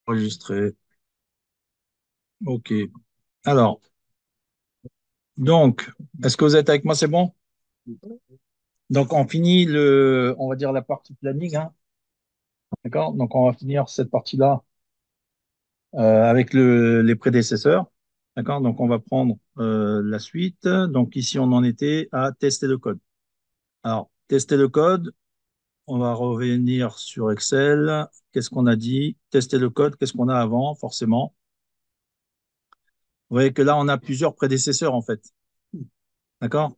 Enregistré. OK. Alors, donc, est-ce que vous êtes avec moi? C'est bon? Donc, on finit on va dire la partie planning, hein. D'accord? Donc, on va finir cette partie-là avec les prédécesseurs. D'accord? Donc, on va prendre la suite. Donc, ici, on en était à tester le code. Alors, tester le code, on va revenir sur Excel. Qu'est-ce qu'on a dit? Tester le code, qu'est-ce qu'on a avant, forcément? Vous voyez que là, on a plusieurs prédécesseurs, en fait. D'accord?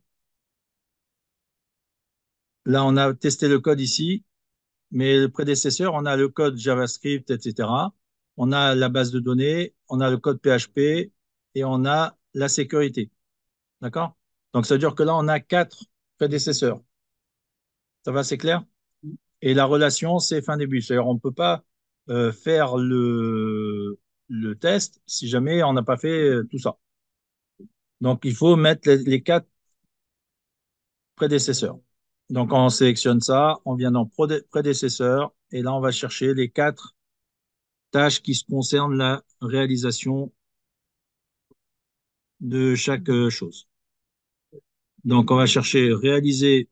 Là, on a testé le code ici, mais le prédécesseur, on a le code JavaScript, etc. On a la base de données, on a le code PHP et on a la sécurité. D'accord? Donc, ça veut dire que là, on a quatre prédécesseurs. Ça va, c'est clair? Et la relation, c'est fin début. C'est-à-dire, on ne peut pas faire le test si jamais on n'a pas fait tout ça. Donc, il faut mettre les quatre prédécesseurs. Donc, on sélectionne ça, on vient dans prédécesseur, et là, on va chercher les quatre tâches qui concernent la réalisation de chaque chose. Donc, on va chercher réaliser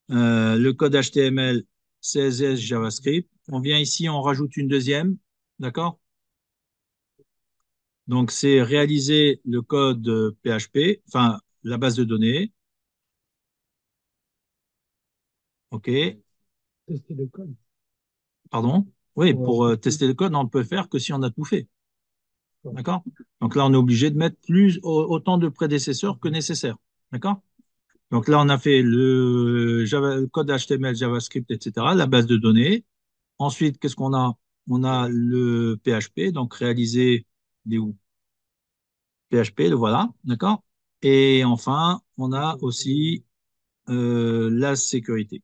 le code HTML, CSS, JavaScript. On vient ici, on rajoute une deuxième, d'accord? Donc, c'est réaliser le code PHP, enfin, la base de données, OK? Tester le code. Pardon? Oui, pour tester le code, on ne peut faire que si on a tout fait, d'accord? Donc là, on est obligé de mettre autant de prédécesseurs que nécessaire, d'accord? Donc là, on a fait le code HTML, JavaScript, etc., la base de données. Ensuite, qu'est-ce qu'on a? On a le PHP, donc réaliser des où? PHP, le voilà, d'accord? Et enfin, on a aussi la sécurité.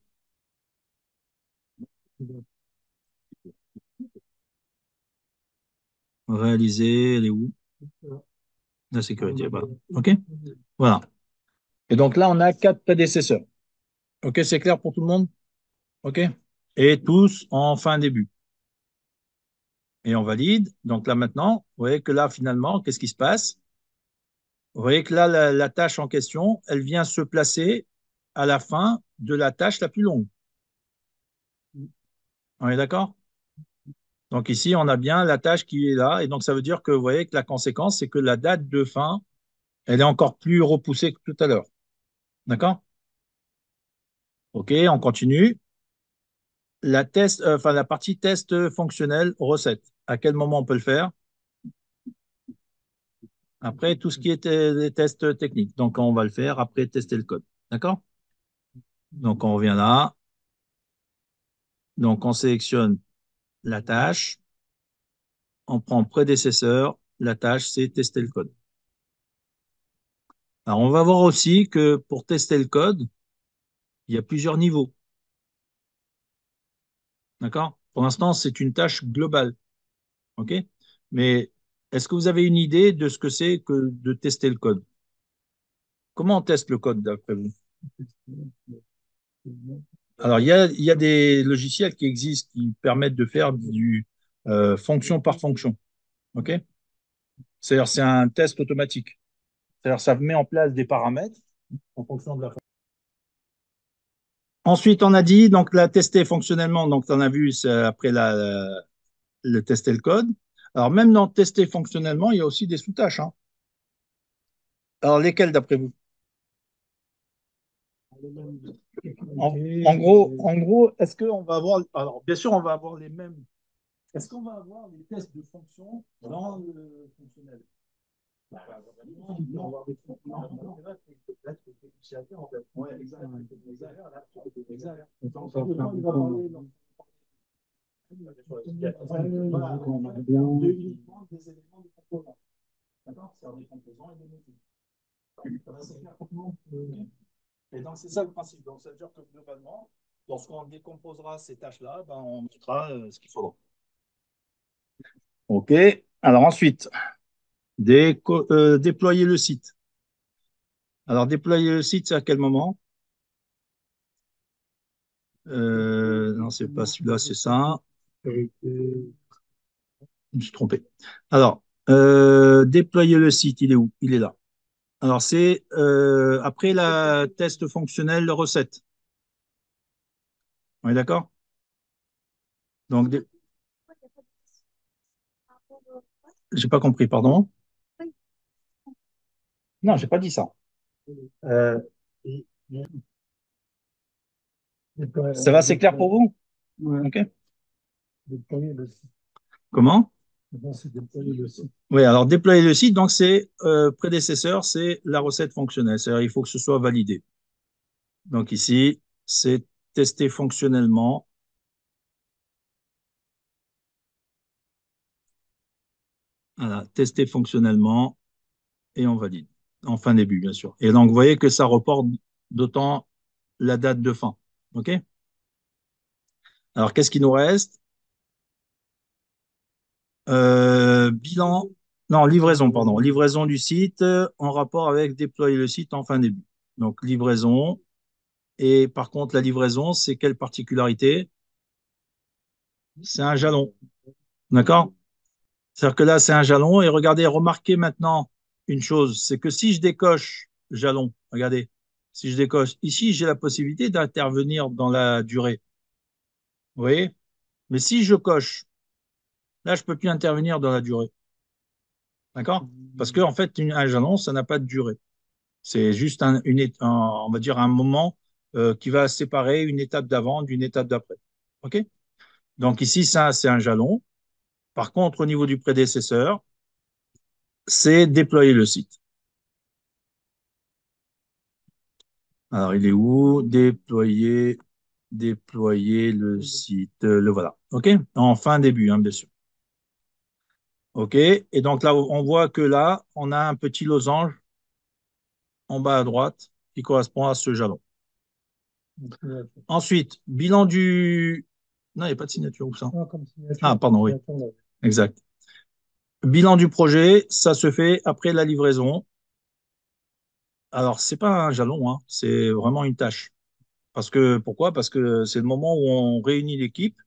Réaliser, elle est où? La sécurité, voilà. OK? Voilà. Et donc là, on a quatre prédécesseurs. OK, c'est clair pour tout le monde? OK? Et tous en fin début. Et on valide. Donc là, maintenant, vous voyez que là, finalement, qu'est-ce qui se passe? Vous voyez que là, la tâche en question, elle vient se placer à la fin de la tâche la plus longue. On est d'accord? Donc ici, on a bien la tâche qui est là. Et donc, ça veut dire que vous voyez que la conséquence, c'est que la date de fin, elle est encore plus repoussée que tout à l'heure. D'accord? OK, on continue. Enfin, la partie test fonctionnel recette. À quel moment on peut le faire? Après tout ce qui était les tests techniques. Donc, on va le faire après tester le code. D'accord? Donc, on revient là. Donc, on sélectionne la tâche. On prend prédécesseur. La tâche, c'est tester le code. Alors, on va voir aussi que pour tester le code, il y a plusieurs niveaux. D'accord? Pour l'instant, c'est une tâche globale. OK? Mais est-ce que vous avez une idée de ce que c'est que de tester le code? Comment on teste le code d'après vous? Alors, il y a des logiciels qui existent qui permettent de faire du fonction par fonction. OK? C'est-à-dire, c'est un test automatique. C'est-à-dire, ça met en place des paramètres en fonction de la fonction. Ensuite, on a dit, donc, la tester fonctionnellement. Donc, on a vu, c'est après le tester le code. Alors, même dans tester fonctionnellement, il y a aussi des sous-tâches, hein. Alors, lesquelles d'après vous? En gros, est-ce qu'on va avoir. Alors, bien sûr, on va avoir les mêmes. Est-ce qu'on va avoir les tests de fonction dans le fonctionnel? Non, on va avoir des fonctions. Non, là, c'est en fait. Ouais, exact. Exact. Donc, il va parler voilà, uniquement des éléments de composants. D'accord? C'est des composants et des motifs. Ça va, c'est clair pour tout le monde? Et donc, c'est ça le principe. Donc, ça veut dire que globalement, lorsqu'on décomposera ces tâches-là, ben, on mettra ce qu'il faudra. OK. Alors ensuite, déployer le site. Alors, déployer le site, c'est à quel moment? Non, c'est pas celui-là, c'est ça. sécurité. Je me suis trompé. Alors, déployer le site, il est où? Il est là. Alors, c'est après la test fonctionnel recette. On est d'accord? Donc, j'ai pas compris, pardon. Non, j'ai pas dit ça. Euh, Et- Ça va, c'est clair pour vous? Ouais, OK. déployer le site. Comment? Maintenant, c'est déployer le site. Oui, alors déployer le site, donc c'est prédécesseur, c'est la recette fonctionnelle. C'est-à-dire il faut que ce soit validé. Donc ici, c'est tester fonctionnellement. Voilà, tester fonctionnellement et on valide. En fin début, bien sûr. Et donc, vous voyez que ça reporte d'autant la date de fin. OK? Alors, qu'est-ce qui nous reste? Bilan, non, livraison, pardon. Livraison du site en rapport avec déployer le site en fin début. Donc, livraison. Et par contre, la livraison, c'est quelle particularité? C'est un jalon. D'accord? C'est-à-dire que là, c'est un jalon. Et regardez, remarquez maintenant une chose, c'est que si je décoche jalon, regardez, si je décoche, ici, j'ai la possibilité d'intervenir dans la durée. Vous voyez? Mais si je coche, là, je ne peux plus intervenir dans la durée. D'accord? Parce qu'en fait, un jalon, ça n'a pas de durée. C'est juste on va dire un moment qui va séparer une étape d'avant d'une étape d'après. OK? Donc ici, ça, c'est un jalon. Par contre, au niveau du prédécesseur, c'est déployer le site. Alors, il est où? Déployer le site. Le voilà. OK? En fin début, hein, bien sûr. OK? Et donc là, on voit que là, on a un petit losange en bas à droite qui correspond à ce jalon. Ensuite, bilan du. Non, il n'y a pas de signature ou ça? Ah, comme signature. Ah, pardon, oui. Signature, là. Exact. Bilan du projet, ça se fait après la livraison. Alors, c'est pas un jalon, hein, c'est vraiment une tâche. Pourquoi? Parce que c'est le moment où on réunit l'équipe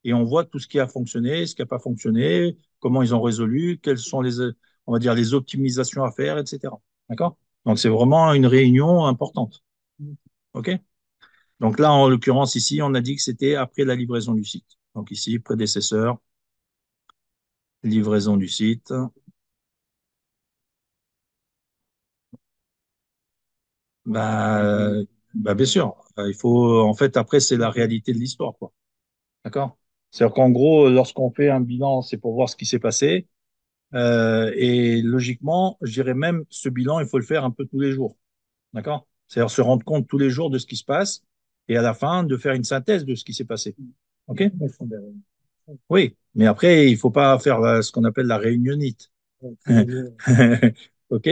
et on voit tout ce qui a fonctionné, ce qui n'a pas fonctionné, comment ils ont résolu, quelles sont on va dire, les optimisations à faire, etc. D'accord? Donc, c'est vraiment une réunion importante. OK? Donc là, en l'occurrence, ici, on a dit que c'était après la livraison du site. Donc ici, prédécesseur, livraison du site. Bah, bien sûr. Il faut, en fait, après, c'est la réalité de l'histoire, quoi. D'accord? C'est-à-dire qu'en gros, lorsqu'on fait un bilan, c'est pour voir ce qui s'est passé. Et logiquement, je dirais même, ce bilan, il faut le faire un peu tous les jours. D'accord? C'est-à-dire se rendre compte tous les jours de ce qui se passe et à la fin, de faire une synthèse de ce qui s'est passé. OK? Oui, mais après, il ne faut pas faire ce qu'on appelle la réunionnite. OK?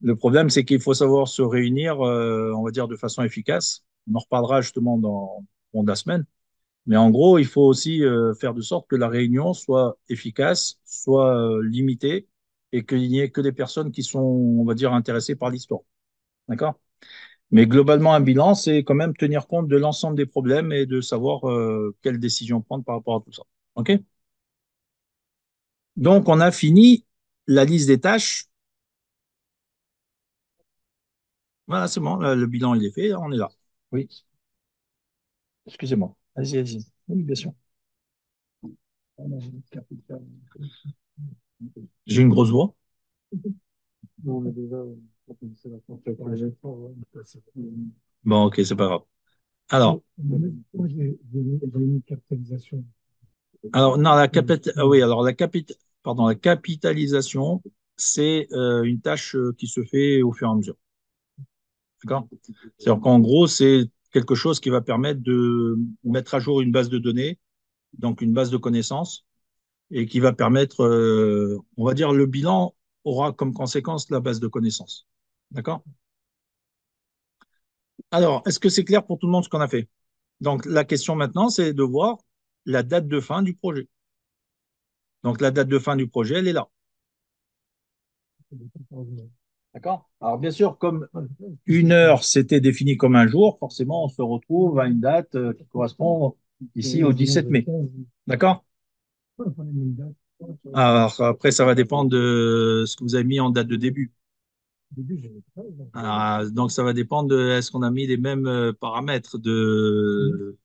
Le problème, c'est qu'il faut savoir se réunir, on va dire, de façon efficace. On en reparlera justement dans la semaine. Mais en gros, il faut aussi faire de sorte que la réunion soit efficace, soit limitée et qu'il n'y ait que des personnes qui sont, on va dire, intéressées par l'histoire. D'accord? Mais globalement, un bilan, c'est quand même tenir compte de l'ensemble des problèmes et de savoir quelles décisions prendre par rapport à tout ça. OK? Donc, on a fini la liste des tâches. Voilà, c'est bon, le bilan, il est fait, on est là. Oui, excusez-moi. Allez-y, allez-y. Oui, bien sûr. J'ai une grosse voix. Non, mais déjà, c'est la configuration, ouais. Bon, ok, c'est pas grave. Alors, Moi, j'ai une capitalisation. non, oui, alors pardon, la capitalisation, c'est une tâche qui se fait au fur et à mesure. D'accord? C'est-à-dire qu'en gros, c'est quelque chose qui va permettre de mettre à jour une base de données, donc une base de connaissances, et qui va permettre, on va dire, le bilan aura comme conséquence la base de connaissances. D'accord? Alors, est-ce que c'est clair pour tout le monde ce qu'on a fait? Donc, la question maintenant, c'est de voir la date de fin du projet. Donc, la date de fin du projet, elle est là. D'accord? Alors, bien sûr, comme une heure, c'était défini comme un jour, forcément, on se retrouve à une date qui correspond ici au 17 mai. D'accord? Alors, après, ça va dépendre de ce que vous avez mis en date de début. Donc, ça va dépendre de est-ce qu'on a mis les mêmes paramètres de.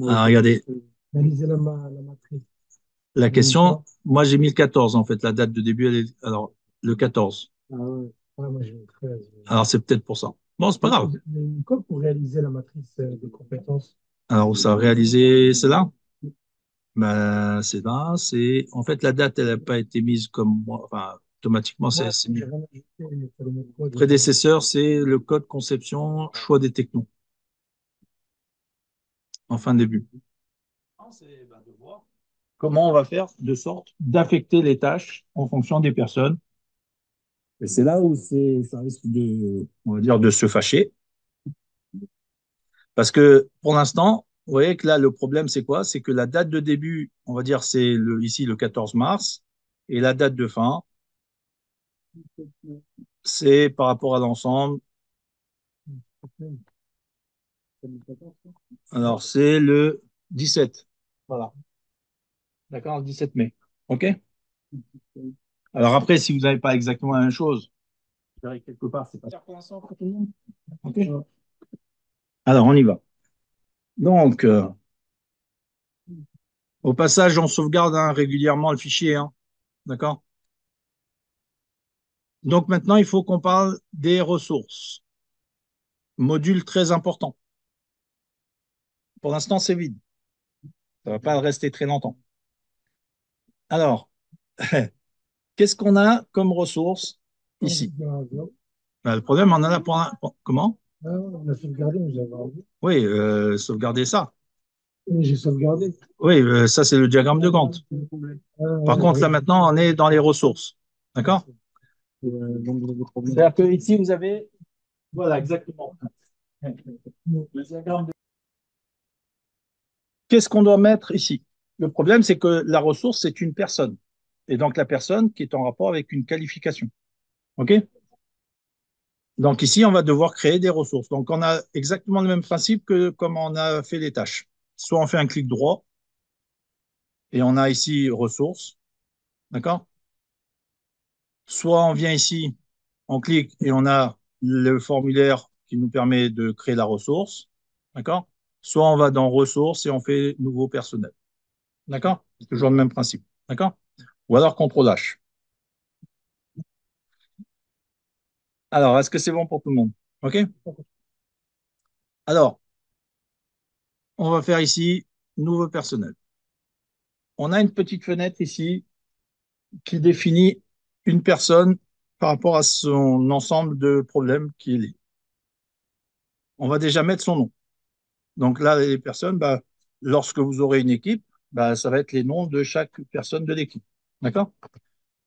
Alors, regardez, Réaliser la matrice. la question, moi j'ai mis le 14 en fait, la date de début, alors le 14. Ah ouais. Ouais, moi j'ai mis 13. Alors, c'est peut-être pour ça. Bon, c'est pas grave. Une code pour réaliser la matrice de compétences. Alors, ça a réalisé cela? Ben, c'est là, c'est. En fait, la date, elle n'a pas été mise comme moi. Enfin, automatiquement, Moi, c'est j'ai mis. rien ajouté, mais il fallait mettre quoi déjà? Prédécesseur, c'est le code conception, choix des technos, en fin de début. C'est ben, de voir comment on va faire de sorte d'affecter les tâches en fonction des personnes. Et c'est là où ça risque de, on va dire, de se fâcher. Parce que pour l'instant, vous voyez que là, le problème, c'est quoi? C'est que la date de début, on va dire, c'est ici le 14 mars, et la date de fin, c'est par rapport à l'ensemble. Alors, c'est le 17. Voilà. D'accord, le 17 mai. OK? Alors après, si vous n'avez pas exactement la même chose, je verrai quelque part, c'est pas clair pour l'instant pour tout le monde. OK? Alors, on y va. Donc, au passage, on sauvegarde hein, régulièrement le fichier. Hein. D'accord? Donc maintenant, il faut qu'on parle des ressources. Module très important. Pour l'instant, c'est vide. Ça ne va pas rester très longtemps. Alors, qu'est-ce qu'on a comme ressources ici? Ben, le problème, on en a pour un. Comment? Ah, on a sauvegardé, mais j'avais envie. Oui, sauvegarder ça. Et j'ai sauvegardé. Oui, ça, c'est le diagramme de Gantt. Ah, Par ouais, contre, là, maintenant, on est dans les ressources. D'accord? donc, vous avez des problèmes. C'est-à-dire que ici, vous avez. Voilà, exactement. Le diagramme de- Qu'est-ce qu'on doit mettre ici? Le problème, c'est que la ressource, c'est une personne. Et donc, la personne qui est en rapport avec une qualification. OK? Donc, ici, on va devoir créer des ressources. Donc, on a exactement le même principe que comme on a fait les tâches. Soit on fait un clic droit et on a ici ressources. D'accord? Soit on vient ici, on clique et on a le formulaire qui nous permet de créer la ressource. D'accord? Soit on va dans ressources et on fait nouveau personnel. D'accord? C'est toujours le même principe. D'accord? Ou alors CTRL H. Alors, est-ce que c'est bon pour tout le monde? OK? Alors, on va faire ici nouveau personnel. On a une petite fenêtre ici qui définit une personne par rapport à son ensemble de problèmes qu'il est. On va déjà mettre son nom. Donc là, les personnes, bah, lorsque vous aurez une équipe, bah, ça va être les noms de chaque personne de l'équipe. D'accord?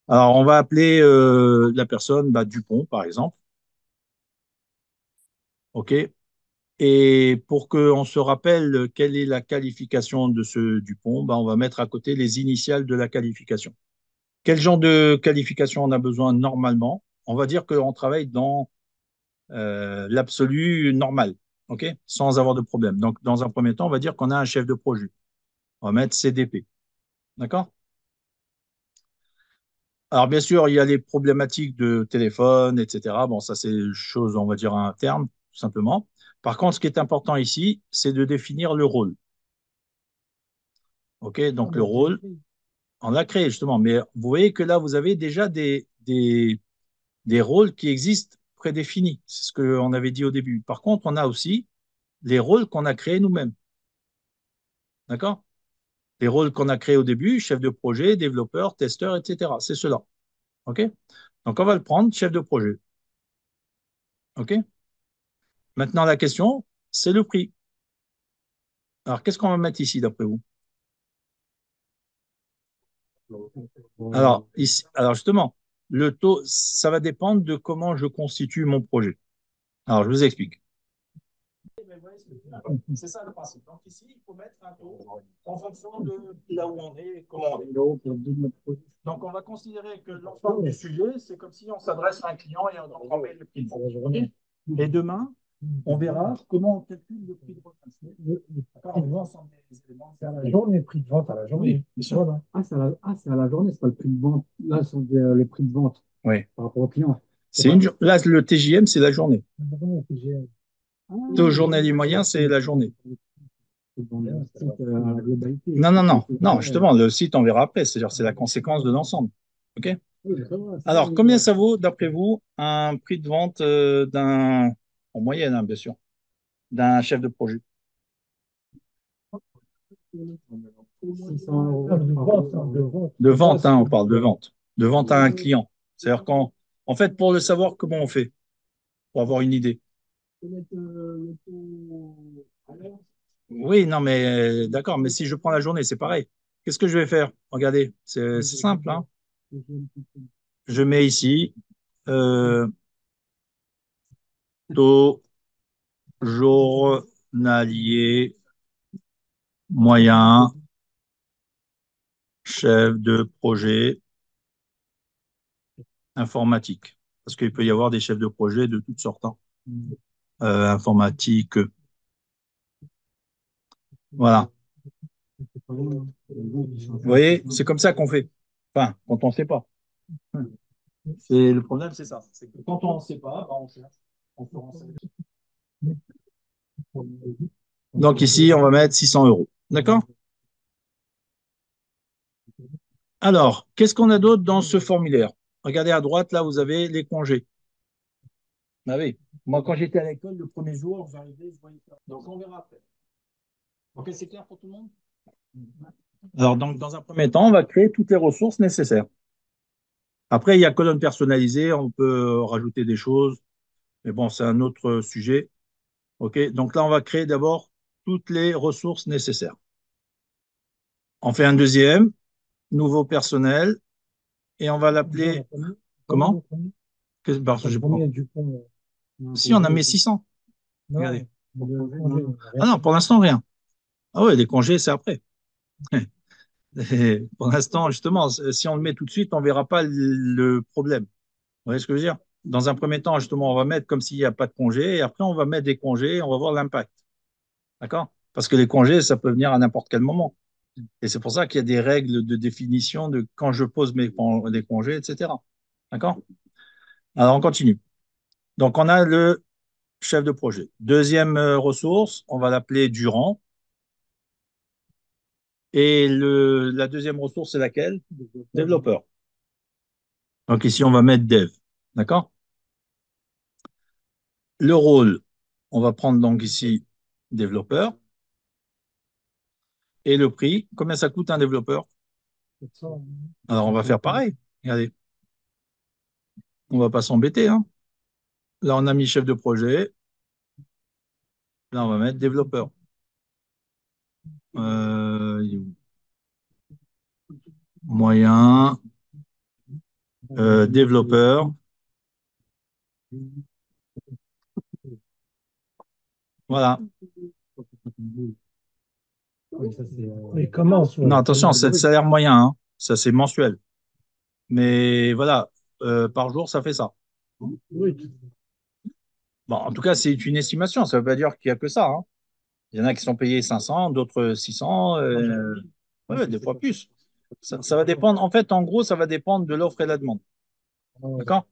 Alors, on va appeler la personne bah, Dupont, par exemple. OK? Et pour qu'on se rappelle quelle est la qualification de ce Dupont, bah, on va mettre à côté les initiales de la qualification. Quel genre de qualification on a besoin normalement? On va dire qu'on travaille dans l'absolu normal, OK? Sans avoir de problème. Donc, dans un premier temps, on va dire qu'on a un chef de projet. On va mettre CDP. D'accord? Alors, bien sûr, il y a les problématiques de téléphone, etc. Bon, ça, c'est une chose, on va dire, interne, tout simplement. Par contre, ce qui est important ici, c'est de définir le rôle. OK? Donc, le rôle, on l'a créé, justement. Mais vous voyez que là, vous avez déjà des rôles qui existent prédéfinis. C'est ce qu'on avait dit au début. Par contre, on a aussi les rôles qu'on a créés nous-mêmes. D'accord? Les rôles qu'on a créés au début, chef de projet, développeur, testeur, etc. C'est cela. OK? Donc, on va le prendre, chef de projet. OK? Maintenant, la question, c'est le prix. Alors, qu'est-ce qu'on va mettre ici, d'après vous? Alors, ici, alors, justement, le taux, ça va dépendre de comment je constitue mon projet. Alors, je vous explique. C'est ça le principe. Donc, ici, il faut mettre un taux en fonction de là où on est et comment on est. Donc, on va considérer que l'ensemble du sujet, c'est comme si on s'adresse à un client et on met le prix. Et demain, on verra comment on calcule le prix de revient. D'accord, on voit ensemble les éléments. C'est à la journée, le prix de vente à la journée. Oui, bien sûr. Voilà. C'est à la journée, c'est pas le prix de vente. Là, c'est le prix de vente Oui. par rapport au client. C'est C'est pas là, le TJM, c'est la journée. la journée que j'ai. Ah, Taux journalier moyen, c'est la journée. c'est dans le site à la globalité. Non, non, non, non, justement, le site, on verra après. C'est-à-dire, c'est la conséquence de l'ensemble. OK? Oui, ça va, Alors, combien ça vaut, d'après vous, un prix de vente en moyenne, hein, bien sûr, d'un chef de projet? 600 euros. De vente, hein, de vente. De vente, hein, on parle de vente. De vente à un client. C'est-à-dire en fait, pour le savoir, comment on fait? Pour avoir une idée. Oui, non, mais d'accord, mais si je prends la journée, c'est pareil. Qu'est-ce que je vais faire? Regardez, c'est simple, hein. Je mets ici euh, taux journalier moyen, chef de projet informatique. Parce qu'il peut y avoir des chefs de projet de toutes sortes, hein. Informatique. Voilà. Vous voyez, c'est comme ça qu'on fait. Enfin, quand on ne sait pas. Le problème, c'est ça. C'est que quand on ne sait pas, ben, on cherche. On se renseigne. Donc ici, on va mettre 600 euros. D'accord? Alors, qu'est-ce qu'on a d'autre dans ce formulaire? Regardez à droite, là, vous avez les congés. Ah oui. Moi, quand j'étais à l'école, le premier jour, j'arrivais, je voyais ça. Donc, on verra après. Ok, c'est clair pour tout le monde? Alors, donc, dans un premier temps, on va créer toutes les ressources nécessaires. Après, il y a colonne personnalisée, on peut rajouter des choses, mais bon, c'est un autre sujet. Ok, donc là, on va créer d'abord toutes les ressources nécessaires. On fait un deuxième, nouveau personnel, et on va l'appeler comment? Parce que je prends. Si, on a mis 600. Regardez. Ah non, pour l'instant, rien. Ah ouais, les congés, c'est après. Et pour l'instant, justement, si on le met tout de suite, on ne verra pas le problème. Vous voyez ce que je veux dire? Dans un premier temps, justement, on va mettre comme s'il n'y a pas de congés, et après, on va mettre des congés, et on va voir l'impact. D'accord? Parce que les congés, ça peut venir à n'importe quel moment. Et c'est pour ça qu'il y a des règles de définition de quand je pose des congés, etc. D'accord? Alors, on continue. Donc, on a le chef de projet. Deuxième ressource, on va l'appeler Durand. Et la deuxième ressource, c'est laquelle? Développeur. Donc ici, on va mettre dev. D'accord? Le rôle, on va prendre donc ici développeur. Et le prix, combien ça coûte un développeur? Alors, on va faire pareil. Regardez, on ne va pas s'embêter, hein. Là, on a mis chef de projet. Là, on va mettre développeur. Il est où? Moyen, développeur. Voilà. Mais comment? Non, attention, c'est le salaire moyen, hein. Ça, c'est mensuel. Mais voilà, par jour, ça fait ça. Oui, Bon, en tout cas, c'est une estimation. Ça ne veut pas dire qu'il n'y a que ça, hein. Il y en a qui sont payés 500, d'autres 600, ouais, des fois plus. Ça va dépendre. En fait, en gros, ça va dépendre de l'offre et la demande. D'accord?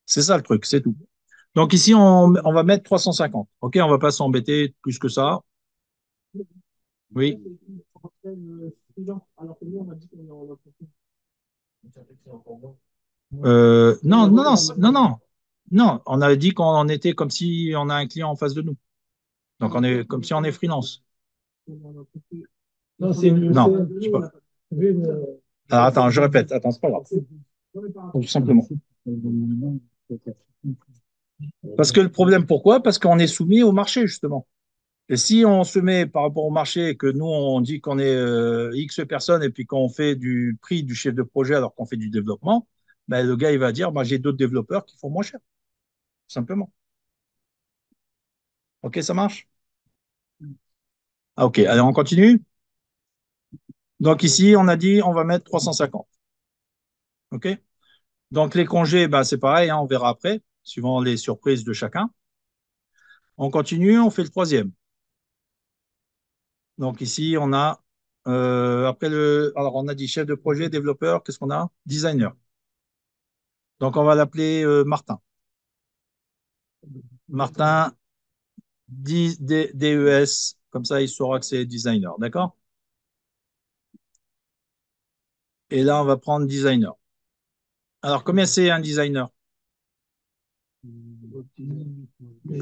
C'est ça le truc, c'est tout. Donc ici, on va mettre 350. OK, on ne va pas s'embêter plus que ça. Oui. Non, non, non, non, non. Non, on avait dit qu'on était comme si on a un client en face de nous. Donc, on est comme si on est freelance. non, c'est une. Non, je sais pas. Alors, attends, je répète. Attends, c'est pas grave. Tout simplement. Parce que le problème, pourquoi? Parce qu'on est soumis au marché, justement. Et si on se met par rapport au marché et que nous, on dit qu'on est X personnes et puis qu'on fait du prix du chef de projet alors qu'on fait du développement, ben, le gars, il va dire, ben, j'ai d'autres développeurs qui font moins cher, tout simplement. OK, ça marche? Ah, OK, allez, on continue. Donc ici, on a dit, on va mettre 350. OK? Donc les congés, ben, c'est pareil, hein, on verra après, suivant les surprises de chacun. On continue, on fait le troisième. Donc ici, on a, après alors on a dit chef de projet, développeur, qu'est-ce qu'on a? Designer. Donc on va l'appeler Martin. Martin, DES, comme ça il saura que c'est designer, d'accord? Et là, on va prendre designer. Alors, combien c'est un designer?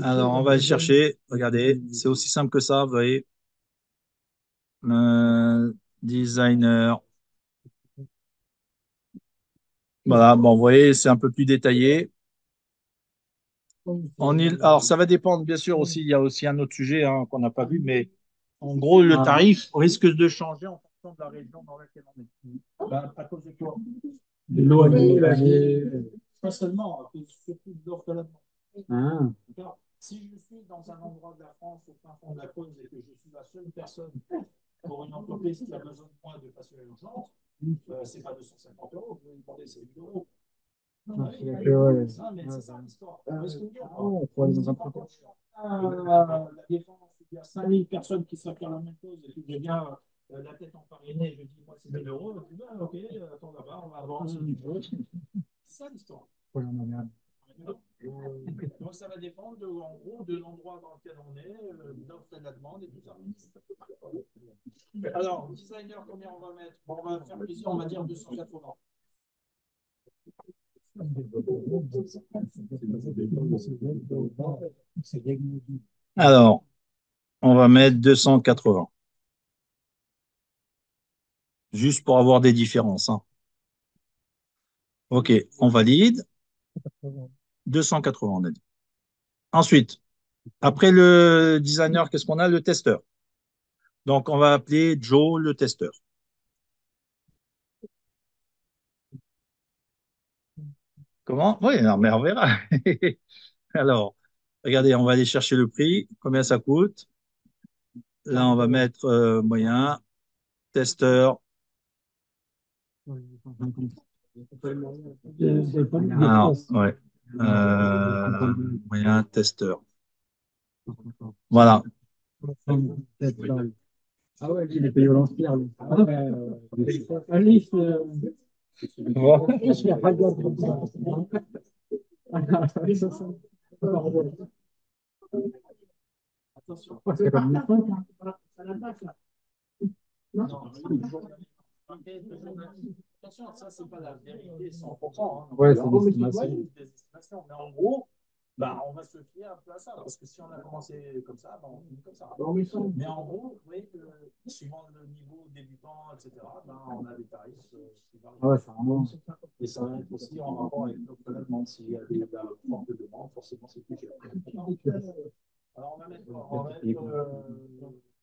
Alors, on va aller chercher. Regardez, c'est aussi simple que ça, vous voyez. Designer. Voilà, bon, vous voyez, c'est un peu plus détaillé. Alors, ça va dépendre, bien sûr, aussi. Il y a aussi un autre sujet qu'on n'a pas vu, mais en gros, le tarif risque de changer en fonction de la région dans laquelle on est. Ben, à cause de quoi? De l'eau, pas seulement, à cause surtout de l'offre de la demande. Si je suis dans un endroit de la France, au fin fond de la Creuse, et que je suis la seule personne pour une entreprise qui a besoin de moi de façon urgente, ce n'est pas 250 euros, vous me demandez, c'est 1 euro. C'est ça l'histoire. On pourrait aller dans un truc. La défense, il y a 5000 personnes qui savent faire la même chose, et puis je viens la tête enfarinée, je dis, moi, c'est 1000 euros. Je dis, ok, attends là-bas, on va avancer un petit peu. C'est ça l'histoire. Donc, ça va dépendre, en gros, de l'endroit dans lequel on est, de l'offre et de la demande et tout ça. Alors, designer, combien on va mettre? Bon, on va faire plaisir, on va dire 280. Alors, on va mettre 280. Juste pour avoir des différences. OK, on valide. 280, on a dit. Ensuite, après le designer, qu'est-ce qu'on a? Le testeur. Donc, on va appeler Joe le testeur. Comment? Oui, non, mais on verra. Alors, regardez, on va aller chercher le prix, combien ça coûte. Là, on va mettre moyen, testeur. Alors, ouais. Moyen, testeur. Voilà. Ah ouais, il est payé au lance-pierre. Alice, attention. C'est comme une fois. Non, attention, ça, c'est pas la vérité 100%. Ouais, c'est une estimation. Mais en gros, bah, on va se fier un peu à ça. Parce que si on a commencé comme ça, bah, on finit comme ça. Mais en gros, vous voyez que suivant le niveau débutant, etc., ben, on a des tarifs qui varient. Ouais, c'est vraiment. Et ça va être aussi en rapport avec notre demande. S'il y a des fortes demandes, forcément, c'est plus cher. Alors, on va mettre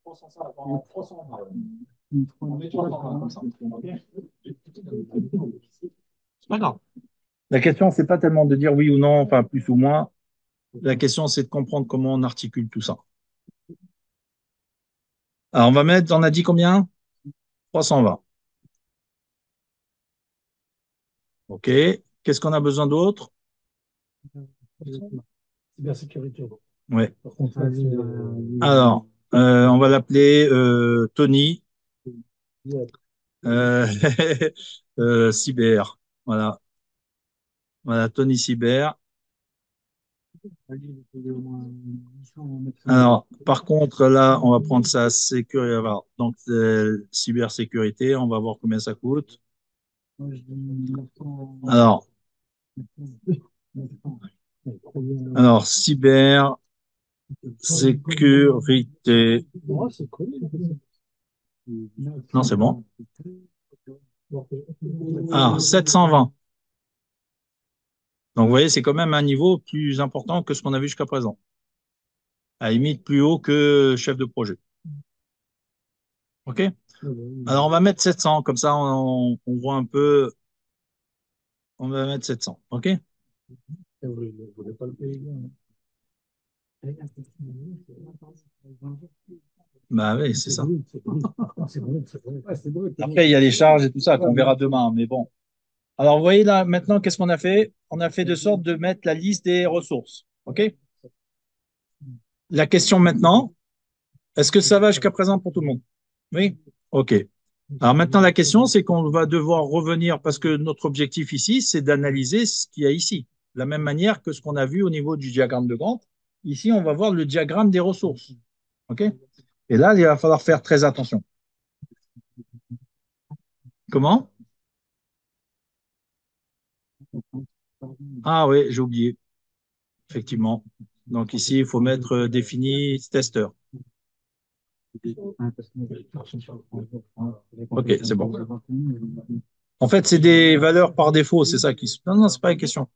350, 320. On met 320 comme ça. Okay. C'est pas grave. La question, c'est pas tellement de dire oui ou non, enfin plus ou moins. La question, c'est de comprendre comment on articule tout ça. Alors, on va mettre, on a dit combien? 320. OK. Qu'est-ce qu'on a besoin d'autre? Cybersécurité. Ouais. Alors, on va l'appeler Tony. Cyber. Voilà. Voilà, Tony Cyber. Alors, par contre, là, on va prendre sa sécurité. Donc, cybersécurité, on va voir combien ça coûte. Alors, cybersécurité. Non, c'est bon. Ah, 720. Donc, vous voyez, c'est quand même un niveau plus important que ce qu'on a vu jusqu'à présent. À la limite, plus haut que chef de projet. OK? Alors, on va mettre 700, comme ça, on voit un peu. On va mettre 700. OK? Bah oui, c'est ça. Après, il y a les charges et tout ça qu'on verra demain, mais bon. Alors, vous voyez là, maintenant, qu'est-ce qu'on a fait? On a fait de sorte de mettre la liste des ressources. OK? La question maintenant, est-ce que ça va jusqu'à présent pour tout le monde? Oui? OK. Alors maintenant, la question, c'est qu'on va devoir revenir, parce que notre objectif ici, c'est d'analyser ce qu'il y a ici. De la même manière que ce qu'on a vu au niveau du diagramme de Gantt. Ici, on va voir le diagramme des ressources. OK? Et là, il va falloir faire très attention. Comment? Ah oui, j'ai oublié, effectivement. Donc ici, il faut mettre défini tester. OK, c'est bon. En fait, c'est des valeurs par défaut, c'est ça qui se... Non, non, c'est pas une question.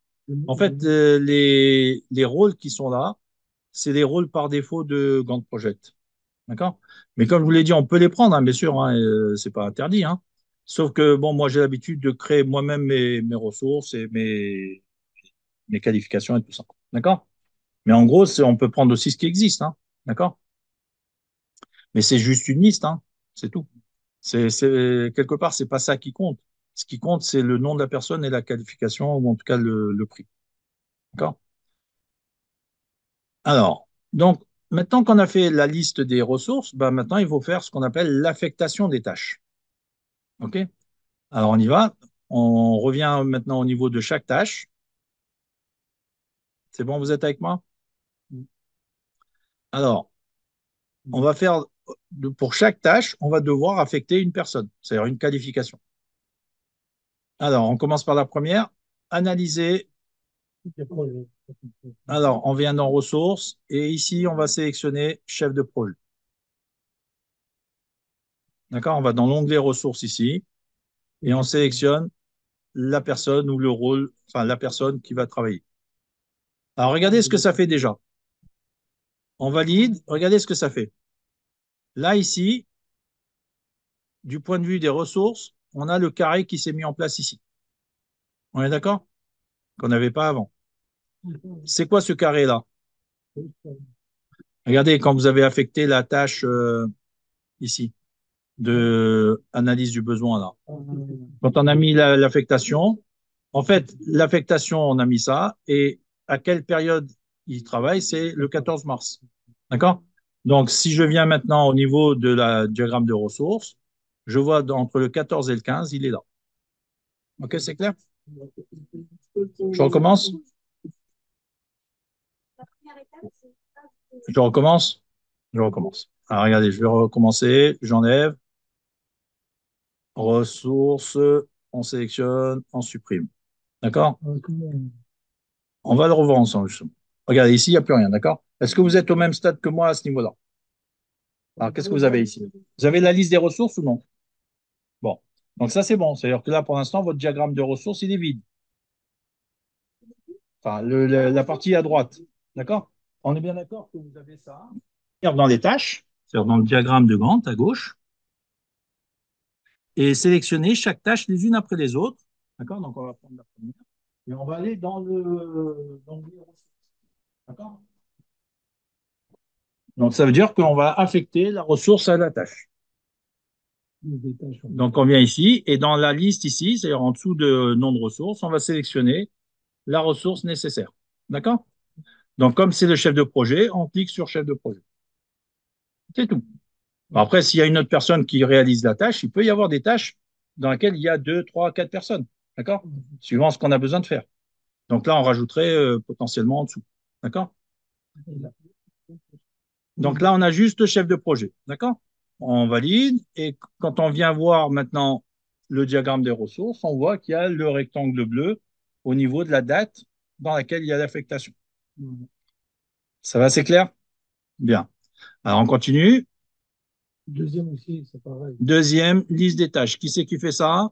En fait, les rôles qui sont là, c'est les rôles par défaut de Gantt Project. D'accord? Mais comme je vous l'ai dit, on peut les prendre, hein, bien sûr, hein, c'est pas interdit. Hein. Sauf que, bon, moi, j'ai l'habitude de créer moi-même mes ressources et mes qualifications et tout ça. D'accord? Mais en gros, on peut prendre aussi ce qui existe. Hein. D'accord? Mais c'est juste une liste, hein. C'est tout. Quelque part, c'est pas ça qui compte. Ce qui compte, c'est le nom de la personne et la qualification, ou en tout cas le prix. D'accord? Alors, donc, maintenant qu'on a fait la liste des ressources, bah, maintenant, il faut faire ce qu'on appelle l'affectation des tâches. OK? Alors, on y va. On revient maintenant au niveau de chaque tâche. C'est bon, vous êtes avec moi? Alors, on va faire, pour chaque tâche, on va devoir affecter une personne, c'est-à-dire une qualification. Alors, on commence par la première. Analyser. Alors, on vient dans ressources et ici, on va sélectionner chef de projet. D'accord? On va dans l'onglet ressources ici et on sélectionne la personne ou le rôle, enfin la personne qui va travailler. Alors, regardez ce que ça fait déjà. On valide, regardez ce que ça fait. Là, ici, du point de vue des ressources, on a le carré qui s'est mis en place ici. On est d'accord? Qu'on n'avait pas avant. C'est quoi ce carré-là? Regardez, quand vous avez affecté la tâche ici de analyse du besoin là. Quand on a mis l'affectation, en fait, l'affectation, on a mis ça, et à quelle période il travaille, c'est le 14 mars. D'accord? Donc, si je viens maintenant au niveau de la diagramme de ressources, je vois entre le 14 et le 15, il est là. OK, c'est clair? Je recommence? Je recommence? Je recommence. Alors, regardez, je vais recommencer, j'enlève, ressources, on sélectionne, on supprime. D'accord? On va le revoir ensemble, justement. Regardez, ici, il n'y a plus rien, d'accord? Est-ce que vous êtes au même stade que moi à ce niveau-là? Alors, qu'est-ce que vous avez ici? Vous avez la liste des ressources ou non? Bon. Donc, ça, c'est bon. C'est-à-dire que là, pour l'instant, votre diagramme de ressources, il est vide. Enfin, la partie à droite. D'accord? On est bien d'accord que vous avez ça. Dans les tâches, c'est-à-dire dans le diagramme de Gantt à gauche, et sélectionner chaque tâche les unes après les autres. D'accord? Donc, on va prendre la première. Et on va aller dans les ressources. D'accord? Donc, ça veut dire qu'on va affecter la ressource à la tâche. Donc, on vient ici et dans la liste ici, c'est-à-dire en dessous de nom de ressource, on va sélectionner la ressource nécessaire. D'accord? Donc, comme c'est le chef de projet, on clique sur chef de projet. C'est tout. Après, s'il y a une autre personne qui réalise la tâche, il peut y avoir des tâches dans lesquelles il y a deux, trois, quatre personnes. D'accord? Suivant ce qu'on a besoin de faire. Donc là, on rajouterait potentiellement en dessous. D'accord? Donc là, on a juste le chef de projet. D'accord? On valide. Et quand on vient voir maintenant le diagramme des ressources, on voit qu'il y a le rectangle bleu au niveau de la date dans laquelle il y a l'affectation. Ça va, c'est clair? Bien. Alors, on continue. Deuxième aussi, c'est pareil. Deuxième, liste des tâches. Qui c'est qui fait ça?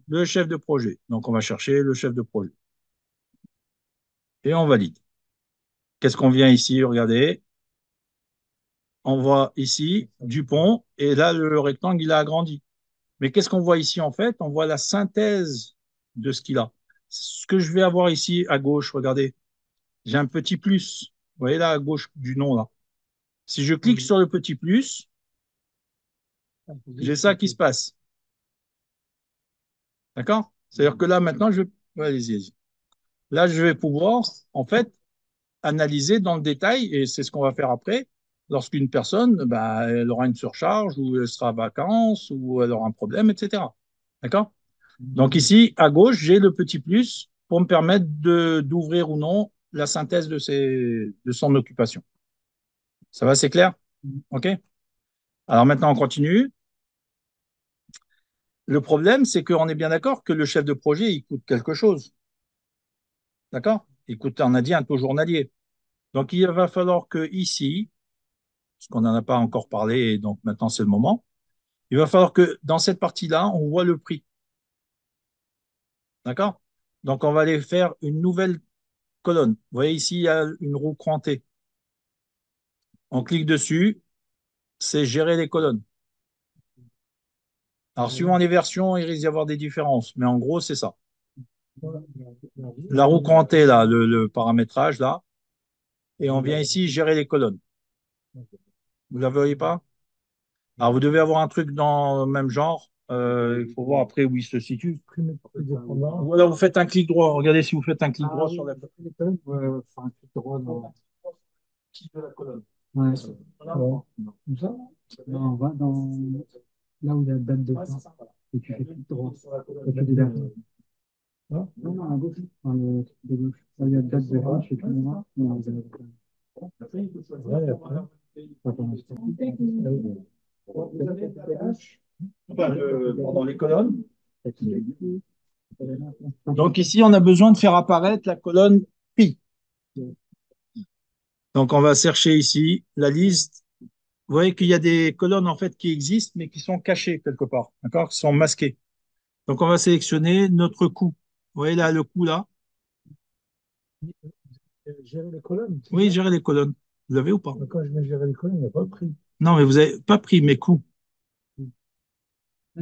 Le chef de projet. Donc, on va chercher le chef de projet. Et on valide. Qu'est-ce qu'on vient ici? Regardez. On voit ici Dupont. Et là, le rectangle, il a agrandi. Mais qu'est-ce qu'on voit ici en fait? On voit la synthèse de ce qu'il a. Ce que je vais avoir ici à gauche, regardez, j'ai un petit plus. Vous voyez là à gauche du nom là. Si je clique sur le petit plus, j'ai ça qui se passe. D'accord? C'est-à-dire que là maintenant, je vais. Ouais, allez-y, allez-y. Là, je vais pouvoir en fait analyser dans le détail, et c'est ce qu'on va faire après, lorsqu'une personne, bah, elle aura une surcharge, ou elle sera à vacances, ou elle aura un problème, etc. D'accord? Donc ici, à gauche, j'ai le petit plus pour me permettre d'ouvrir ou non la synthèse de son occupation. Ça va, c'est clair? OK? Alors maintenant, on continue. Le problème, c'est qu'on est bien d'accord que le chef de projet, il coûte quelque chose. D'accord? Il coûte, on a dit, un taux journalier. Donc, il va falloir que ici, parce qu'on n'en a pas encore parlé, et donc maintenant c'est le moment, il va falloir que dans cette partie-là, on voit le prix. D'accord? Donc, on va aller faire une nouvelle colonne. Vous voyez ici, il y a une roue crantée. On clique dessus, c'est gérer les colonnes. Alors, suivant les versions, il risque d'y avoir des différences, mais en gros, c'est ça. La roue crantée, là, le paramétrage, là, et on vient ici gérer les colonnes. Vous ne la voyez pas? Alors, vous devez avoir un truc dans le même genre. Il faut voir après où il se situe. Ou alors, vous faites un clic droit. Regardez si vous faites un clic droit sur la colonne. Ouais, ouais, faire un clic droit dans. Clic de la colonne. Ouais, ouais. Comme ça? Non, on va dans là où il y a date de fin. Et tu fais clic droit. Et tu dis là. Non, non, à gauche. Dans le truc de gauche. Là où il y a date de fin, tu fais clic droit. Non, vous avez ouais, après. Attends, Dans les colonnes. Donc ici, on a besoin de faire apparaître la colonne pi. Donc on va chercher ici la liste. Vous voyez qu'il y a des colonnes en fait qui existent, mais qui sont cachées quelque part, d'accord, qui sont masquées. Donc on va sélectionner notre coût. Vous voyez là le coût là. gérer les colonnes. Oui, gérer les colonnes. Vous l'avez ou pas? Quand je vais gérer les colonnes, il n'y a pas de prix. Non, mais vous n'avez pas pris mes coûts. Là,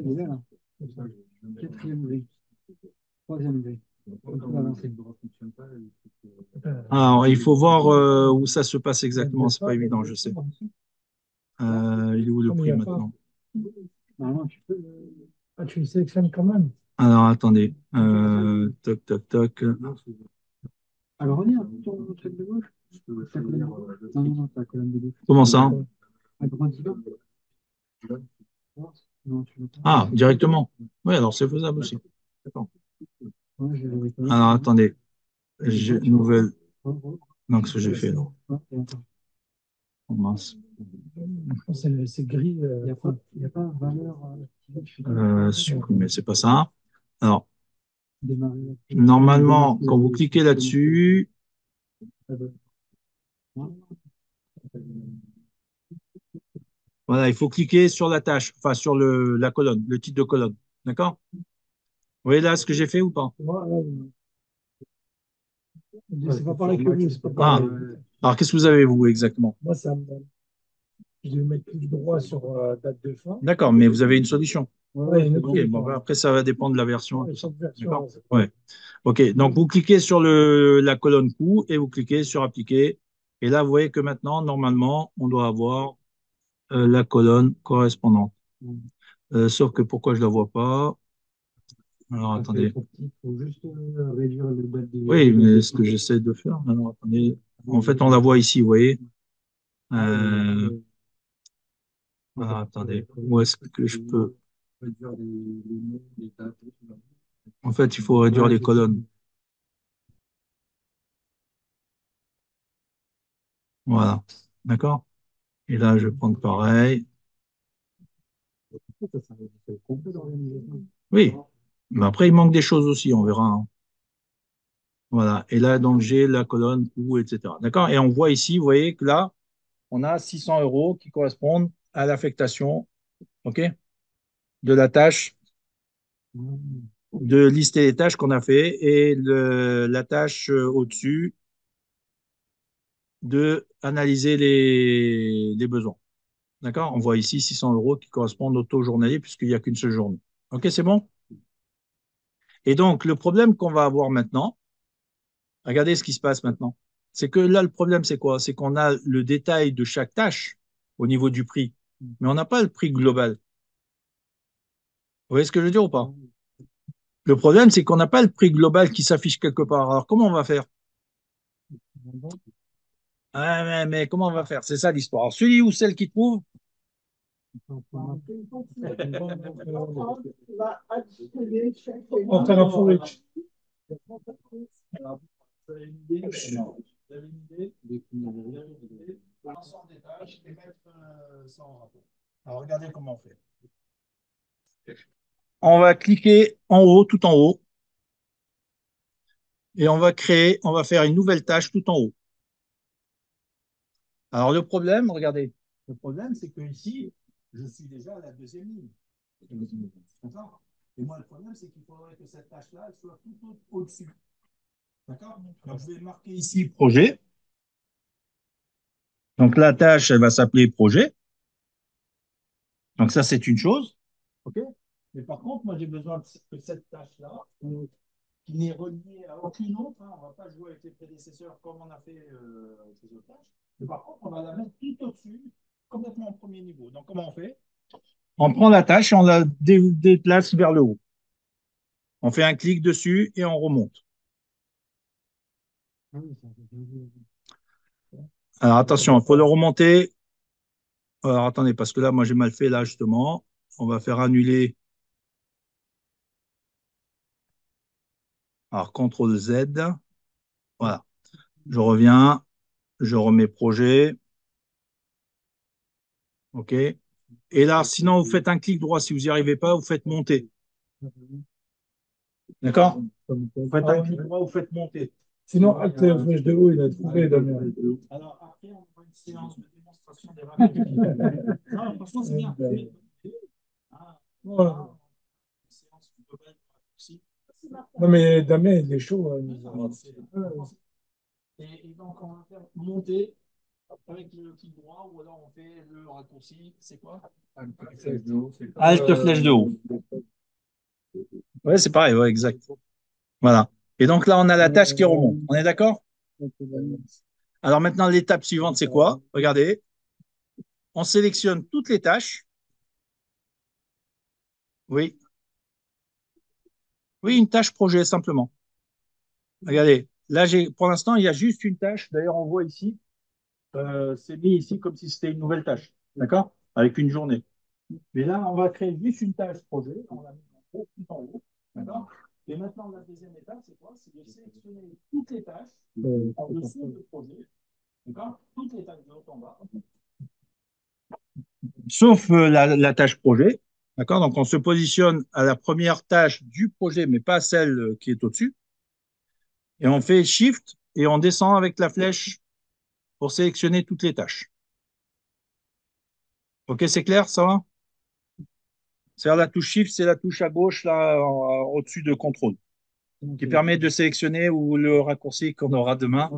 il est là. Quatrième grille. Troisième grille. Alors, il faut voir où ça se passe exactement. C'est pas évident, je sais. Il est où le prix maintenant? Normalement, tu peux. Ah, tu le sélectionnes quand même. Alors, attendez. Toc, toc, toc. Alors, regarde, ton truc de gauche. Ta colonne de gauche. Non, non, non, ta colonne de gauche. Comment ça? Agrandis-le. Non, tu veux pas. Ah, directement. Oui, alors c'est faisable aussi. D'accord. Ouais, j'ai les colonnes. Alors, attendez. Nouvelle. Donc, ce que j'ai fait là. Oh, mince. C'est gris. Il n'y a pas valeur. Supprimer, c'est pas ça. Alors, Démarrer. normalement, quand vous cliquez là-dessus, voilà, il faut cliquer sur la tâche, enfin sur la colonne, le titre de colonne. D'accord? Vous voyez là ce que j'ai fait ou pas? C'est pas pareil que vous, c'est pas Ah, pareil. alors qu'est-ce que vous avez vous exactement? Moi, je vais mettre clic droit sur date de fin. D'accord, mais vous avez une solution. Ouais, Ok, bon, ben, après ça va dépendre de la version. Ouais, chaque version, D'accord? c'est Ouais. Ok, donc vous cliquez sur la colonne coût et vous cliquez sur appliquer. Et là, vous voyez que maintenant, normalement, on doit avoir la colonne correspondante. Sauf que pourquoi je ne la vois pas? Alors, attendez. Il faut juste réduire le date de. Oui, mais ce que j'essaie de faire, alors, attendez. En fait, on la voit ici, vous voyez. Alors, attendez. Où est-ce que je peux? Réduire les noms, les dates. En fait, il faut réduire les colonnes. Voilà. D'accord? Et là, je vais prendre pareil. C'est complet d'organisation. Oui. Mais après, il manque des choses aussi, on verra, hein. Voilà. Et là, donc, j'ai la colonne coût, etc. D'accord? Et on voit ici, vous voyez que là, on a 600 euros qui correspondent à l'affectation, OK, de la tâche, de lister les tâches qu'on a fait et la tâche au-dessus de analyser les besoins. D'accord? On voit ici 600 euros qui correspondent au taux journalier puisqu'il n'y a qu'une seule journée. OK, c'est bon? Et donc, le problème qu'on va avoir maintenant, regardez ce qui se passe maintenant. C'est que là, le problème, c'est quoi? C'est qu'on a le détail de chaque tâche au niveau du prix, mais on n'a pas le prix global. Vous voyez ce que je veux dire ou pas? Le problème, c'est qu'on n'a pas le prix global qui s'affiche quelque part. Alors, comment on va faire? Ah, mais comment on va faire? C'est ça l'histoire. Alors, celui ou celle qui trouve, On fait un for each. alors regardez comment on fait. On va cliquer en haut, tout en haut, et on va faire une nouvelle tâche tout en haut. Alors le problème, regardez, le problème, c'est que ici, je suis déjà à la deuxième ligne. D'accord? Et moi, le problème, c'est qu'il faudrait que cette tâche-là, elle soit tout au-dessus. D'accord? Donc, je vais marquer ici projet. Donc, la tâche, elle va s'appeler projet. Donc, ça, c'est une chose. OK? Mais par contre, moi, j'ai besoin que cette tâche-là, qui n'est reliée à aucune autre, hein, on ne va pas jouer avec les prédécesseurs comme on a fait avec les autres tâches. Mais par contre, on va la mettre tout au-dessus, complètement au premier niveau. Donc, comment on fait? On prend la tâche et on la déplace vers le haut. On fait un clic dessus et on remonte. Alors attention, il faut le remonter. Alors attendez, parce que là, moi j'ai mal fait là justement. On va faire annuler. Alors CTRL Z. Voilà. Je reviens. Je remets projet. OK. Et là, sinon, vous faites un clic droit. Si vous n'y arrivez pas, vous faites monter. D'accord? Vous faites un clic droit, vous faites monter. Sinon, Alt et flèche de haut, il a trouvé Damien. Alors après, on aura une séance de démonstration des raccourcis. Non, franchement, c'est bien. Ah, Voilà. une séance globale de raccourcis. Non, mais Damien, il est chaud. Et donc, on va faire monter avec le clic droit ou alors on fait le raccourci. C'est quoi? Alt flèche de haut. Ouais, c'est pareil, ouais, exact. Voilà. Et donc là, on a la tâche qui remonte. On est d'accord? Alors maintenant, l'étape suivante, c'est quoi? Regardez. On sélectionne toutes les tâches. Oui. Oui, une tâche projet, simplement. Regardez. Là, pour l'instant, il y a juste une tâche. D'ailleurs, on voit ici, c'est mis ici comme si c'était une nouvelle tâche. D'accord? Avec une journée. Mais là, on va créer juste une tâche projet. On la met en haut, tout en haut. D'accord? Et maintenant, la deuxième étape, c'est quoi? C'est de sélectionner toutes les tâches en dessous du projet. D'accord? Toutes les tâches de haut en bas. Sauf la tâche projet. D'accord? Donc, on se positionne à la première tâche du projet, mais pas celle qui est au-dessus. Et on fait Shift et on descend avec la flèche pour sélectionner toutes les tâches. OK, c'est clair, ça va? C'est-à-dire la touche Shift, c'est la touche à gauche, là, au-dessus de contrôle, qui permet de sélectionner ou le raccourci qu'on aura demain.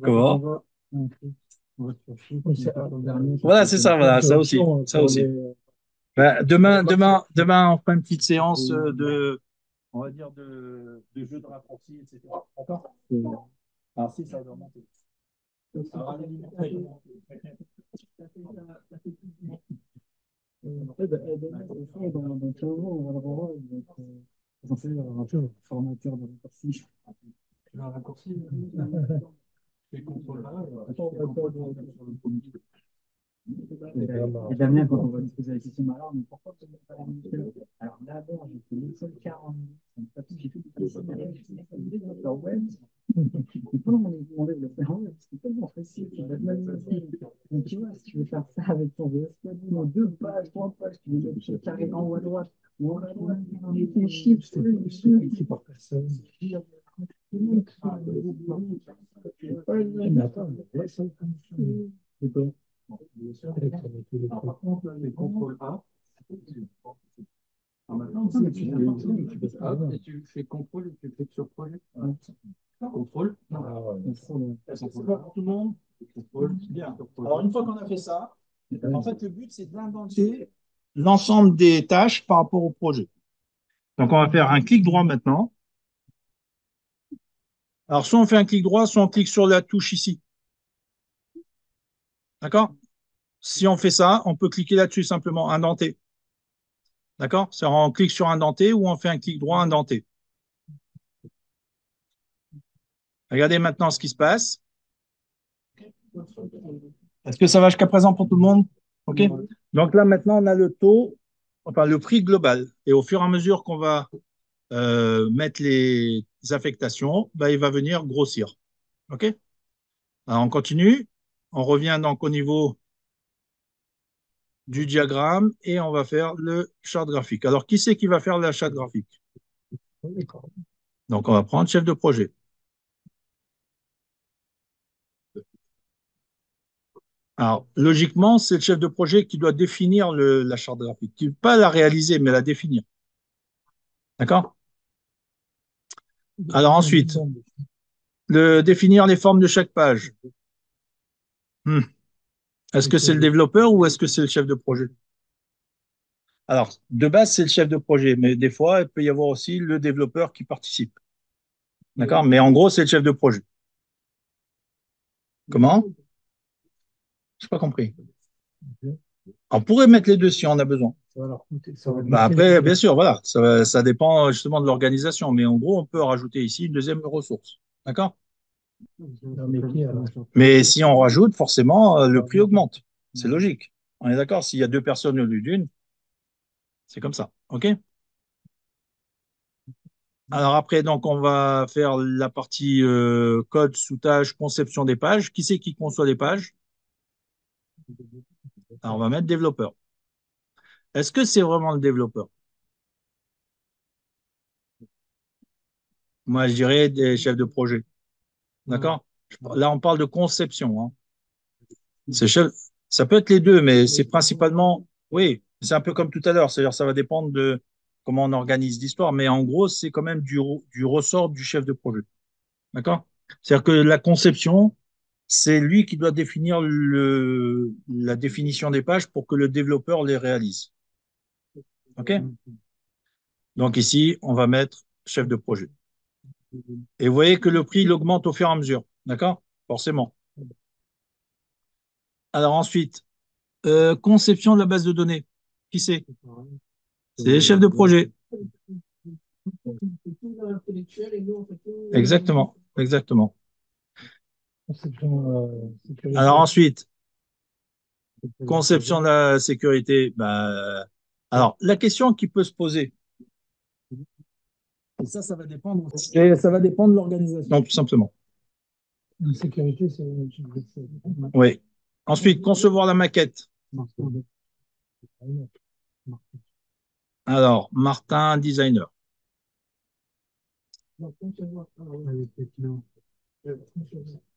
Comment? Voilà, c'est ça, voilà, ça aussi. Ça aussi. Ben, demain, on fera une petite séance on va dire, de jeu de raccourci, etc. D'accord? Alors, si, ça doit monter. Alors, allez, En fait, dans 15 ans, on va le revoir. Il va être censé un formateur de raccourci. tu veux un raccourci? Je fais contrôle là. Et Damien, quand on va lui poser la question, alors, mais pourquoi tu n'as pas la même chose? Alors d'abord, j'ai fait une seule 40. J'ai fait tout ça, j'ai fait développeur web. Et quand on est demandé de le faire en web, c'est tellement facile. Tu vas te magnifier. Donc tu vois, si tu veux faire ça avec ton VS Code, en 2 pages, 3 pages, tu veux mettre le carré en haut à droite, ou en haut à droite, avec les chiffres, c'est écrit par personne. Tout le monde mais attends, c'est quoi? Alors, par contre, les contrôles A. Alors maintenant, tu fais ça et tu fais contrôle et tu fais sur projet. Contrôle. Est-ce que c'est pas pour tout le monde? Contrôle. Bien. Alors, une fois qu'on a fait ça, en fait, le but, c'est d'indenter l'ensemble des tâches par rapport au projet. Donc, on va faire un clic droit maintenant. Alors, soit on fait un clic droit, soit on clique sur la touche ici. D'accord? Si on fait ça, on peut cliquer là-dessus simplement, indenter. D'accord? C'est on clique sur indenté ou on fait un clic droit indenté. Regardez maintenant ce qui se passe. Est-ce que ça va jusqu'à présent pour tout le monde? OK. Donc là, maintenant, on a le taux, enfin le prix global. Et au fur et à mesure qu'on va mettre les affectations, bah, il va venir grossir. OK? Alors, on continue. On revient donc au niveau du diagramme et on va faire le chart graphique. Alors, qui c'est qui va faire la chart graphique? Donc, on va prendre chef de projet. Alors, logiquement, c'est le chef de projet qui doit définir la charte graphique, qui pas la réaliser, mais la définir. D'accord? Alors ensuite, définir les formes de chaque page. Hmm. Est-ce que c'est le développeur ou est-ce que c'est le chef de projet? Alors, de base, c'est le chef de projet, mais des fois, il peut y avoir aussi le développeur qui participe. D'accord? Mais en gros, c'est le chef de projet. Comment? Je n'ai pas compris. On pourrait mettre les deux si on a besoin. Bah après, bien sûr, voilà, ça dépend justement de l'organisation, mais en gros, on peut rajouter ici une deuxième ressource. D'accord? Mais si on rajoute, forcément, le prix augmente. C'est logique. On est d'accord? S'il y a deux personnes au lieu d'une, c'est comme ça. OK? Alors après, donc, on va faire la partie code, sous-tâche, conception des pages. Qui c'est qui conçoit les pages? Alors, on va mettre développeur. Est-ce que c'est vraiment le développeur? Moi, je dirais des chefs de projet. D'accord? Là, on parle de conception, hein. Ça peut être les deux, mais c'est principalement, oui, c'est un peu comme tout à l'heure, c'est-à-dire ça va dépendre de comment on organise l'histoire, mais en gros, c'est quand même du ressort du chef de projet. D'accord? C'est-à-dire que la conception, c'est lui qui doit définir la définition des pages pour que le développeur les réalise. OK? Donc ici, on va mettre chef de projet. Et vous voyez que le prix, il augmente au fur et à mesure. D'accord? Forcément. Alors ensuite, conception de la base de données. Qui c'est? C'est les chefs de projet. Exactement, exactement. Alors ensuite, conception de la sécurité. Bah, alors, la question qui peut se poser, et ça va dépendre. Ça va dépendre de l'organisation, tout simplement. La sécurité, c'est. Oui. Ensuite, concevoir la maquette. Alors, Martin, designer.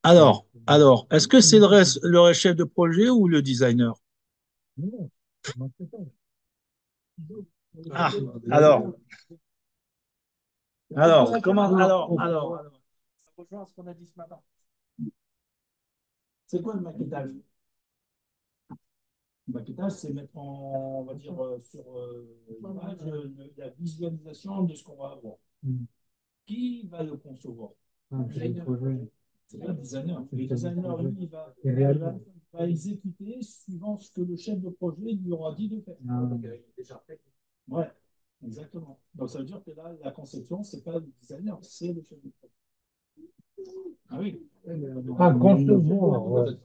Alors, est-ce que c'est le chef de projet ou le designer? Ah, alors, ça rejoint ce qu'on a dit ce matin. C'est quoi le maquettage? Le maquettage, c'est mettre en, on va dire, sur l'image la visualisation de ce qu'on va avoir. Qui va le concevoir? C'est pas le designer. Le designer, lui, va exécuter suivant ce que le chef de projet lui aura dit de faire. Ouais, exactement. Donc ça veut dire que là, la conception, c'est pas le designer, c'est le chef de projet. Ah oui. Ah, concevoir, ouais.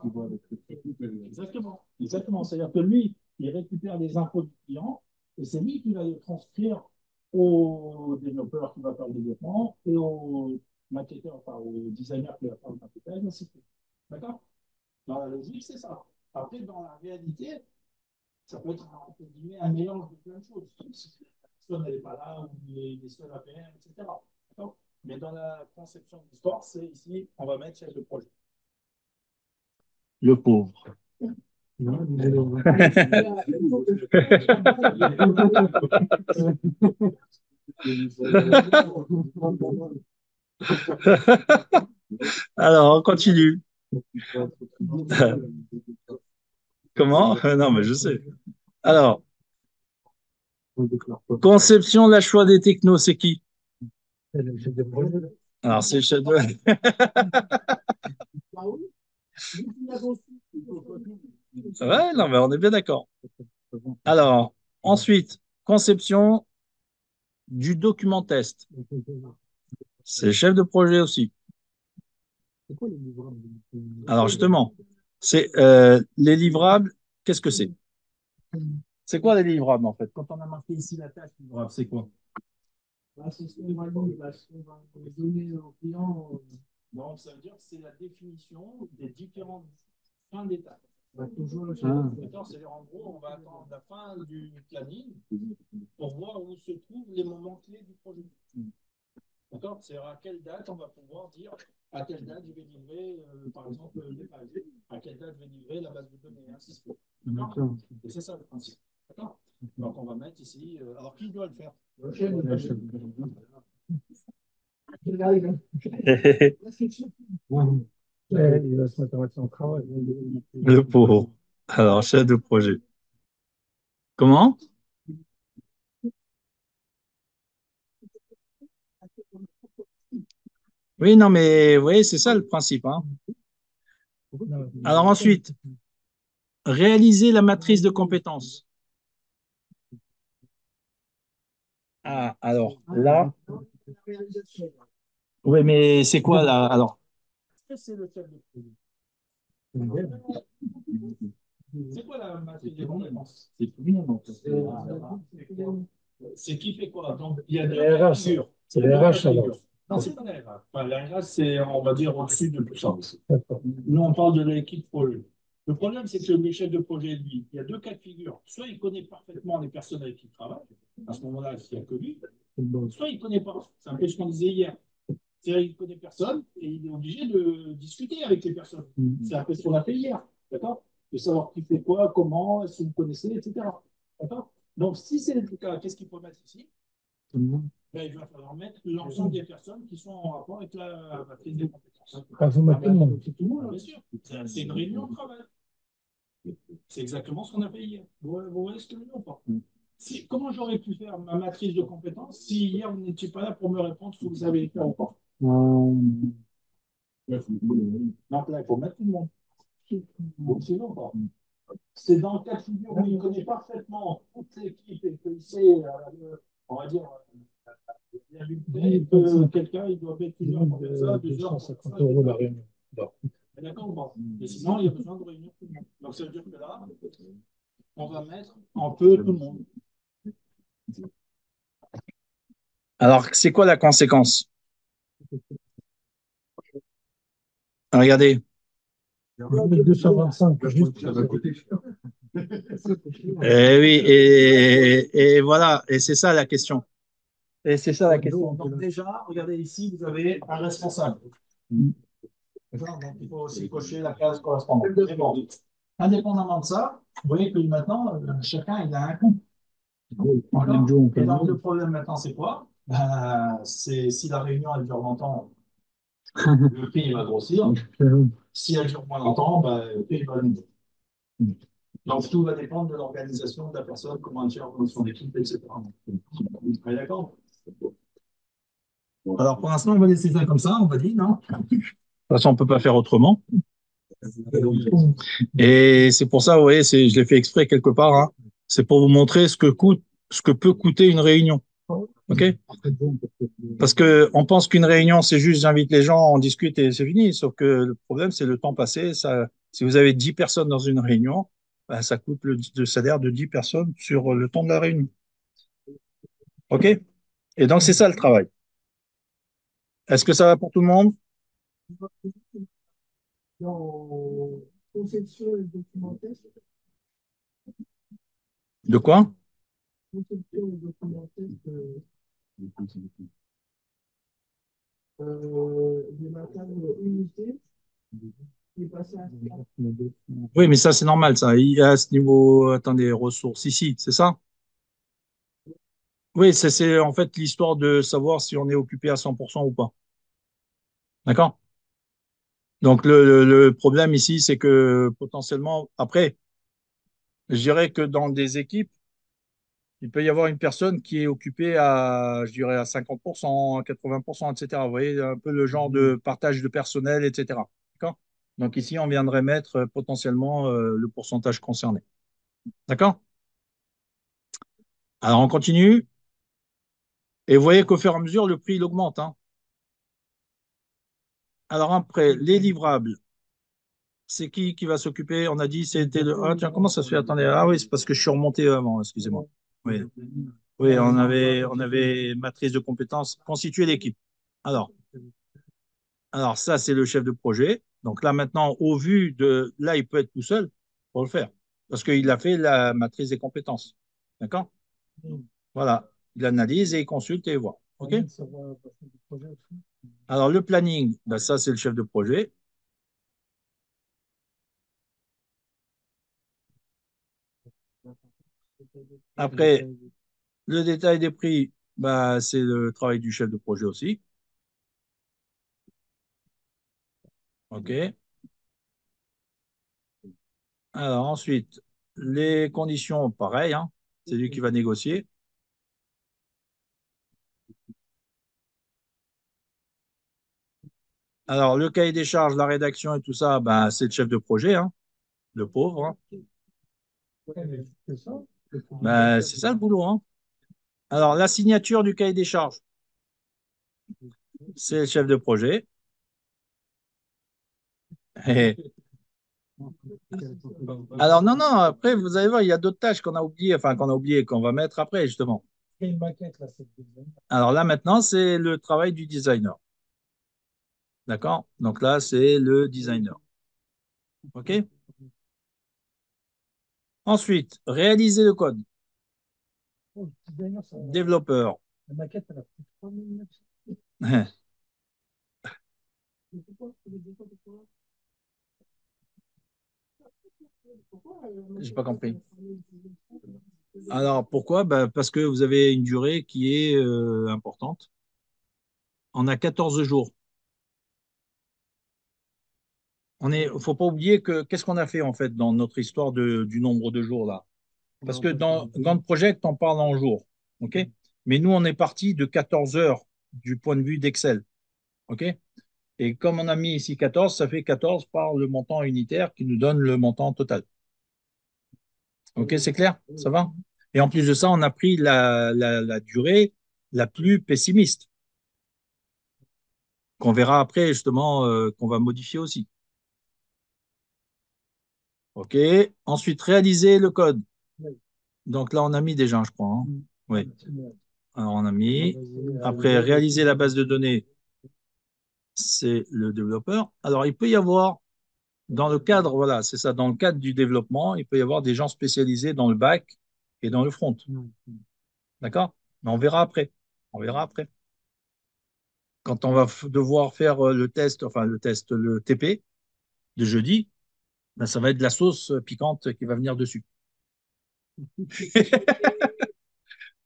Exactement. Exactement. C'est-à-dire que lui, il récupère les infos du client et c'est lui qui va les transcrire au développeur qui va faire le développement et au maquetteur, enfin au designer qui va faire le maquettage, ainsi de suite. D'accord? Dans la logique, c'est ça. Après, dans la réalité, ça peut être entre guillemets, un mélange de plein de choses. Si la personne n'est pas là, ou les seuls à faire, etc. D'accord? Mais dans la conception de l'histoire, c'est ici, on va mettre chef de projet. Le pauvre. Alors, on continue. Comment? Non, mais je sais. Alors, conception, la choix des technos, c'est qui? Alors, c'est le chef de... Ouais, non, mais on est bien d'accord. Alors, ensuite, conception du document test. C'est le chef de projet aussi. C'est quoi les livrables? Alors justement, c'est les livrables, qu'est-ce que c'est? C'est quoi les livrables en fait? Quand on a marqué ici la tâche livrable, c'est quoi? C'est ce qu'on va dire, ce qu'on va donner au client. Donc, ça veut dire que c'est la définition des différentes fins d'étape. Toujours le D'accord? C'est-à-dire, en gros, on va attendre la fin du planning pour voir où se trouvent les moments clés du projet. D'accord? C'est-à-dire à quelle date on va pouvoir dire à quelle date je vais livrer, par exemple, les pages, à quelle date je vais livrer la base de données, ainsi de suite. D'accord? Et c'est ça le principe. D'accord? Donc, on va mettre ici. Alors, qui doit le faire? Il va se mettre à son travail. Le pauvre. Alors, chef de projet. Comment? Oui, non, mais oui, c'est ça le principe, hein. Alors ensuite, réaliser la matrice de compétences. Ah, alors là, oui, mais c'est quoi là? Alors, c'est le chef de projet. C'est quoi la matrice de compétences? C'est tout le monde. C'est qui fait quoi? Donc, il y a des RH. C'est les RH alors. Non, c'est pas la RH. Enfin, la RH, c'est, on va dire, au-dessus de tout ça. Nous, on parle de l'équipe projet. Le problème, c'est que le chef de projet, lui, il y a deux cas de figure. Soit il connaît parfaitement les personnes avec qui il travaille, à ce moment-là, s'il n'y a que lui, soit il ne connaît pas. C'est un peu ce qu'on disait hier. C'est-à-dire qu'il ne connaît personne et il est obligé de discuter avec les personnes. C'est un peu ce qu'on a fait hier. D'accord? De savoir qui fait quoi, comment, est-ce que vous connaissez, etc. D'accord? Donc, si c'est le cas, qu'est-ce qu'il faut mettre ici? Ben, il va falloir mettre l'ensemble des personnes qui sont en rapport avec la matrice des compétences. Ah, vous mettez tout le monde. Tout le monde, bien sûr. C'est une réunion de travail. C'est exactement ce qu'on a fait hier. Vous voyez ce que je veux dire ou pas? Comment j'aurais pu faire ma matrice de compétences si hier vous n'étiez pas là pour me répondre ce que vous avez fait ou pas? Donc là, il faut mettre tout le monde. C'est bon, pas. C'est dans le cas de figure où il connaît parfaitement toute l'équipe et qu'il sait, on va dire, que quelqu'un il doit mettre plusieurs pour faire ça, plusieurs pour faire 250 ça. € la réunion. D'accord ou pas? Et sinon, il y a besoin de réunir tout le monde. Donc ça veut dire que là, on va mettre un peu tout le monde. Alors, c'est quoi la conséquence? Regardez. 225, juste. Oui, et voilà, et c'est ça la question. Et c'est ça la question. Donc déjà, regardez ici, vous avez un responsable. D'accord? Donc il faut aussi cocher la case correspondante. Mais bon, indépendamment de ça, vous voyez que maintenant, chacun il a un compte. Et donc le problème maintenant, c'est quoi? C'est si la réunion elle dure longtemps, le prix il va grossir. Si elle dure moins longtemps, le prix il va diminuer. Donc tout va dépendre de l'organisation de la personne, comment elle gère son équipe, etc. D'accord? Alors pour l'instant, on va laisser ça comme ça, on va dire, non? De toute façon, on ne peut pas faire autrement. Et c'est pour ça, vous voyez, je l'ai fait exprès quelque part, hein. C'est pour vous montrer ce que peut coûter une réunion. OK? Parce que on pense qu'une réunion, c'est juste j'invite les gens, on discute et c'est fini. Sauf que le problème, c'est le temps passé. Ça, si vous avez 10 personnes dans une réunion, ça coûte le salaire de 10 personnes sur le temps de la réunion. OK? Et donc, c'est ça le travail. Est-ce que ça va pour tout le monde? Dans conception et documentaire, De quoi? conception et documentaire, des matériaux unités, qui est passé à Oui, mais ça, c'est normal, ça. Il y a à ce niveau, attendez, ressources ici, c'est ça? Oui, c'est en fait l'histoire de savoir si on est occupé à 100% ou pas. D'accord? Donc, le problème ici, c'est que potentiellement, après, je dirais que dans des équipes, il peut y avoir une personne qui est occupée à, je dirais, à 50%, à 80%, etc. Vous voyez, un peu le genre de partage de personnel, etc. D'accord? Donc ici, on viendrait mettre potentiellement le pourcentage concerné. D'accord? Alors, on continue. Et vous voyez qu'au fur et à mesure, le prix il augmente, hein. Alors après, les livrables, c'est qui va s'occuper? On a dit c'était le. Ah, tiens, comment ça se fait? Attendez. Ah oui, c'est parce que je suis remonté avant, excusez-moi. Oui, oui, on avait matrice de compétences, constituer l'équipe. Alors, alors ça, c'est le chef de projet. Donc là, maintenant, au vu de. Là, il peut être tout seul pour le faire. Parce qu'il a fait la matrice des compétences. D'accord? Voilà. Il analyse et il consulte et il voit. OK? Alors, le planning, ben, ça, c'est le chef de projet. Après, le détail des prix, bah, c'est le travail du chef de projet aussi. OK. Alors ensuite, les conditions, pareil, hein, c'est lui qui va négocier. Alors, le cahier des charges, la rédaction et tout ça, bah, c'est le chef de projet, hein, le pauvre, hein. Bah, c'est ça le boulot, hein. Alors, la signature du cahier des charges, c'est le chef de projet. Alors, non, non, après, vous allez voir, il y a d'autres tâches qu'on a oublié, qu'on va mettre après, justement. Alors là, maintenant, c'est le travail du designer. D'accord? Donc là, c'est le designer. OK? Ensuite, réaliser le code. Développeur. J'ai pas compris. Alors, pourquoi? Ben, parce que vous avez une durée qui est importante. On a 14 jours. Faut pas oublier que qu'est-ce qu'on a fait en fait dans notre histoire du nombre de jours là. Parce que dans Gantt Project, on parle en jours. OK? Mais nous, on est parti de 14 heures du point de vue d'Excel. OK? Et comme on a mis ici 14, ça fait 14 par le montant unitaire qui nous donne le montant total. OK, c'est clair? Ça va? Et en plus de ça, on a pris la durée la plus pessimiste, qu'on verra après, justement, qu'on va modifier aussi. OK. Ensuite, réaliser le code. Donc là, on a mis déjà, je crois, hein. Oui. Alors, on a mis. Après, réaliser la base de données, c'est le développeur. Alors, il peut y avoir, dans le cadre, voilà, c'est ça, dans le cadre du développement, il peut y avoir des gens spécialisés dans le back et dans le front. D'accord? Mais on verra après. On verra après. Quand on va devoir faire le test, enfin le test, le TP de jeudi, ben, ça va être de la sauce piquante qui va venir dessus.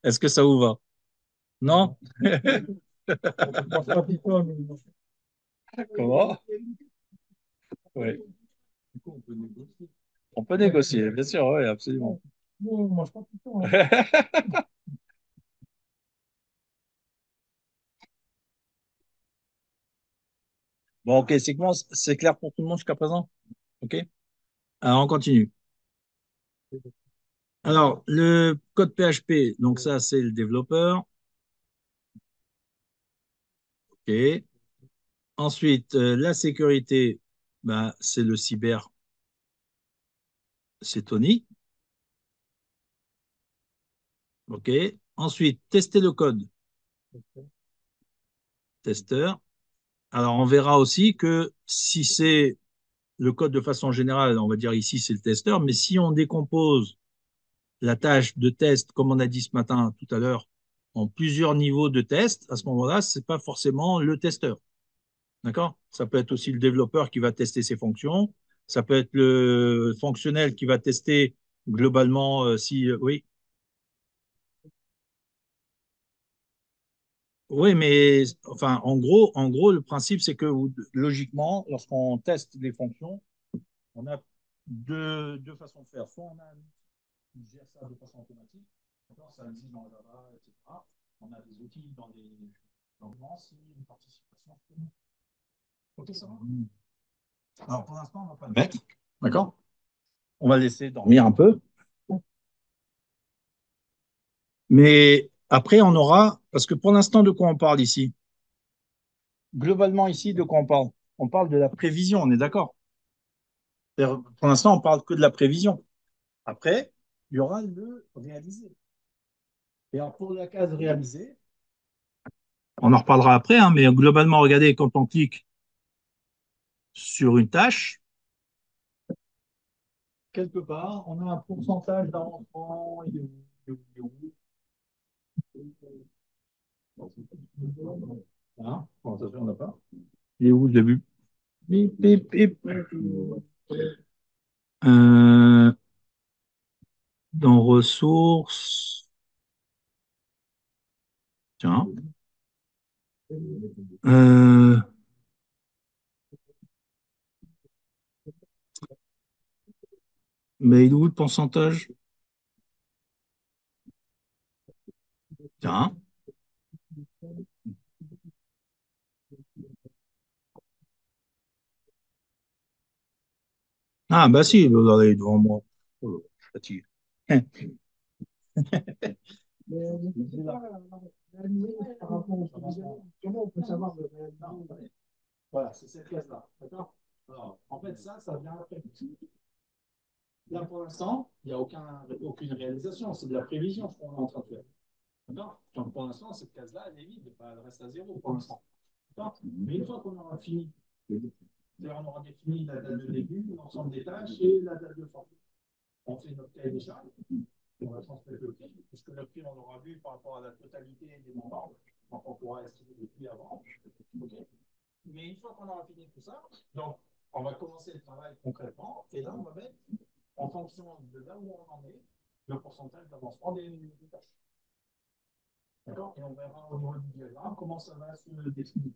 Est-ce que ça vous va? Non? Comment? Oui. On peut négocier, bien sûr, oui, absolument. Bon, ok, c'est clair pour tout le monde jusqu'à présent? Ok? Alors, on continue. Alors, le code PHP, donc ça, c'est le développeur. Ok. Ensuite, la sécurité, ben, c'est le cyber, c'est Tony. OK. Ensuite, tester le code, testeur. Alors, on verra aussi que si c'est le code de façon générale, on va dire ici, c'est le testeur, mais si on décompose la tâche de test, comme on a dit ce matin, tout à l'heure, en plusieurs niveaux de test, à ce moment-là, c'est pas forcément le testeur. D'accord? Ça peut être aussi le développeur qui va tester ses fonctions. Ça peut être le fonctionnel qui va tester globalement si, oui. Oui, mais enfin, en gros, le principe, c'est que logiquement, lorsqu'on teste les fonctions, on a deux façons de faire. Soit on a un outil qui gère ça de façon automatique, d'accord, ça existe dans Java, etc. On a des outils dans les environnements, si une participation. Ok, ça va. Alors pour l'instant, on va pas le mettre, d'accord? On va le laisser dormir un peu. Mais après, on aura, parce que pour l'instant, de quoi on parle ici? Globalement, ici, de quoi on parle? on parle de la prévision, on est d'accord? Pour l'instant, on parle que de la prévision. Après, il y aura le réalisé. Et alors, pour la case réalisée, on en reparlera après, hein, mais globalement, regardez, quand on clique sur une tâche, quelque part, on a un pourcentage d'avancement. Il est où? Il est où? Hein? Bon, ça fait, on n'a pas. Il est où le début? Bip, bip, bip. Euh, dans ressources. Tiens. Euh, mais il est où le pourcentage? Tiens. Ah, bah si, vous avez devant moi. Oh, je suis fatigué. Comment on peut savoir le réalisé? Voilà, c'est cette case-là. D'accord? Alors, en fait, ça vient après. Là, pour l'instant, il n'y a aucune réalisation. C'est de la prévision ce qu'on est en train de faire. D'accord? Donc, pour l'instant, cette case-là, elle est vide. Elle reste à zéro pour l'instant. D'accord? Mais une fois qu'on aura fini, c'est-à-dire on aura défini la date de début, l'ensemble des tâches et la date de fin. On fait notre cahier des charges. On va transmettre le prix, puisque le prix, on l'aura vu par rapport à la totalité des montants. Donc, on pourra estimer le prix avant. Okay. Mais une fois qu'on aura fini tout ça, donc, on va commencer le travail concrètement. Et là, on va mettre, en fonction de là où on en est, le pourcentage d'avancement des tâches. D'accord? Et on verra au niveau du diagramme comment ça va se définir.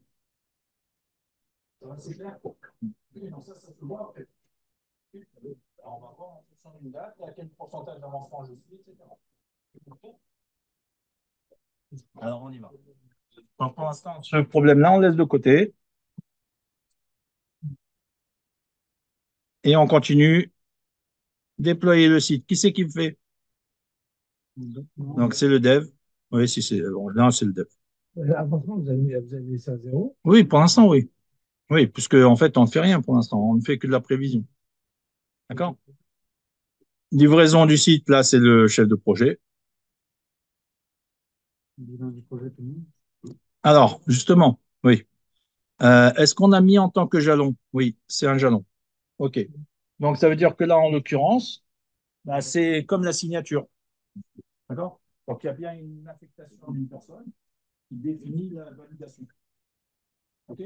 Ça va, c'est clair? Oui, donc ça se voit après. Alors, on va voir en fonction d'une date, à quel pourcentage d'avancement je suis, etc. Okay. Alors, on y va. Donc, pour l'instant, ce problème-là, on laisse de côté. Et on continue. Déployer le site. Qui c'est qui me fait? Donc, c'est le dev. Oui, si c'est. Bon, là, c'est le dev. Avancement, vous avez mis ça à zéro. Oui, pour l'instant, oui. Oui, puisque en fait, on ne fait rien pour l'instant. On ne fait que de la prévision. D'accord? Livraison du site, là, c'est le chef de projet. Bilan du projet, tout le monde. Alors, justement, oui. Est-ce qu'on a mis en tant que jalon? Oui, c'est un jalon. OK. Donc, ça veut dire que là, en l'occurrence, bah, c'est comme la signature. D'accord? Donc, il y a bien une affectation d'une personne qui définit la validation. OK?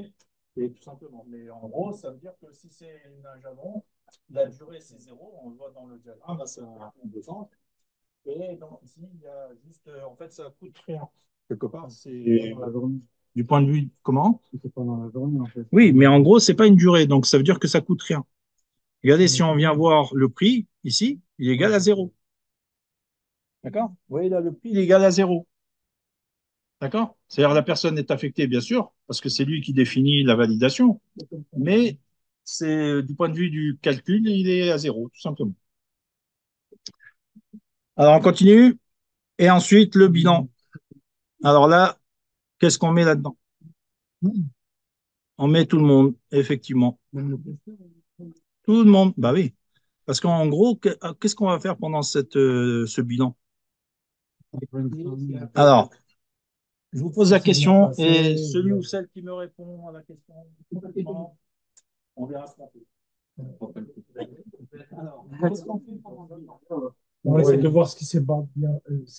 Et tout simplement. Mais en gros, ça veut dire que si c'est un jalon, la durée, c'est zéro. On le voit dans le diagramme. Là, c'est un descente. Et donc, ici, il y a juste. En fait, ça coûte rien. Quelque part, c'est. Dans la journée. Du point de vue. Comment? C'est pendant la journée, en fait. Oui, mais en gros, c'est pas une durée. Donc, ça veut dire que ça coûte rien. Regardez, si on vient voir le prix, ici, il est égal à zéro. D'accord? Vous voyez là, le prix, il est égal à zéro. D'accord? C'est-à-dire la personne est affectée, bien sûr, parce que c'est lui qui définit la validation, mais c'est du point de vue du calcul, il est à zéro, tout simplement. Alors, on continue. Et ensuite, le bilan. Alors là, qu'est-ce qu'on met là-dedans? On met tout le monde, effectivement. Tout le monde, bah oui. Parce qu'en gros, qu'est-ce qu'on va faire pendant ce bilan? Alors, je vous pose la question et celui ou celle qui me répond à la question, on verra ce qu'on fait. Alors, qu'est-ce qu'on fait pendant le bilan? On essaie de voir ce qui s'est bien,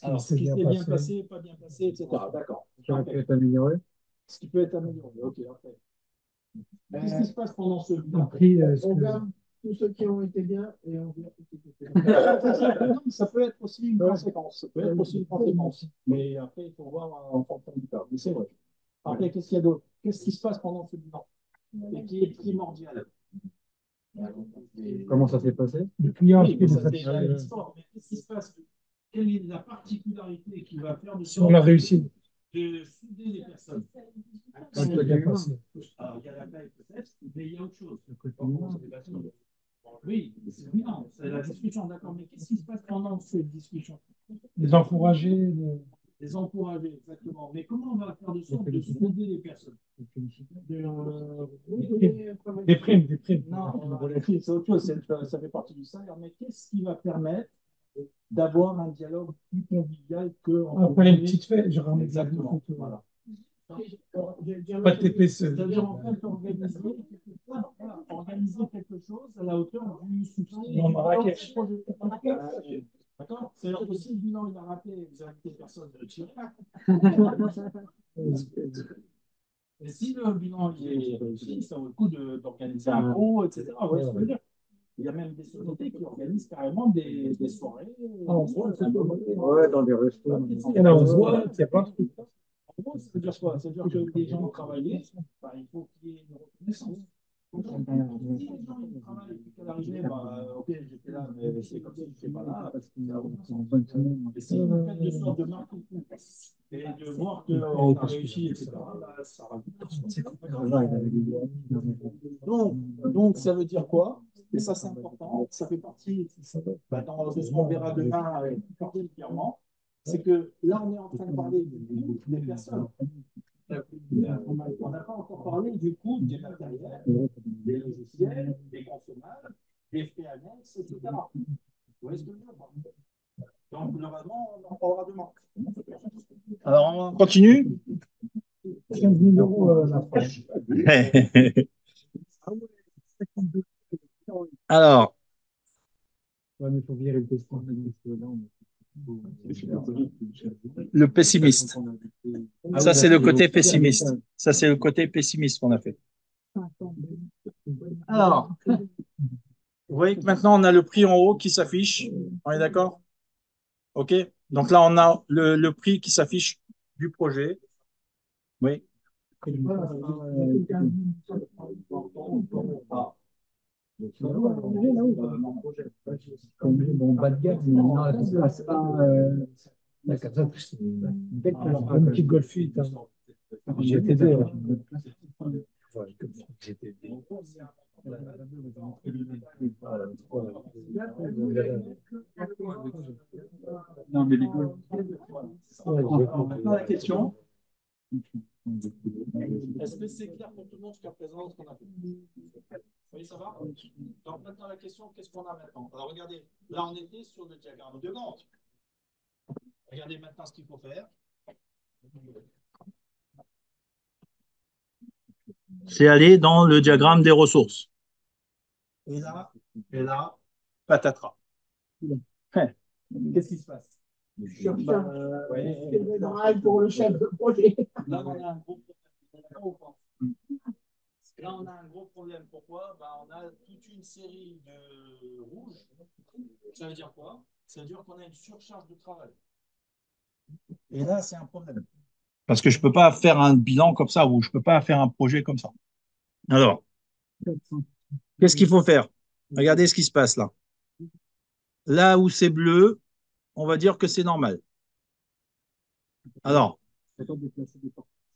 Alors, ce qui s'est bien passé, pas bien passé, etc. D'accord. Ce qui peut être amélioré. Ce qui peut être amélioré. OK, après. Qu'est-ce qui se passe pendant ce bilan? Après, On garde tous ceux qui ont été bien et on vient tous ceux qui ont été Non, ça peut être aussi une conséquence. Ça peut être aussi une conséquence. Mais après, il faut voir en fonction du cas. Mais c'est vrai. Après, qu'est-ce qu'il y a d'autre? Qu'est-ce qui se passe pendant ce bilan? Et qui est primordial? Comment ça s'est passé? le client Oui, qui mais nous ça, a c'est déjà l'histoire. Mais qu'est-ce qui se passe? Quelle est la particularité qui va faire de si on a réussi. de souder les personnes? Ça peut bien passer. Alors, il y a la taille peut-être, mais il y a autre chose. Oui, c'est non, c'est la discussion, d'accord. Mais qu'est-ce qui se passe pendant cette discussion? Les encourager. Les encourager, exactement. Mais comment on va faire de sorte de souder les personnes? Des primes, des primes. Non, c'est autre chose, ça fait partie du salaire. Mais qu'est-ce qui va permettre d'avoir un dialogue plus convivial que On fait une petite fête, je ramène exactement. Voilà. Pas de TPC. C'est-à-dire en fait organiser quelque chose à la hauteur du succès. Non, Marrakech. D'accord? C'est-à-dire que si le bilan il a raté, vous invitez personne de le tirer. Et si le bilan il est réussi, ça vaut le coup d'organiser un pot, etc. Ouais, ça veut dire. Il y a même des sociétés qui organisent carrément des soirées. Ouais, dans des restaurants. Il y en a aux voix, il y a plein de trucs. En gros, ça veut dire quoi? Ça veut dire que des gens ont travaillé, bah, il faut qu'il y ait une reconnaissance. Donc, si les gens ils travaillent et qu'à l'arrivée, bah, ok, j'étais là, mais c'est comme si je n'étais pas là, parce que ça a aucun sens. Et si vous faites de sorte de marquer le coup et de voir qu'on a réussi, etc., bah, ça rajoute. Donc, ça veut dire quoi? Et ça, c'est important. Ça fait partie bah, de ce qu'on verra demain plus particulièrement. C'est que là, on est en train de parler des personnes. On n'a pas encore parlé du coût des matériels, des logiciels, des consommables, des frais annexes, etc. Vous voyez ce que je veux dire? Donc, normalement, on en parlera demain. Alors, on continue? 15 000 euros la France. Alors, Ouais, mais faut virer le testing. le pessimiste. Ça, c'est le côté pessimiste. Ça, c'est le côté pessimiste qu'on a fait. Alors, vous voyez que maintenant, on a le prix en haut qui s'affiche. On est d'accord? OK? Donc là, on a le prix qui s'affiche du projet. Oui. Bon, bas de gamme, non, là, c'est pas. Là, comme ça, Une petite Golf 8. GTD. Ouais, comme GTD. Non, mais les Golf. Maintenant, la question. Est-ce que c'est clair pour tout le monde jusqu'à présent ce qu'on a fait? Oui, ça va? Donc maintenant la question, qu'est-ce qu'on a maintenant? Alors regardez, là on était sur le diagramme de Gantt. Regardez maintenant ce qu'il faut faire. C'est aller dans le diagramme des ressources. Et là, patatras. Qu'est-ce qui se passe? Pour le chef de projet. Là, on a un gros problème. Là, on a un gros problème. Pourquoi? Bah, on a toute une série de rouges. Ça veut dire quoi? Ça veut dire qu'on a une surcharge de travail. Et là, c'est un problème. Parce que je ne peux pas faire un bilan comme ça ou je ne peux pas faire un projet comme ça. Alors, qu'est-ce qu'il faut faire? Regardez ce qui se passe là. Là où c'est bleu, on va dire que c'est normal. Alors,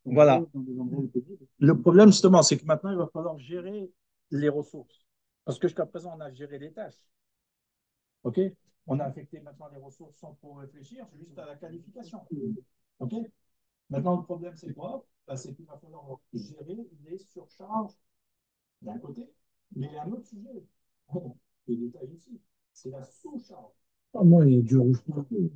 voilà. Le problème, justement, c'est que maintenant, il va falloir gérer les ressources. Parce que jusqu'à présent, on a géré les tâches. OK? On a affecté maintenant les ressources sans trop réfléchir, juste à la qualification. OK? Maintenant, le problème, c'est quoi? Ben, c'est qu'il va falloir gérer les surcharges d'un côté, mais il y a un autre sujet. Le détail ici, c'est la sous-charge. Ah, moi, il y a du rouge partout.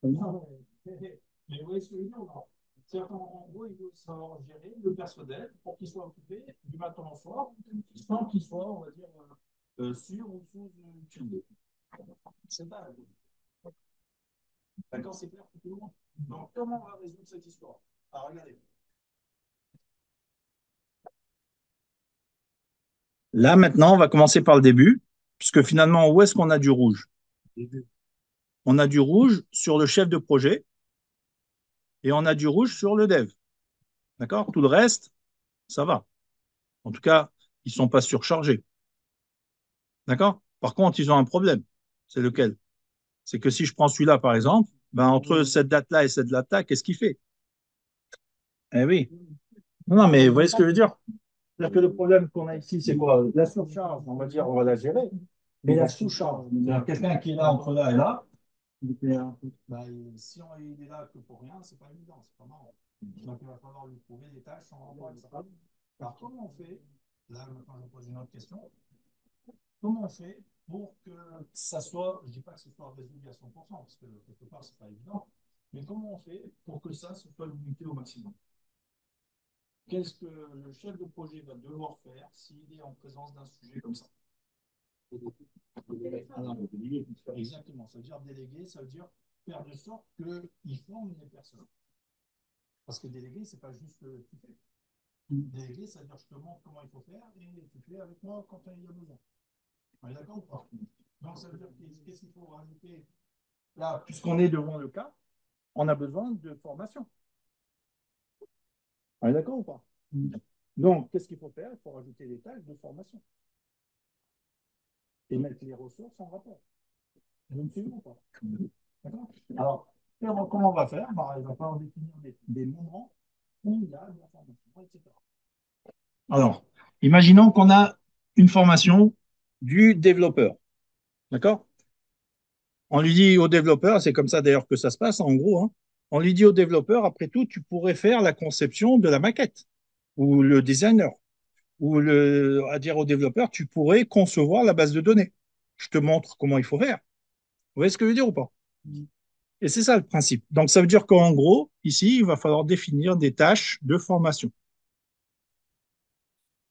Non, mais vous voyez ce que je veux dire, non? C'est-à-dire qu'en gros, il faut savoir gérer le personnel pour qu'il soit occupé du matin au soir, sans qu'il soit, on va dire, sur ou sous utilisé. C'est pas la chose. D'accord, c'est clair pour tout le monde. Donc, comment on va résoudre cette histoire? Alors, regardez. Là, maintenant, on va commencer par le début, puisque finalement, où est-ce qu'on a du rouge? On a du rouge sur le chef de projet et on a du rouge sur le dev. D'accord? Tout le reste, ça va. En tout cas, ils ne sont pas surchargés. D'accord? Par contre, ils ont un problème. C'est lequel? C'est que si je prends celui-là, par exemple, ben, entre cette date-là et cette date-là, qu'est-ce qu'il fait? Eh oui. Non, mais vous voyez ce que je veux dire? C'est-à-dire que le problème qu'on a ici, c'est quoi? La surcharge, on va dire, on va la gérer. Mais la sous-charge, c'est-à-dire quelqu'un qui est là entre là et là, Bah, si il est là que pour rien, c'est pas évident, c'est pas marrant. Donc il va falloir lui trouver des tâches en rapport avec ça. Alors comment on fait? Là, maintenant je pose une autre question. Comment on fait pour que ça soit, je ne dis pas que ce soit résolu à 100%, parce que quelque part, ce n'est pas évident, mais comment on fait pour que ça se soit limité au maximum? Qu'est-ce que le chef de projet va devoir faire s'il est en présence d'un sujet comme ça? Alors, exactement, ça veut dire déléguer, ça veut dire faire de sorte qu'il forme les personnes. Parce que déléguer, ce n'est pas juste tu fais. Déléguer, ça veut dire je te montre comment il faut faire et tu fais avec moi quand il y a besoin. On est d'accord ou pas? Donc, ça veut dire qu'est-ce qu'il faut rajouter là, puisqu'on est devant le cas, on a besoin de formation. On est d'accord ou pas? Donc, qu'est-ce qu'il faut faire? Il faut rajouter des tâches de formation et mettre les ressources en rapport. Vous me suivez ou pas? D'accord. Alors, comment on va faire? Bah, il va falloir définir des moments où il y a de la formation, etc. Alors, imaginons qu'on a une formation du développeur. D'accord? On lui dit au développeur, c'est comme ça d'ailleurs que ça se passe en gros, hein, on lui dit au développeur, après tout, tu pourrais faire la conception de la maquette ou le designer ou à dire au développeur, tu pourrais concevoir la base de données. Je te montre comment il faut faire. Vous voyez ce que je veux dire ou pas? Et c'est ça le principe. Donc ça veut dire qu'en gros, ici, il va falloir définir des tâches de formation.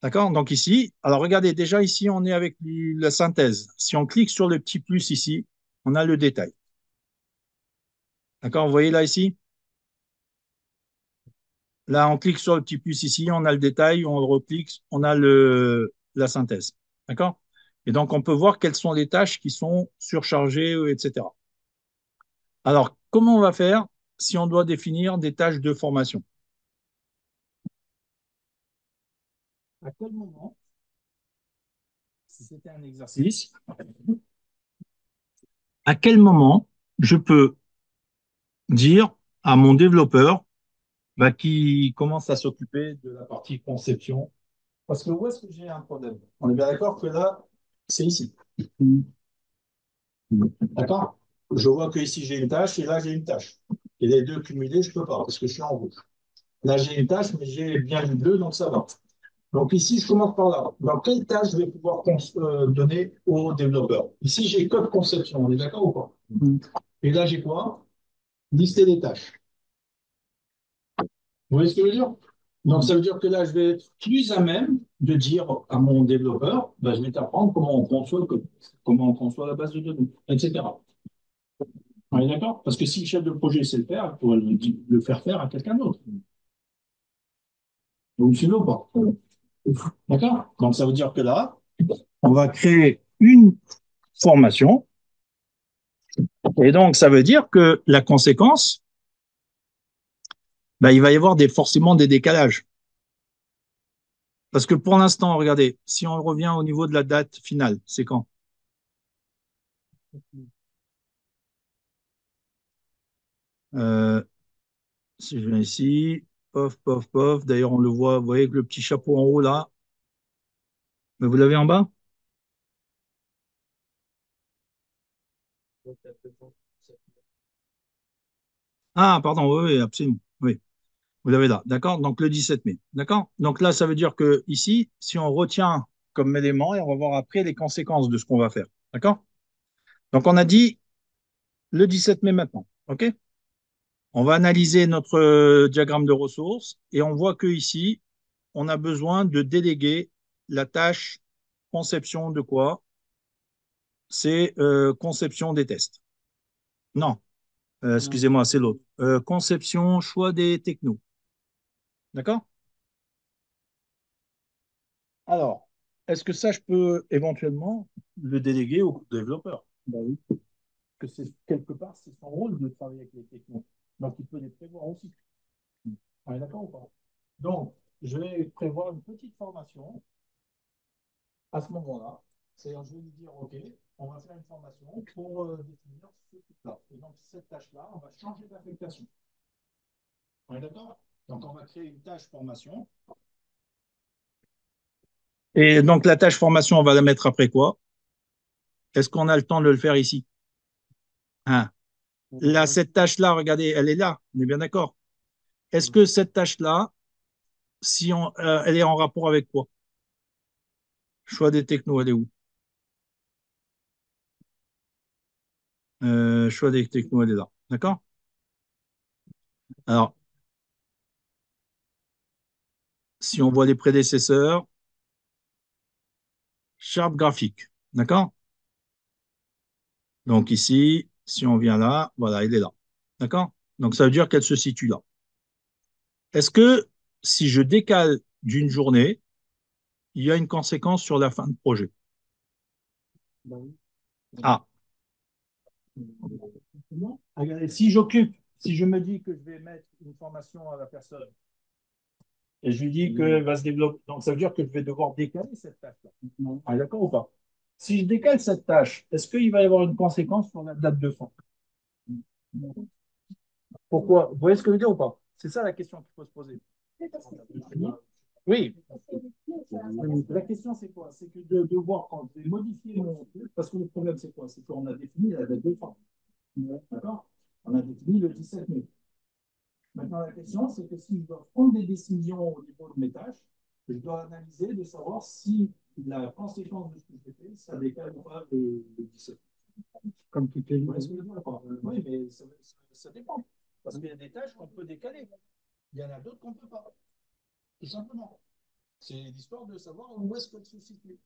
D'accord? Donc ici, alors regardez, déjà ici, on est avec la synthèse. Si on clique sur le petit plus ici, on a le détail. D'accord? Vous voyez là ici? Là, on clique sur le petit plus ici, on a le détail, on le reclique, on a la synthèse. D'accord? Et donc, on peut voir quelles sont les tâches qui sont surchargées, etc. Alors, comment on va faire si on doit définir des tâches de formation? À quel moment, si c'était un exercice, à quel moment je peux dire à mon développeur bah, qui commence à s'occuper de la partie conception? Parce que où est-ce que j'ai un problème? On est bien d'accord que là, c'est ici. D'accord? Je vois que ici j'ai une tâche et là j'ai une tâche. Et les deux cumulés, je ne peux pas parce que je suis en rouge. Là j'ai une tâche, mais j'ai bien une bleu, donc ça va. Donc ici, je commence par là. Dans quelle tâche je vais pouvoir donner au développeur? Ici, j'ai code conception, on est d'accord ou pas? Et là, j'ai quoi? Lister les tâches. Vous voyez ce que je veux dire? Donc, ça veut dire que là, je vais être plus à même de dire à mon développeur, bah, je vais t'apprendre comment on conçoit le code, comment on conçoit la base de données, etc. On est d'accord? Parce que si le chef de projet sait le faire, il pourrait le faire faire à quelqu'un d'autre. Vous me suivez ou pas? D'accord? Donc, ça veut dire que là, on va créer une formation. Et donc, ça veut dire que la conséquence, bah, il va y avoir forcément des décalages. Parce que pour l'instant, regardez, si on revient au niveau de la date finale, c'est quand? Euh, Si je viens ici, pof, pof, pof. D'ailleurs, on le voit, vous voyez, avec le petit chapeau en haut là. Mais vous l'avez en bas? Ah, pardon, oui, oui, absolument. Oui, vous l'avez là. D'accord? Donc, le 17 mai. D'accord? Donc là, ça veut dire que ici, si on retient comme élément, et on va voir après les conséquences de ce qu'on va faire. D'accord? Donc, on a dit le 17 mai maintenant. OK? On va analyser notre diagramme de ressources et on voit que ici, on a besoin de déléguer la tâche conception de quoi? C'est conception des tests. Non, excusez-moi, c'est l'autre. Conception, choix des technos. D'accord? Alors, est-ce que ça, je peux éventuellement le déléguer au développeur? Ben oui. Que c'est quelque part, c'est son rôle de travailler avec les technos. Donc, il peut les prévoir aussi. On est d'accord ou pas? Donc, je vais prévoir une petite formation à ce moment-là. C'est-à-dire, je vais lui dire, OK, on va faire une formation pour définir ce truc-là. Et donc, cette tâche-là, on va changer d'affectation. On est d'accord? Donc, on va créer une tâche formation. Et donc, la tâche formation, on va la mettre après quoi? Est-ce qu'on a le temps de le faire ici? Hein? Là, cette tâche-là, regardez, elle est là, on est bien d'accord. Est-ce que cette tâche-là, si elle est en rapport avec quoi? Choix des technos, elle est où? Choix des technos, elle est là. D'accord? Alors, si on voit les prédécesseurs, charte graphique. D'accord? Donc ici, si on vient là, voilà, elle est là. D'accord? Donc ça veut dire qu'elle se situe là. Est-ce que si je décale d'une journée, il y a une conséquence sur la fin de projet? Ah, regardez, si je me dis que je vais mettre une formation à la personne et je lui dis qu'elle va se développer, donc ça veut dire que je vais devoir décaler cette tâche-là. Ah, d'accord ou pas? Si je décale cette tâche, est-ce qu'il va y avoir une conséquence sur la date de fin? Pourquoi? Vous voyez ce que je veux dire ou pas? C'est ça la question qu'il faut se poser. Oui. La question, c'est quoi? C'est que de voir quand je vais modifier mon truc, parce que le problème, c'est quoi? C'est qu'on a défini la date de fin. D'accord? On a défini le 17 mai. Maintenant, la question, c'est que si je dois prendre des décisions au niveau de mes tâches, je dois analyser de savoir si la conséquence de ce que j'ai fait, ça décale ou pas le 17. Comme tout est Vous voyez ce que je veux dire ou pas? Oui, mais ça dépend. Parce qu'il y a des tâches qu'on peut décaler. Il y en a d'autres qu'on ne peut pas. Tout simplement. C'est l'histoire de savoir où est-ce qu'elle se situe.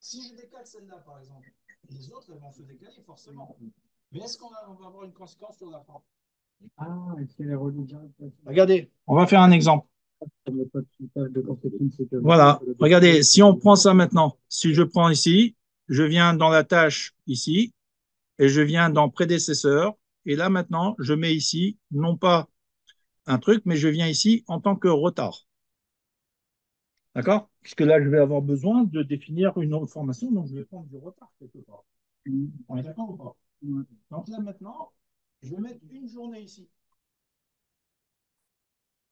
Si je décale celle-là, par exemple, les autres, elles vont se décaler forcément. Mais est-ce qu'on va avoir une conséquence sur la fin? Ah, et c'est les religions directes. Regardez, on va faire un exemple. Il n'y a pas de soutage de conséquences, c'est que Voilà, regardez, si on prend ça maintenant, si je prends ici, je viens dans la tâche ici, et je viens dans prédécesseur, et là maintenant, je mets ici, non pas un truc, mais je viens ici en tant que retard. D'accord? Puisque là, je vais avoir besoin de définir une autre formation, donc je vais prendre du retard quelque part. On est d'accord ou pas? Donc là maintenant, je vais mettre une journée ici.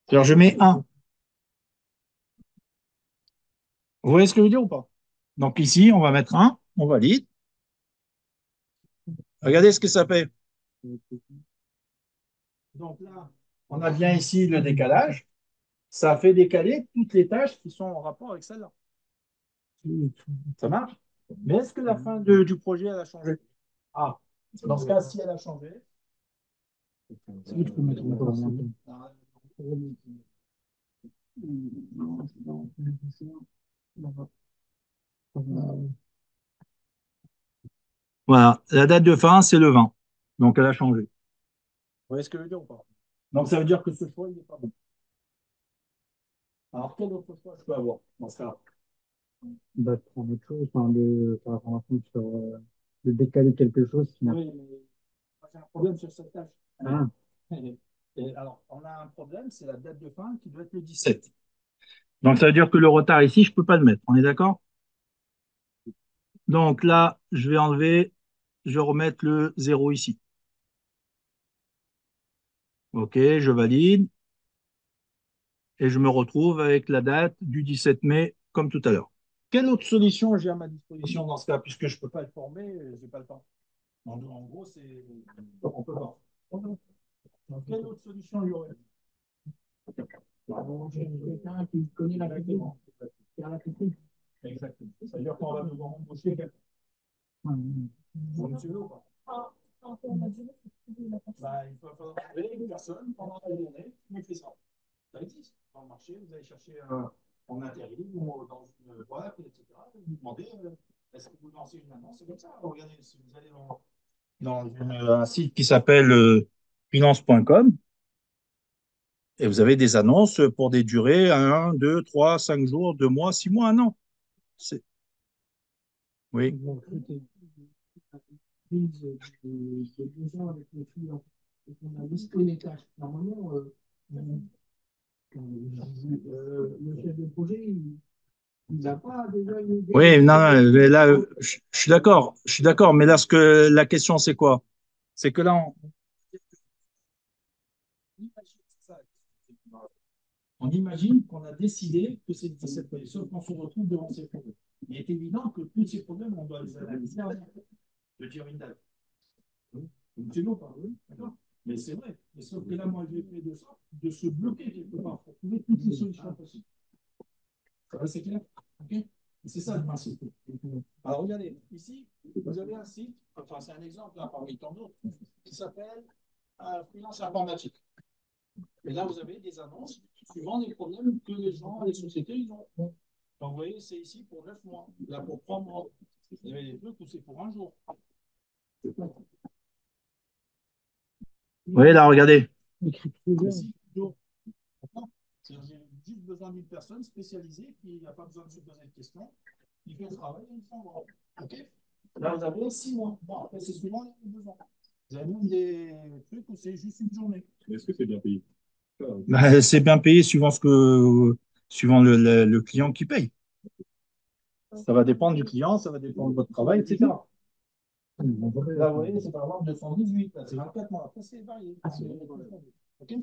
C'est-à-dire, je mets un. Vous voyez ce que je veux dire ou pas? Donc ici, on va mettre un, on valide. Regardez ce que ça fait. Donc là, on a bien ici le décalage. Ça fait décaler toutes les tâches qui sont en rapport avec celle-là. Ça marche? Mais est-ce que la fin du projet, elle a changé? Ah, dans ce cas, si elle a changé, si tu peux mettre une information. voilà, la date de fin, c'est le 20. Donc, elle a changé. Vous voyez ce que je veux dire ou pas? Donc, ça veut dire que ce choix, il n'est pas bon. Alors, quel autre choix je peux avoir dans ce cas-là? Bah, de prendre autre chose, enfin, de faire information sur, de décaler quelque chose qui n'a Oui, mais j'ai un problème sur cette tâche. ah, Et alors, on a un problème, c'est la date de fin qui doit être le 17. Donc, ça veut dire que le retard ici, je ne peux pas le mettre. On est d'accord? Donc là, je vais enlever, je vais remettre le 0 ici. OK, je valide. Et je me retrouve avec la date du 17 mai, comme tout à l'heure. Quelle autre solution j'ai à ma disposition dans ce cas, puisque je ne peux pas être formé, je n'ai pas le temps. En gros, c'est. On peut pas. Donc, quelle autre solution il y aurait? Quelqu'un qui connaît la technique. Exactement. C'est-à-dire qu'on va devoir embaucher quelqu'un. Vous me suivez ou pas? Bah, il va falloir trouver une personne pendant la journée qui fait ça. Ça existe. Dans le marché, vous allez chercher en intérim ou dans une boîte, etc. Vous demandez est-ce que vous lancez une annonce? C'est comme ça. Regardez, si vous allez dans un site qui s'appelle finance.com et vous avez des annonces pour des durées 1, 2, 3, 5 jours, 2 mois, 6 mois, 1 an. Oui. Prise de 2 ans avec le client et qu'on a listé les tâches. Normalement, le chef de projet, il n'a pas déjà une idée. Oui, non, non, mais là, je suis d'accord. Je suis d'accord. Mais là, la question, c'est quoi? C'est que là, on imagine qu'on a décidé que c'est 17 mai, sauf qu'on se retrouve devant ces problèmes. Il est évident que tous ces problèmes, on doit les analyser avant de dire une date. C'est longtemps, oui, d'accord. Mais c'est vrai. Mais sauf que là, moi, j'ai fait de ça, de se bloquer quelque part pour trouver toutes les solutions possibles. Ça va, c'est clair? OK? Et c'est ça le principe. Alors, regardez, ici, vous avez un site, enfin, c'est un exemple là, parmi tant d'autres, qui s'appelle Freelance Informatique. Et là, vous avez des annonces suivant les problèmes que les gens, les sociétés, ils ont. Donc, vous voyez, c'est ici pour 9 mois, là pour 3 mois. Vous avez des trucs où c'est pour un jour. Oui, là, regardez. Ici, jour. D'accord. J'ai juste besoin d'une personne spécialisée qui n'a pas besoin de se poser de questions. Il fait le travail et il s'envoie. OK? Là, vous avez 6 mois. Bon, après, c'est souvent les besoins. Vous avez même des trucs où c'est juste une journée. Est-ce que c'est bien payé? Bah, c'est bien payé suivant le client qui paye. Ça va dépendre du client, ça va dépendre de votre travail, etc. Là, vous voyez, c'est par exemple 218, là, c'est 24 mois. Après, c'est varié. OK?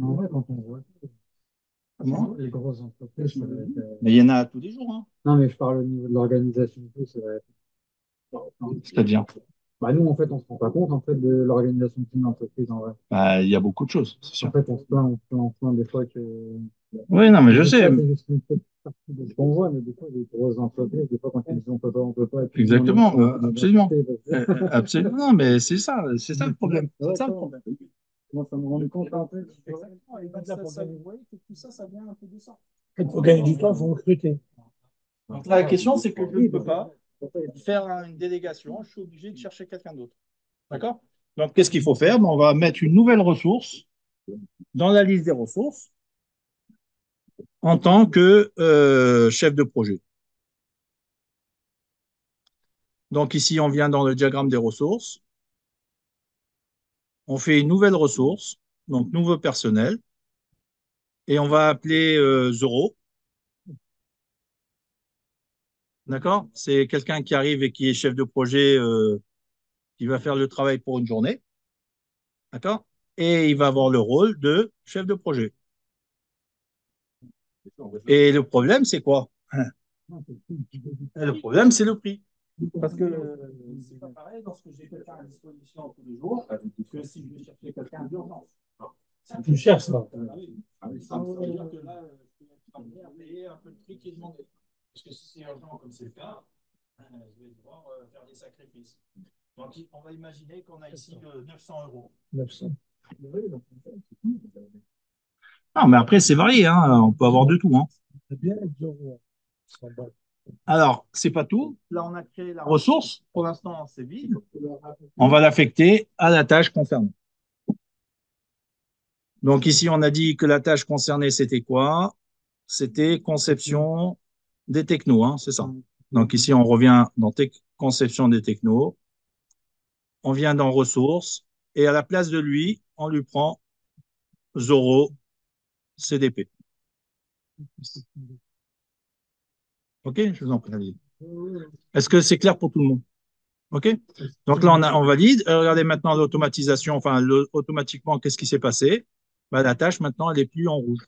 En vrai, quand on voit Comment? les grosses entreprises, ça va être, Mais il y en a tous les jours, hein. non, mais je parle au niveau de l'organisation et tout, ça va être. C'est-à-dire, Bah, nous, en fait, on se rend pas compte, en fait, de l'organisation d'une entreprise, en vrai. bah, il y a beaucoup de choses, c'est sûr. En fait, on se plaint des fois que. Oui, non, mais je Des sais. fois, c'est juste une petite partie de ce qu'on voit, mais des fois, les grosses entreprises, des fois, quand ils disent on peut pas, et puis nous, Exactement, on a absolument. parce que- Absolument, non, mais c'est ça le problème. C'est ça le problème. Moi, ça me rend compte un peu. Exactement. Et donc, vous voyez que tout ça, ça vient un peu de ça. Il faut gagner du temps, il faut recruter. Donc là, la question, c'est que je ne peux pas faire une délégation, je suis obligé de chercher quelqu'un d'autre. D'accord? Donc, qu'est-ce qu'il faut faire? Ben, on va mettre une nouvelle ressource dans la liste des ressources en tant que chef de projet. Donc, ici, on vient dans le diagramme des ressources. On fait une nouvelle ressource, donc nouveau personnel, et on va appeler Zoro. D'accord? C'est quelqu'un qui arrive et qui est chef de projet, qui va faire le travail pour une journée. D'accord? Et il va avoir le rôle de chef de projet. Et le problème, c'est quoi? Le problème, c'est le prix. Parce que c'est pas pareil lorsque j'ai quelqu'un à disposition tous les jours que si je vais chercher quelqu'un d'urgence. C'est plus cher, ça. Ah oui, ça veut dire que là, je vais être amené à payer un peu le prix qui est demandé. Parce que si c'est urgent comme c'est le cas, je vais devoir faire des sacrifices. Donc, on va imaginer qu'on a ici 900 euros. 900. Non, mais après, c'est varié, hein. On peut avoir de tout, hein. C'est bien être zéro. Alors, c'est pas tout. Là, on a créé la ressource. Pour l'instant, c'est vide. On va l'affecter à la tâche concernée. Donc, ici, on a dit que la tâche concernée, c'était quoi? C'était conception des technos, hein, c'est ça. Donc, ici, on revient dans conception des technos. On vient dans ressources. Et à la place de lui, on lui prend Zoro CDP. OK? Je vous en prie. Est-ce que c'est clair pour tout le monde? OK? Donc là, on valide. Regardez maintenant l'automatisation. Enfin, automatiquement, qu'est-ce qui s'est passé? Ben, la tâche, maintenant, elle n'est plus en rouge.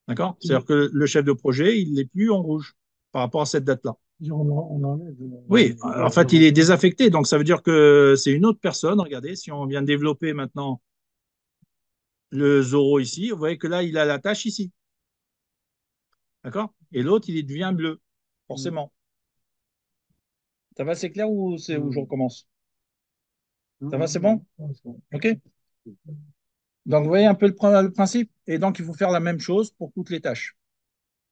D'accord? C'est-à-dire que le chef de projet, il n'est plus en rouge par rapport à cette date-là. On enlève. Oui, en fait, il est désaffecté. Donc, ça veut dire que c'est une autre personne. Regardez, si on vient développer maintenant le Zoro ici, vous voyez que là, il a la tâche ici. D'accord? Et l'autre, il devient bleu, forcément. Ça va, c'est clair ou c'est où je recommence? Ça va, c'est bon? OK? Donc, vous voyez un peu le principe? Et donc, il faut faire la même chose pour toutes les tâches.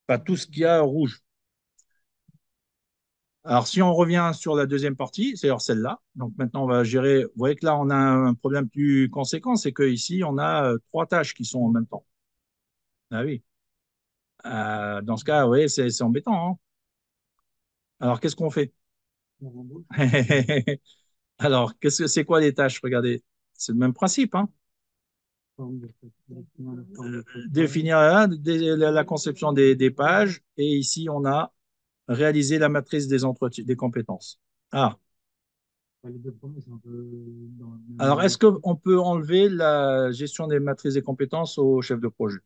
Pas tout ce qu'il y a rouge. Alors, si on revient sur la deuxième partie, c'est-à-dire celle-là, donc maintenant on va gérer. Vous voyez que là, on a un problème plus conséquent, c'est qu'ici, on a trois tâches qui sont en même temps. Ah oui. Dans ce cas, oui, c'est embêtant, hein. Alors, qu'est-ce qu'on fait? Alors, qu'est-ce que c'est quoi les tâches? Regardez, c'est le même principe, hein. Définir la conception des pages, et ici, on a réalisé la matrice des compétences. Ah, alors, est-ce qu'on peut enlever la gestion des matrices des compétences au chef de projet?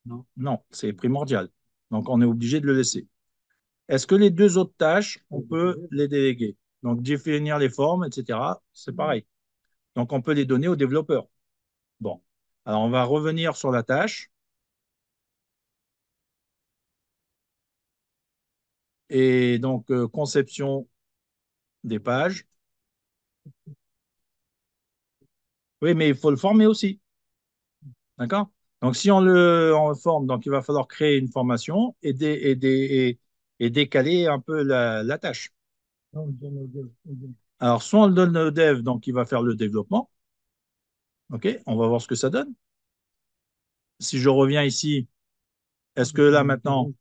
Non. Non, c'est primordial. Donc, on est obligé de le laisser. Est-ce que les deux autres tâches, on peut les déléguer? Donc, définir les formes, etc., c'est pareil. Donc, on peut les donner aux développeurs. Bon. Alors, on va revenir sur la tâche. Et donc, conception des pages. Oui, mais il faut le former aussi. D'accord? Donc, si on le forme, donc il va falloir créer une formation et décaler un peu la tâche. Alors, soit on le donne au dev, donc il va faire le développement. OK? On va voir ce que ça donne. Si je reviens ici, est-ce que là maintenant,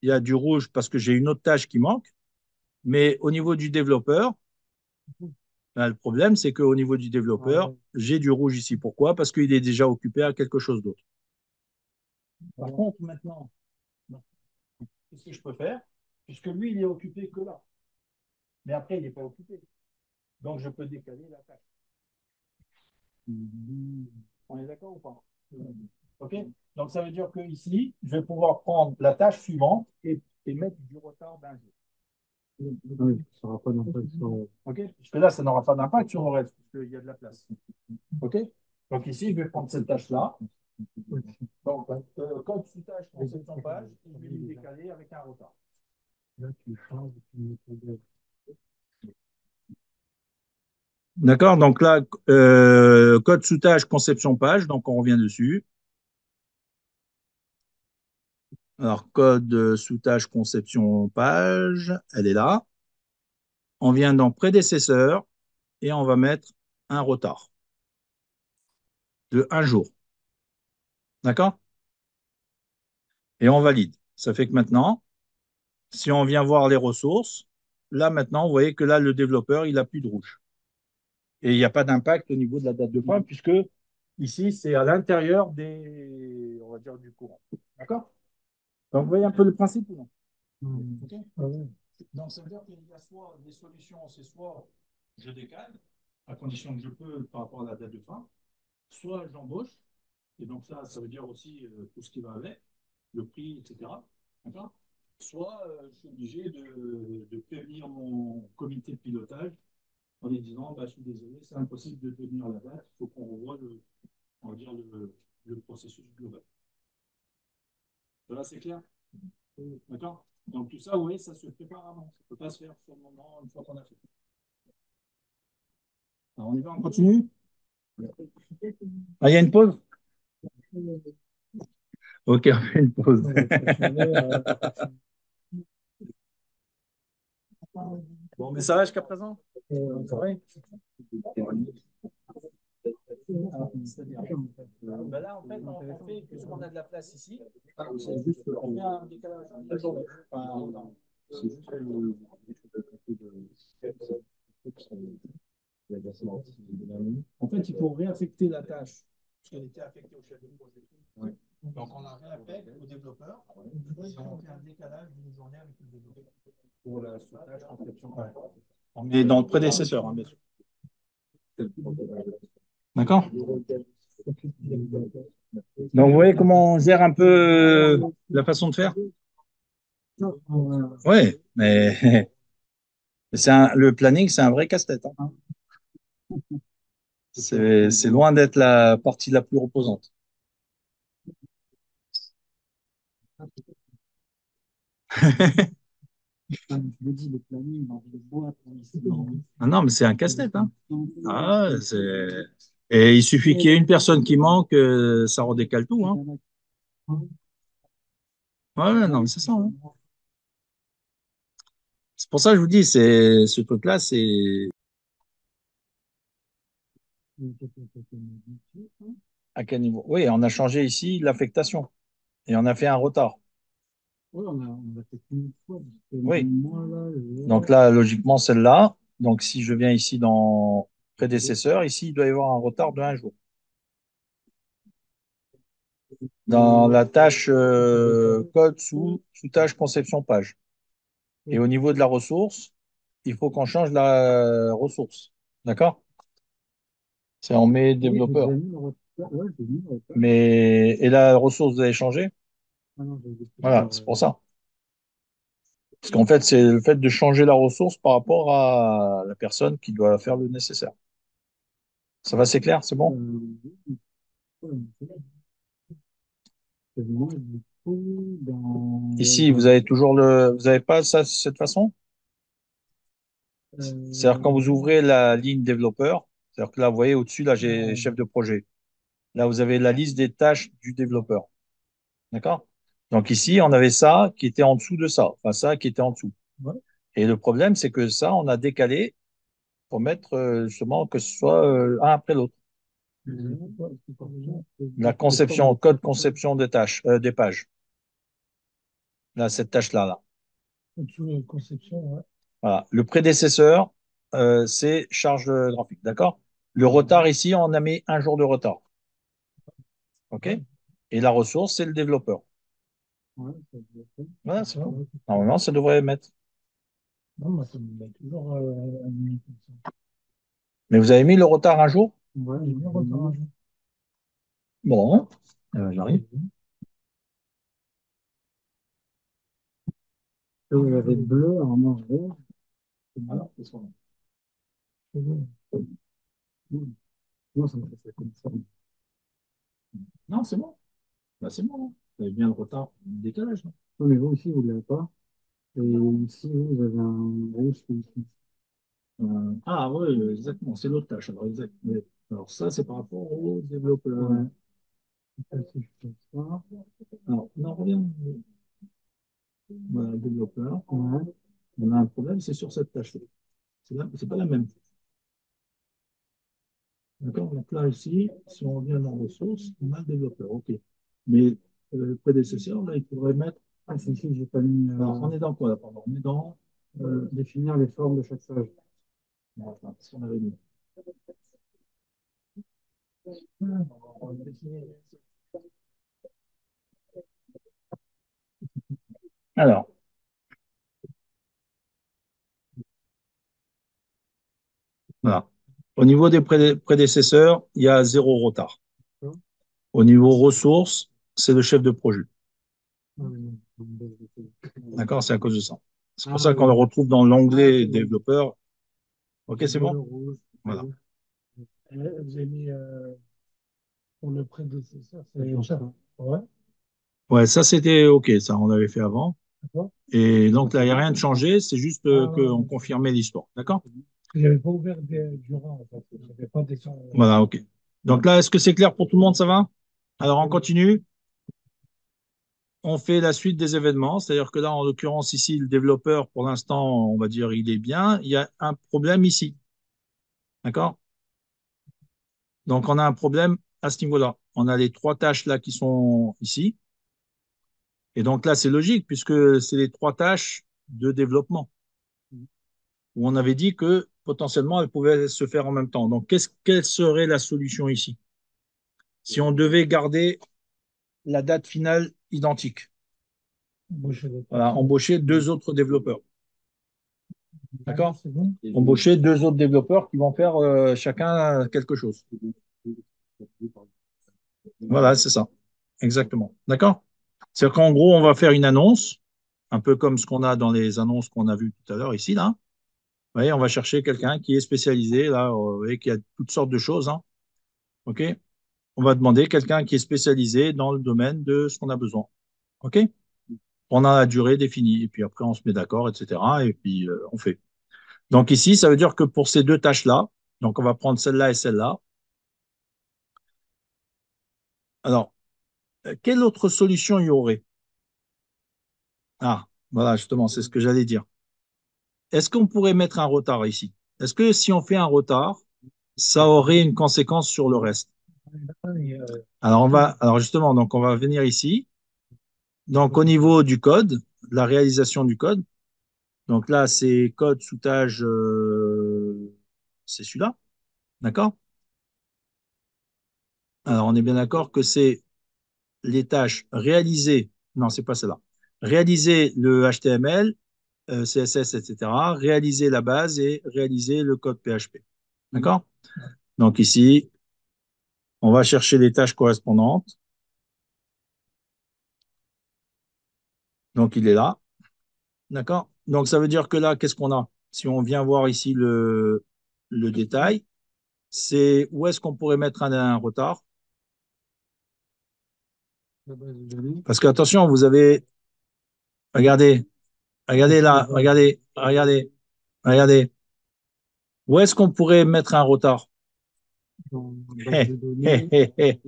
il y a du rouge parce que j'ai une autre tâche qui manque? Mais au niveau du développeur, ben, le problème, c'est qu'au niveau du développeur, j'ai du rouge ici. Pourquoi? Parce qu'il est déjà occupé à quelque chose d'autre. Par contre, maintenant, qu'est-ce que je peux faire? Puisque lui, il est occupé que là. Mais après, il n'est pas occupé. Donc, je peux décaler la tâche. On est d'accord ou pas? OK? Donc, ça veut dire que ici, je vais pouvoir prendre la tâche suivante et mettre du retard d'un jour. Oui, ça n'aura pas d'impact sur. OK? Parce que là, ça n'aura pas d'impact sur le reste, parce qu'il y a de la place. OK? Donc, ici, je vais prendre cette tâche-là. Donc, code sous tâche, conception page, et je vais lui décaler avec un retard. Là, tu changes, tu mets ton dev. D'accord? Donc là, code sous tâche, conception page, donc on revient dessus. Alors, code sous tâche, conception page, elle est là. On vient dans prédécesseur et on va mettre un retard de un jour. D'accord? Et on valide. Ça fait que maintenant, si on vient voir les ressources, là maintenant, vous voyez que là, le développeur, il n'a plus de rouge. Et il n'y a pas d'impact au niveau de la date de fin, puisque ici, c'est à l'intérieur des, on va dire, du courant. D'accord? Donc, vous voyez un peu le principe ou non? Okay. Donc, ça veut dire qu'il y a soit des solutions, c'est soit je décale, à condition que je peux par rapport à la date de fin, soit j'embauche, et donc ça veut dire aussi tout ce qui va avec, le prix, etc. D'accord? Soit je suis obligé de prévenir mon comité de pilotage en lui disant bah, je suis désolé, c'est impossible de tenir la date, il faut qu'on revoie on va dire le processus global. Voilà, c'est clair? D'accord? Donc tout ça, vous voyez, ça se prépare avant. Ça ne peut pas se faire sur le moment une fois qu'on a fait. Alors on y va, on continue? Ah, il y a une pause? Ok, on fait une pause. Bon, mais ça va jusqu'à présent? Ça va? C'est-à-dire, ben là, en fait, on fait, puisqu'on a de la place ici, c'est juste, on fait un décalage. Enfin, non. C'est juste en fait, il faut réaffecter la tâche, parce qu'elle était affectée au chef de projet. Ouais. Donc, on la réaffecte au développeur, et on fait un décalage d'une journée avec le développeur. Pour la tâche conception. Ouais. On est dans le prédécesseur, hein, bien sûr. D'accord? Donc, vous voyez comment on gère un peu la façon de faire? Oui, mais le planning, c'est un vrai casse-tête. Hein. C'est loin d'être la partie la plus reposante. Ah non, mais c'est un casse-tête. Hein. Ah, et il suffit qu'il y ait une personne qui manque, ça redécale tout. Hein. Ouais, non, mais c'est ça. Hein. C'est pour ça que je vous dis, ce truc-là, c'est à quel niveau? Oui, on a changé ici l'affectation et on a fait un retard. Oui, on a fait une fois. Oui. Moi, là, Donc là, logiquement, celle-là. Donc si je viens ici dans prédécesseur, ici, il doit y avoir un retard de un jour. Dans la tâche code sous tâche conception page. Et au niveau de la ressource, il faut qu'on change la ressource. D'accord? C'est on met développeur. Mais et la ressource, vous avez changé? Voilà, c'est pour ça. Parce qu'en fait, c'est le fait de changer la ressource par rapport à la personne qui doit faire le nécessaire. Ça va, c'est clair, c'est bon? Du coup, Ici, vous avez toujours vous n'avez pas ça de cette façon? C'est-à-dire quand vous euh, ouvrez la ligne développeur, c'est-à-dire que là, vous voyez au-dessus, là, j'ai ouais, chef de projet. Là, vous avez la liste des tâches du développeur. D'accord? Donc ici, on avait ça qui était en dessous de ça. Enfin, ça qui était en dessous. ouais. Et le problème, c'est que ça, on a décalé pour mettre justement que ce soit un après l'autre. Ouais, c'est pas besoin. La C'est pas conception, mal. code conception des tâches, des pages. Là, cette tâche-là, là. Au-dessous de conception, ouais. Voilà. Le prédécesseur, c'est charge graphique. D'accord? Le retard ici, on a mis un jour de retard. OK? Ouais, Et la ressource, c'est le développeur. ouais, ça doit être. Voilà, c'est D'accord, tout. ouais, Normalement, ça devrait mettre. non, moi, ça me met toujours un minute comme ça. Mais vous avez mis le retard un jour? Ouais, j'ai bien retard un jour. Bon, j'arrive. Là, vous avez bleu, alors moi, vert. C'est bleu. Alors, qu'est-ce qu'on a? C'est bleu. Non, ça me fait ça comme ça. Non, c'est bon. Bah, c'est bon. Vous avez bien le retard, le décalage. Là. Non, mais vous aussi, vous ne l'avez pas. Et ici, vous avez un rouge qui est ici. Ah oui, exactement, c'est l'autre tâche. Alors, exact. Mais, alors ça, c'est par rapport au développeur. Ouais. Ça, si je fais ça. Alors, on en revient. Voilà, développeur. Ouais. On a un problème, c'est sur cette tâche-là. C'est pas la même. D'accord? Donc là, ici, si on revient dans ressources, on a le développeur. OK. Mais le prédécesseur, là, il faudrait mettre. Ah, c'est ici que j'ai pas mis Alors, on est dans quoi là, pardon? On est dans. définir les formes de chaque page. Enfin, ce qu'on avait mis. Alors, voilà. Au niveau des prédécesseurs, il y a zéro retard. D'accord. Au niveau ressources, c'est le chef de projet. Ah, oui, non. D'accord? C'est à cause de ça. C'est pour Ah, ça qu'on le oui. retrouve dans Ah, l'onglet c'est bon. développeur. OK, Le c'est bleu, bon? le rouge. Voilà. Vous avez mis pour le prédécesseur, c'est ça. Ouais, Ouais, ça, c'était OK. Ça, on l'avait fait avant. d'accord. Et donc là, il n'y a rien de changé. C'est juste Ah, qu'on confirmait l'histoire. D'accord? j'avais pas ouvert Durand, en fait. J'avais pas des Voilà, OK. Donc là, est-ce que c'est clair pour tout le monde? Ça va? Alors, on continue. On fait la suite des événements. C'est-à-dire que là, en l'occurrence, ici, le développeur, pour l'instant, on va dire, il est bien. Il y a un problème ici. D'accord? Donc, on a un problème à ce niveau-là. On a les trois tâches là qui sont ici. Et donc là, c'est logique puisque c'est les trois tâches de développement où on avait dit que potentiellement elles pouvaient se faire en même temps. Donc, quelle serait la solution ici? Si on devait garder la date finale identique, voilà, embaucher deux autres développeurs. D'accord? C'est bon. Embaucher deux autres développeurs qui vont faire chacun quelque chose. Voilà, c'est ça. Exactement. D'accord? C'est-à-dire qu'en gros, on va faire une annonce, un peu comme ce qu'on a dans les annonces qu'on a vues tout à l'heure ici, là. Vous voyez, on va chercher quelqu'un qui est spécialisé, là, vous voyez, qui a toutes sortes de choses, hein. OK? On va demander quelqu'un qui est spécialisé dans le domaine de ce qu'on a besoin. OK? Pendant la durée définie. Et puis après, on se met d'accord, etc. Et puis, on fait. Donc ici, ça veut dire que pour ces deux tâches-là, donc on va prendre celle-là et celle-là. Alors, quelle autre solution il y aurait? Ah, voilà, justement, c'est ce que j'allais dire. Est-ce qu'on pourrait mettre un retard ici? Est-ce que si on fait un retard, ça aurait une conséquence sur le reste? Alors justement, donc on va venir ici. Donc au niveau du code, la réalisation du code. Donc là, c'est code sous-tâche, c'est celui-là, d'accord? Alors on est bien d'accord que c'est les tâches réalisées. Non, c'est pas celle-là. Réaliser le HTML, CSS, etc. Réaliser la base et réaliser le code PHP. D'accord? Donc ici, on va chercher les tâches correspondantes. Donc il est là. D'accord? Donc, ça veut dire que là, qu'est-ce qu'on a? Si on vient voir ici le détail, c'est où est-ce qu'on pourrait mettre un retard? La base de données. Parce que, attention, vous avez, regardez, regardez là, regardez, regardez, regardez. Où est-ce qu'on pourrait mettre un retard? Dans la base de données, PHP,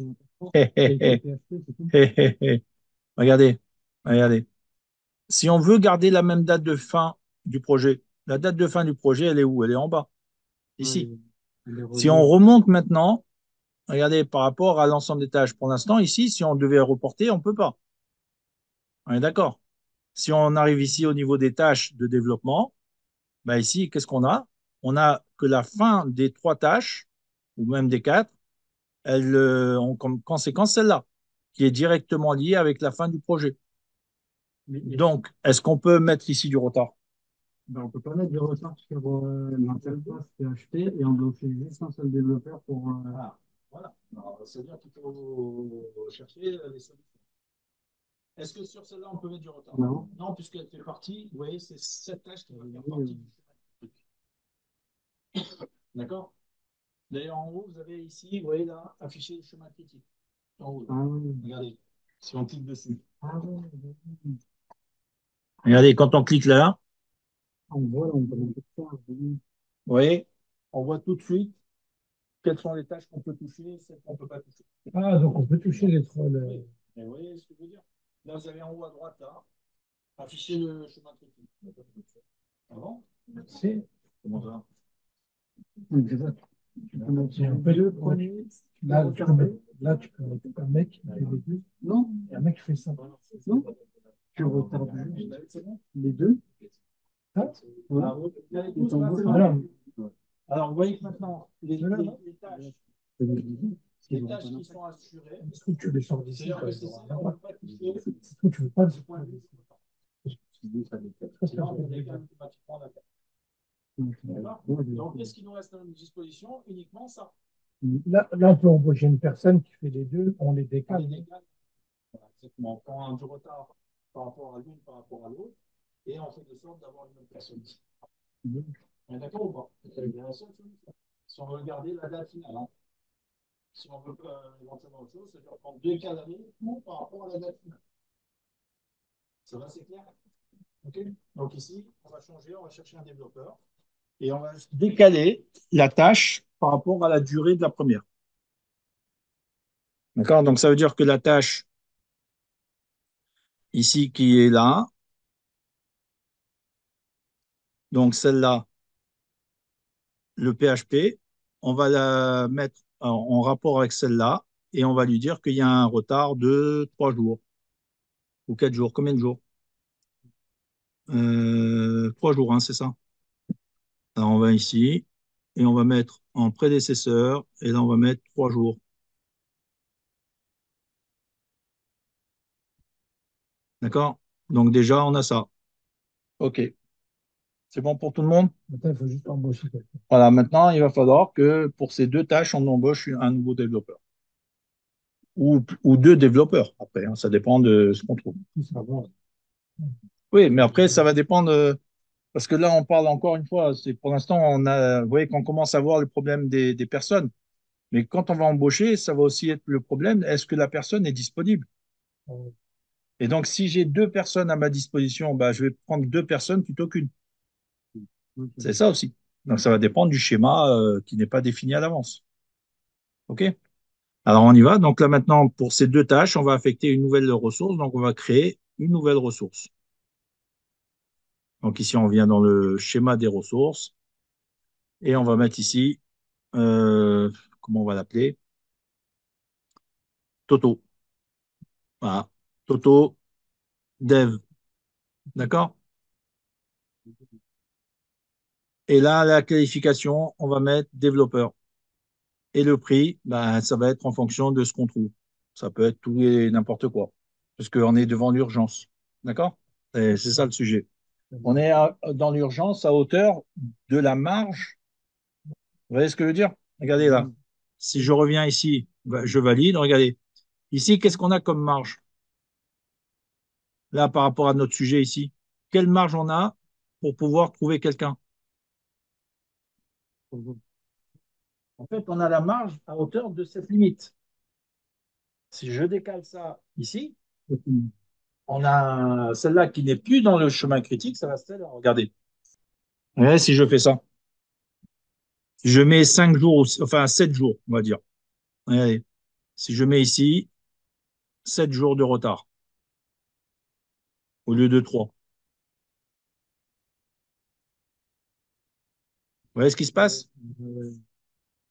c'est tout. Regardez, regardez. Si on veut garder la même date de fin du projet, la date de fin du projet, elle est où? Elle est en bas, ici. Ouais, les Si on relais. remonte maintenant, regardez, par rapport à l'ensemble des tâches, pour l'instant, ici, si on devait reporter, on ne peut pas. On est d'accord. Si on arrive ici au niveau des tâches de développement, bah ici, qu'est-ce qu'on a? On a que la fin des 3 tâches, ou même des 4, elles ont comme conséquence celle-là, qui est directement liée avec la fin du projet. Donc, est-ce qu'on peut mettre ici du retard? Ben, on peut pas mettre du retard sur l'interface PHP et on bloquer juste un seul développeur pour. Ah, voilà. C'est-à-dire qu'il faut chercher les solutions. Est-ce que sur celle-là, on peut mettre du retard? Non. Non, puisqu'elle fait partie, vous voyez, c'est cette tâche qui va faire partie du truc. D'accord? D'ailleurs, en haut, vous avez ici, vous voyez là, affiché le chemin critique. En haut, là. Ah oui. Regardez, si on clique dessus. Ah oui. Regardez, quand on clique là, On voit, on peut mettre ça. Oui. vous voyez, on voit tout de suite quelles sont les tâches qu'on peut toucher et celles qu'on ne peut pas toucher. Ah, donc on peut toucher les trois. Oui. Et vous voyez ce que je veux dire? Là, vous avez en haut à droite, là, affiché le chemin critique. Ah bon? C'est. Comment ça? Exact. Tu peux mettre un peu le premier. Là, tu peux mettre un mec qui fait les deux. Non, il y a un mec qui fait ça. Non, tu retardes juste les deux. Ça, voilà. Et t'en vois, voilà. Alors, vous voyez que maintenant, les tâches, les tâches qui sont assurées, Est-ce que tu les sors d'ici? c'est-à-dire que c'est ça qu'on ne peut pas toucher, Est-ce que tu veux pas le point de vue? sinon on décale automatiquement la tâche. D'accord? Donc, qu'est-ce qui nous reste à notre disposition? Uniquement ça. Là, on peut embaucher une personne qui fait les deux, on les On décale. les décale. Voilà, exactement. On prend du retard par rapport à l'une, par rapport à l'autre, et on fait de sorte d'avoir une même personne. On est d'accord ou pas? C'est la seule solution. Si on veut garder la date finale, hein. Si on veut éventuellement autre chose, c'est-à-dire prendre deux calendriers ou par rapport à la date finale. Ça va, c'est clair? OK? Donc ici, on va changer, on va chercher un développeur et on va décaler la tâche par rapport à la durée de la première. D'accord? Donc ça veut dire que la tâche ici qui est là, donc celle-là, le PHP, on va la mettre en rapport avec celle-là et on va lui dire qu'il y a un retard de 3 jours ou 4 jours. Combien de jours? 3 jours, hein, c'est ça. Alors on va ici et on va mettre en prédécesseur et là on va mettre 3 jours. D'accord? Donc déjà, on a ça. OK. C'est bon pour tout le monde? Maintenant, il faut juste embaucher quelqu'un. Voilà, maintenant, il va falloir que pour ces 2 tâches, on embauche un nouveau développeur. Ou 2 développeurs, après, hein, ça dépend de ce qu'on trouve. Ça va. Oui, mais après, ça va dépendre, parce que là, on parle encore une fois, c'est pour l'instant, vous voyez qu'on commence à voir le problème des personnes. Mais quand on va embaucher, ça va aussi être le problème, est-ce que la personne est disponible? Et donc, si j'ai 2 personnes à ma disposition, bah, je vais prendre 2 personnes plutôt qu'une. C'est ça aussi. Donc, ça va dépendre du schéma qui n'est pas défini à l'avance. OK? Alors, on y va. Donc, là, maintenant, pour ces 2 tâches, on va affecter une nouvelle ressource. Donc, on va créer une nouvelle ressource. Donc, ici, on vient dans le schéma des ressources et on va mettre ici, comment on va l'appeler? Toto. Voilà. Toto Dev. D'accord? Et là, la qualification, on va mettre développeur. Et le prix, ben, ça va être en fonction de ce qu'on trouve. Ça peut être tout et n'importe quoi, parce qu'on est devant l'urgence. D'accord? C'est ça le sujet. On est dans l'urgence à hauteur de la marge. Vous voyez ce que je veux dire? Regardez là. Si je reviens ici, ben, je valide. Regardez. Ici, qu'est-ce qu'on a comme marge? Là, par rapport à notre sujet ici. quelle marge on a pour pouvoir trouver quelqu'un? En fait, on a la marge à hauteur de cette limite. Si je décale ça ici, on a celle-là qui n'est plus dans le chemin critique, ça va se faire. Regardez. Ouais, si je fais ça, je mets 5 jours, enfin 7 jours, on va dire. Allez. Si je mets ici 7 jours de retard au lieu de 3. Vous voyez ce qui se passe?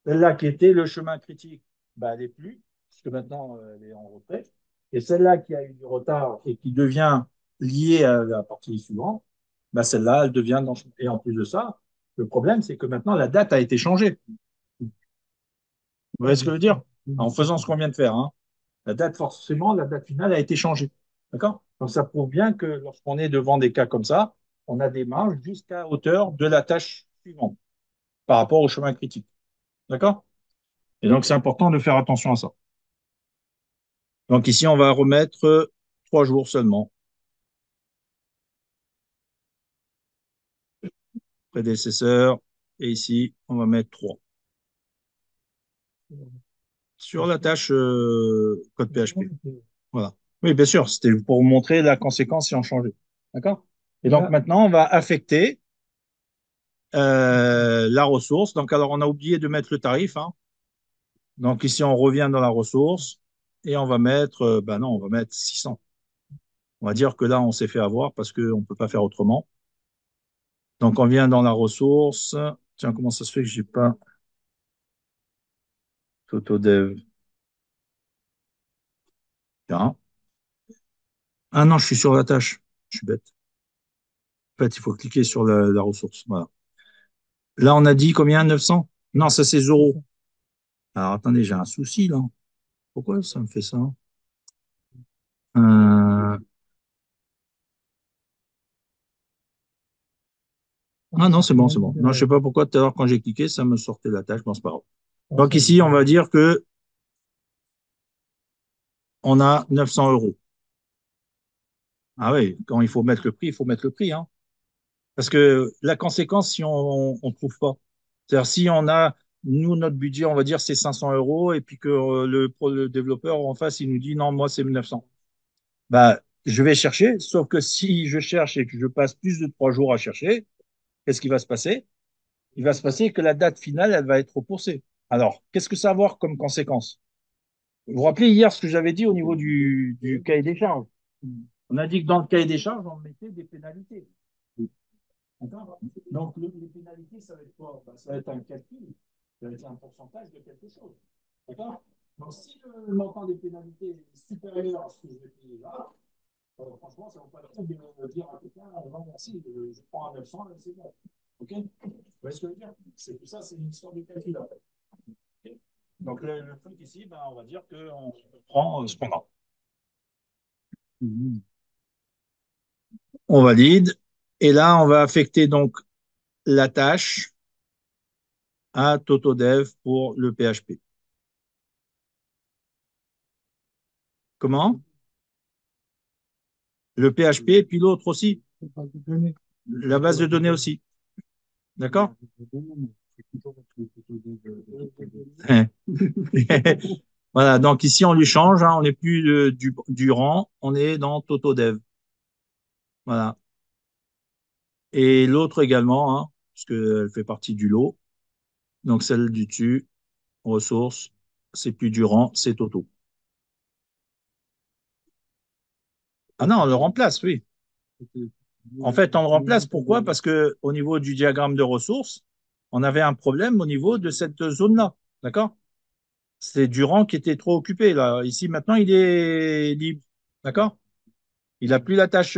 Celle-là qui était le chemin critique, bah, elle n'est plus, puisque maintenant elle est en retrait. Et celle-là qui a eu du retard et qui devient liée à la partie suivante, bah, celle-là, elle devient dans... Et en plus de ça, le problème, c'est que maintenant la date a été changée. Vous voyez ce que je veux dire? En faisant ce qu'on vient de faire, hein. La date, forcément, la date finale a été changée. D'accord? Donc ça prouve bien que lorsqu'on est devant des cas comme ça, on a des marges jusqu'à hauteur de la tâche suivante par rapport au chemin critique. D'accord? Et donc c'est important de faire attention à ça. Donc ici, on va remettre 3 jours seulement. Prédécesseur. Et ici, on va mettre 3. Sur la tâche code PHP. Voilà. Oui, bien sûr, c'était pour vous montrer la conséquence si on changeait. D'accord? Et donc maintenant, on va affecter la ressource. Donc, alors, on a oublié de mettre le tarif, hein. Donc ici, on revient dans la ressource et on va mettre, ben non, on va mettre 600. On va dire que là, on s'est fait avoir parce qu'on ne peut pas faire autrement. Donc, on vient dans la ressource. Tiens, comment ça se fait que je n'ai pas Autodev? Tiens. Ah non, je suis sur la tâche. Je suis bête. En fait, il faut cliquer sur la ressource. Voilà. Là, on a dit combien? 900? Non, ça, c'est euros. Alors, attendez, j'ai un souci, là. Pourquoi ça me fait ça? Euh, Ah non, c'est bon, c'est bon. Non, je sais pas pourquoi tout à l'heure, quand j'ai cliqué, ça me sortait la tâche. Bon, c'est pas grave. Donc ici, on va dire que on a 900 euros. Ah oui, quand il faut mettre le prix, il faut mettre le prix, hein. Parce que la conséquence, si on ne trouve pas, c'est-à-dire si on a, nous, notre budget, on va dire, c'est 500 euros, et puis que le développeur en face, il nous dit non, moi, c'est 900. Bah, je vais chercher, sauf que si je cherche et que je passe plus de 3 jours à chercher, qu'est-ce qui va se passer? Il va se passer que la date finale, elle va être repoussée. Alors, qu'est-ce que ça va avoir comme conséquence? Vous vous rappelez hier ce que j'avais dit au niveau du cahier des charges? On a dit que dans le cahier des charges, on mettait des pénalités. D'accord. Donc, les pénalités, ça va être quoi? Ben, ça va être un calcul, ça va être un pourcentage de quelque chose. D'accord. Donc, si le montant des pénalités est supérieur à ce que je vais payer là, franchement, ça ne vaut pas la peine de dire à quelqu'un, non, merci, je prends un 900, là, c'est bon. OK? Vous voyez ce que je veux dire? C'est tout ça, c'est une histoire de calcul. Okay. Donc, le truc ici, ben, on va dire qu'on prend ce qu'on a. On valide. Et là, on va affecter donc la tâche à Totodev pour le PHP. Comment? Le PHP et puis l'autre aussi. La base de données aussi. D'accord? Voilà, donc ici on lui change, hein, on n'est plus du rang, on est dans Totodev. Voilà. Et l'autre également, hein, puisqu'elle fait partie du lot. Donc celle du dessus, ressources, c'est plus du rang, c'est Toto. Ah non, on le remplace, oui. En fait, on le remplace. Pourquoi? Parce que au niveau du diagramme de ressources, on avait un problème au niveau de cette zone-là. D'accord? C'est Durand qui était trop occupé. Là. Ici, maintenant, il est libre. D'accord? Il n'a plus la tâche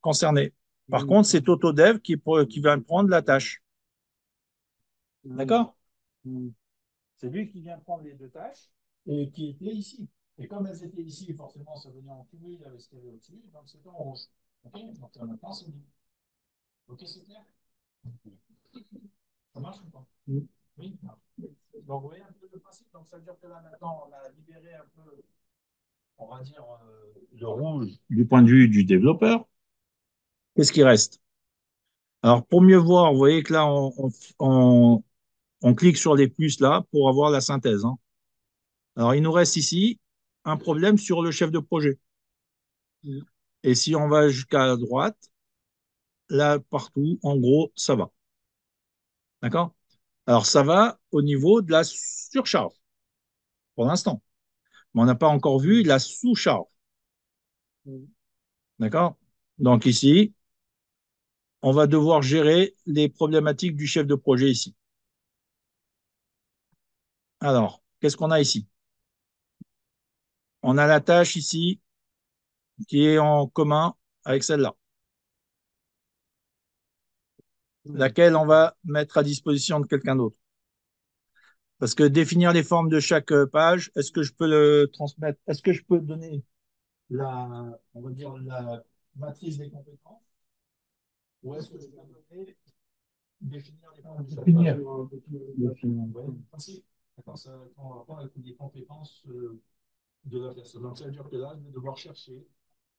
concernée. Par contre, c'est Autodev qui va prendre la tâche. D'accord? C'est lui qui vient prendre les deux tâches et qui était ici. Et comme elles étaient ici, forcément, ça venait en cumul avec ce qu'il y avait au-dessus, donc c'était en rouge. OK? Donc maintenant, c'est libre. OK, c'est clair? Ça marche ou pas? Oui. Oui. Donc, vous voyez un peu le principe. Donc, ça veut dire que là, maintenant, on a libéré un peu, on va dire, le rouge du point de vue du développeur. Qu'est-ce qui reste? Alors, pour mieux voir, vous voyez que là, on clique sur les plus là pour avoir la synthèse, hein. Alors, il nous reste ici un problème sur le chef de projet. Et si on va jusqu'à droite, là, partout, en gros, ça va. D'accord? Alors, ça va au niveau de la surcharge, pour l'instant. Mais on n'a pas encore vu la sous-charge. D'accord? Donc, ici, on va devoir gérer les problématiques du chef de projet ici. Alors, qu'est-ce qu'on a ici? On a la tâche ici qui est en commun avec celle-là, laquelle on va mettre à disposition de quelqu'un d'autre. Parce que définir les formes de chaque page, est-ce que je peux le transmettre? Est-ce que je peux donner on va dire, la matrice des compétences? Ou est-ce que je peux donner, définir les formes de chaque page? Ouais, facile. D'accord, ça en rapport avec les compétences de la personne. Donc, ça veut dire que là, je vais devoir chercher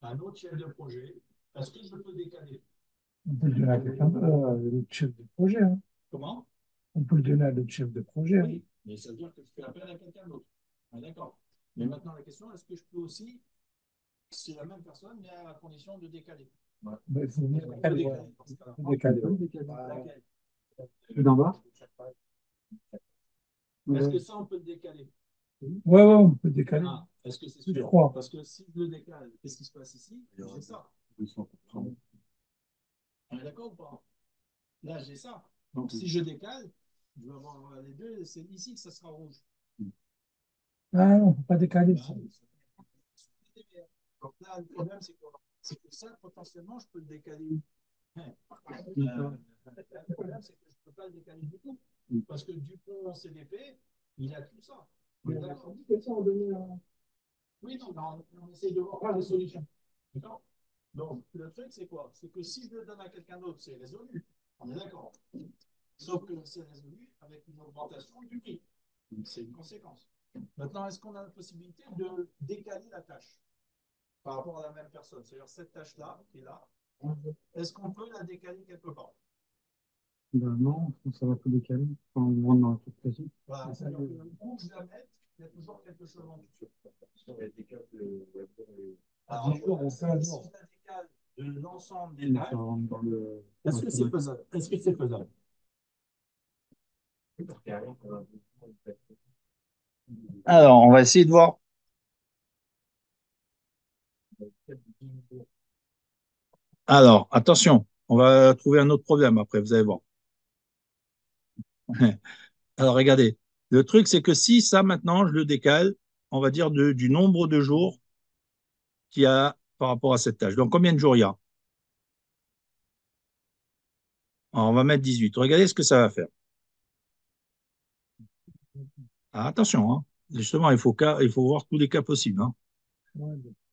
un autre chef de projet. Est-ce que je peux décaler? On peut le donner à quelqu'un d'autre, l'autre chef de projet, hein. Comment? On peut le donner à l'autre chef de projet, hein. Oui, mais ça veut dire que je fais appel à quelqu'un d'autre. Ah, d'accord. Mais maintenant, la question, est-ce que je peux aussi, c'est la même personne, mais à condition de décaler? Ouais. Ben, il faut venir On peut décaler dans ce cas-là. décaler. Laquelle? Celui d'en bas? Est-ce que ça, on peut le décaler? Ouais, ouais, on peut décaler. Ah, est-ce que c'est Je sûr? crois. Parce que si je le décale, qu'est-ce qui se passe ici? J'ai ça. On est d'accord ou pas? Là, j'ai ça. Donc, si je décale, je vais avoir les deux. C'est ici que ça sera rouge. Ah non, on ne peut pas décaler. Bah, donc là, le problème, c'est quoi? C'est que ça, potentiellement, je peux le décaler où? Le problème, c'est que je ne peux pas le décaler du tout. Parce que du coup, en CDP, il a tout ça. On est d'accord? Oui, non, mais on essaie de voir les solutions. D'accord? Donc, le truc, c'est quoi? C'est que si je le donne à quelqu'un d'autre, c'est résolu. On est d'accord. Sauf que c'est résolu avec une augmentation du prix. C'est une conséquence. Maintenant, est-ce qu'on a la possibilité de décaler la tâche par rapport à la même personne? C'est-à-dire cette tâche-là, qui est là, est-ce qu'on peut la décaler quelque part? Ben non, je pense que ça va tout décaler. Enfin, on rentre dans la toute précise. Voilà, c'est-à-dire que où que je la mette, il y a toujours quelque chose en dessous. Alors, si je la décale de l'ensemble des tâches, est-ce que c'est faisable? Est-ce que c'est faisable? Alors, on va essayer de voir. Alors, attention, on va trouver un autre problème après, vous allez voir. Alors, regardez, le truc, c'est que si ça, maintenant, je le décale, on va dire du nombre de jours qu'il y a par rapport à cette tâche. Donc, combien de jours il y a? Alors, on va mettre 18. Regardez ce que ça va faire. Ah, attention, hein. Justement, il faut voir tous les cas possibles, hein.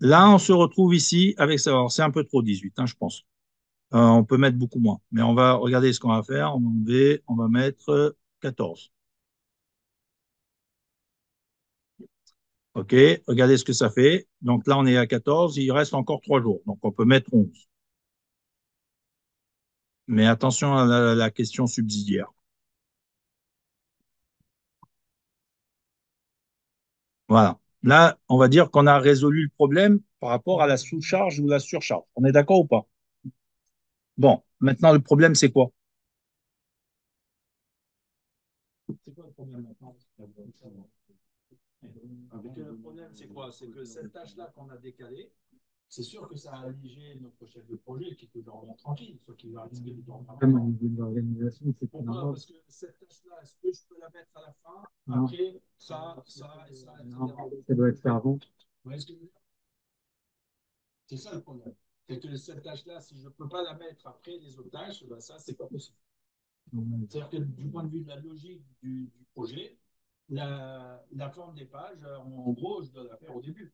Là, on se retrouve ici avec ça. Alors, c'est un peu trop 18, hein, je pense. On peut mettre beaucoup moins. Mais on va regarder ce qu'on va faire. On va mettre 14. OK, regardez ce que ça fait. Donc là, on est à 14. Il reste encore 3 jours. Donc, on peut mettre 11. Mais attention à la question subsidiaire. Voilà. Là, on va dire qu'on a résolu le problème par rapport à la sous-charge ou la surcharge. On est d'accord ou pas? Bon, maintenant, le problème, c'est quoi? C'est quoi le problème maintenant? Le problème, c'est quoi? C'est que cette tâche-là qu'on a décalée, c'est sûr que ça a allégé notre chef de projet qui est toujours bien tranquille, sauf qu'il va risquer du temps. Même au niveau de l'organisation, c'est pas Pourquoi? normal. Parce que cette tâche-là, est-ce que je peux la mettre à la fin, Non. après ça, et ça, Non, etc. ça doit être fait avant. Vous voyez ce que je veux dire? C'est ça le problème. C'est que cette tâche-là, si je ne peux pas la mettre après les autres tâches, ben ça, c'est pas possible. C'est-à-dire que du point de vue de la logique du projet, la forme des pages, en gros, je dois la faire au début.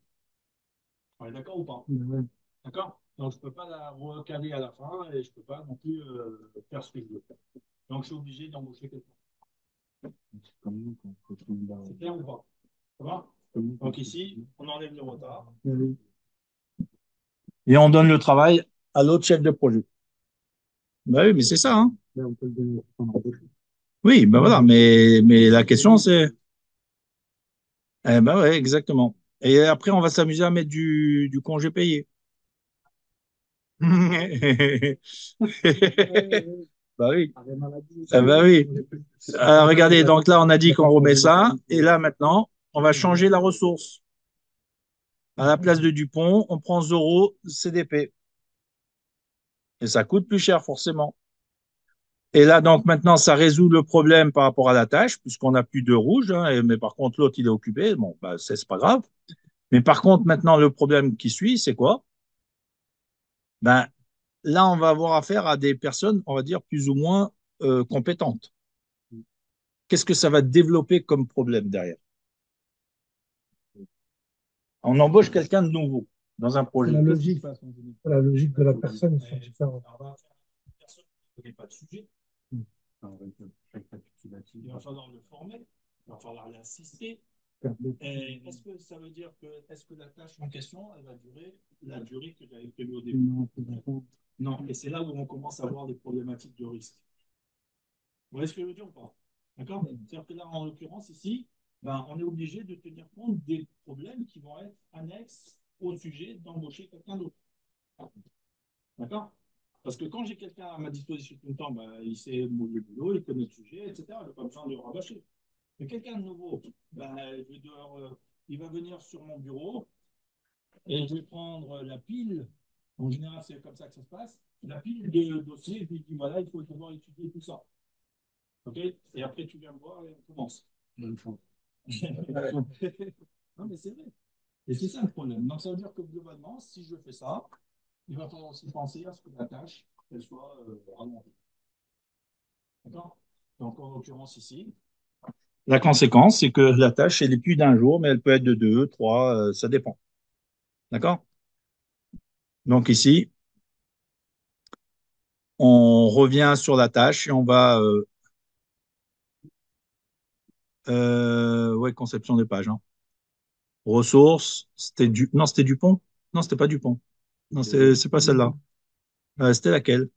On est d'accord ou pas? Ouais. D'accord? Donc, je ne peux pas la recaler à la fin et je ne peux pas non plus faire ce que je veux. Donc, je suis obligé d'embaucher quelqu'un. C'est clair ou pas? Ça va? Donc, ici, on enlève le retard. Oui. Et on donne le travail à l'autre chef de projet. Bah oui, mais c'est ça, hein. Là, on peut le donner en embauche. Oui, ben voilà, mais la question c'est, eh ben ouais, exactement. Et après, on va s'amuser à mettre du congé payé. Bah oui. Arrêt maladie. Ah bah oui. On est plus- Regardez, donc là, on a dit qu'on remet ça, et là, maintenant, on va changer la ressource. À la place de Dupont, on prend Zoro CDP. Et ça coûte plus cher, forcément. Et là, donc, maintenant, ça résout le problème par rapport à la tâche, puisqu'on n'a plus de rouge, hein, mais par contre, l'autre, il est occupé. Bon, bah, c'est pas grave. Mais par contre, maintenant, le problème qui suit, c'est quoi? Ben, là, on va avoir affaire à des personnes, on va dire, plus ou moins compétentes. Qu'est-ce que ça va développer comme problème derrière? On embauche quelqu'un de nouveau dans un C'est projet. la logique de la personne, ils sont différents. Personne qui ne connaît pas de sujet. Il va falloir le former, il va falloir l'assister. Est-ce que ça veut dire que est-ce que la tâche en question, elle va durer la durée que j'avais prévue au début? Non, et c'est là où on commence à voir des problématiques de risque. Vous voyez ce que je veux dire ou pas? D'accord? C'est-à-dire que là, en l'occurrence, ici, ben, on est obligé de tenir compte des problèmes qui vont être annexes au sujet d'embaucher quelqu'un d'autre. D'accord? Parce que quand j'ai quelqu'un à ma disposition tout le temps, ben, il sait le boulot, il connaît le sujet, etc. Je n'ai pas besoin de le rabâcher. Mais quelqu'un de nouveau, ben, il va venir sur mon bureau et je vais prendre la pile. En général, c'est comme ça que ça se passe. La pile de dossiers, je lui dis voilà, il faut d'abord étudier tout ça. OK? Et après, tu viens me voir et on commence. Non, mais c'est vrai. Et c'est ça le problème. Donc, ça veut dire que globalement, si je fais ça, il va falloir aussi penser à ce que la tâche, elle soit rallongée. D'accord? Donc, en l'occurrence, ici, la conséquence, c'est que la tâche, elle est plus d'un jour, mais elle peut être de deux, trois, ça dépend. D'accord? Donc, ici, on revient sur la tâche et on va. Ouais, conception des pages, hein. Ressources, c'était du. Non, c'était Dupont. Non, c'était pas Dupont. Non, c'est pas celle-là. C'était laquelle?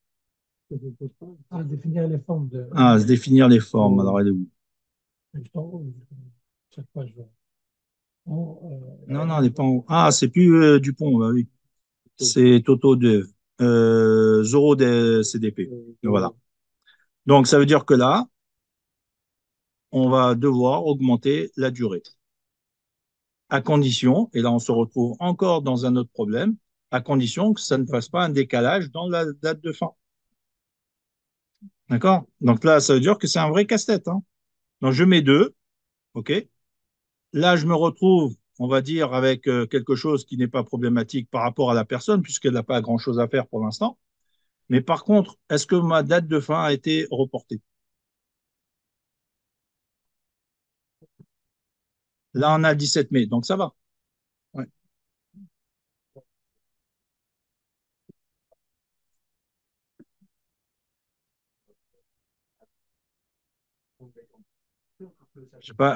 Ah, définir les formes de. Ah, se définir les formes. Alors, elle est où? Chaque page. Non, non, elle n'est pas en haut. Ah, c'est plus Dupont, bah oui. C'est Toto de Zoro de CDP. Voilà. Donc, ça veut dire que là, on va devoir augmenter la durée. À condition, et là, on se retrouve encore dans un autre problème, à condition que ça ne fasse pas un décalage dans la date de fin. D'accord? Donc là, ça veut dire que c'est un vrai casse-tête, hein. Donc, je mets deux, OK? Là, je me retrouve, on va dire, avec quelque chose qui n'est pas problématique par rapport à la personne, puisqu'elle n'a pas grand-chose à faire pour l'instant. Mais par contre, est-ce que ma date de fin a été reportée? Là, on a le 17 mai, donc ça va. Ouais.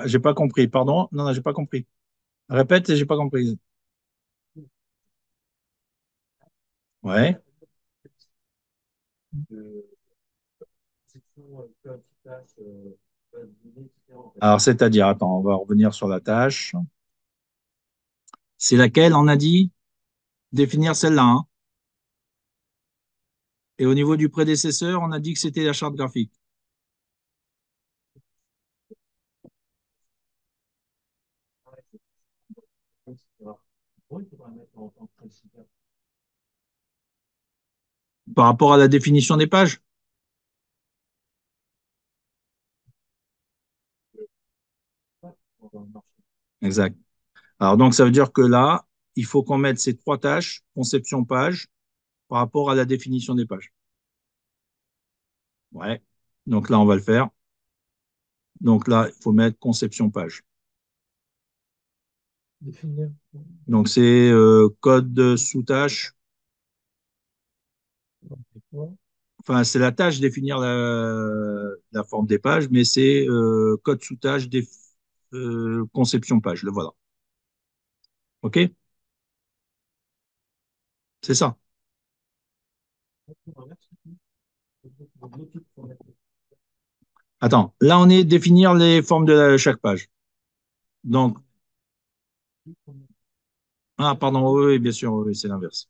J'ai pas compris. Pardon? Non, non, j'ai pas compris. Répète, j'ai pas compris. Ouais. Alors, c'est-à-dire, attends, on va revenir sur la tâche. C'est laquelle, on a dit? Définir celle-là, hein. Et au niveau du prédécesseur, on a dit que c'était la charte graphique. Par rapport à la définition des pages? Exact. Alors, donc, ça veut dire que là, il faut qu'on mette ces trois tâches, conception page, par rapport à la définition des pages. Ouais. Donc là, on va le faire. Donc là, il faut mettre conception page. Définir. Donc c'est code sous-tâche. Enfin, c'est la tâche définir la forme des pages, mais c'est code sous-tâche conception page. Le voilà. OK? C'est ça. Attends, là, on est définir les formes de chaque page. Donc, ah, pardon, oui, oui, bien sûr, oui, c'est l'inverse.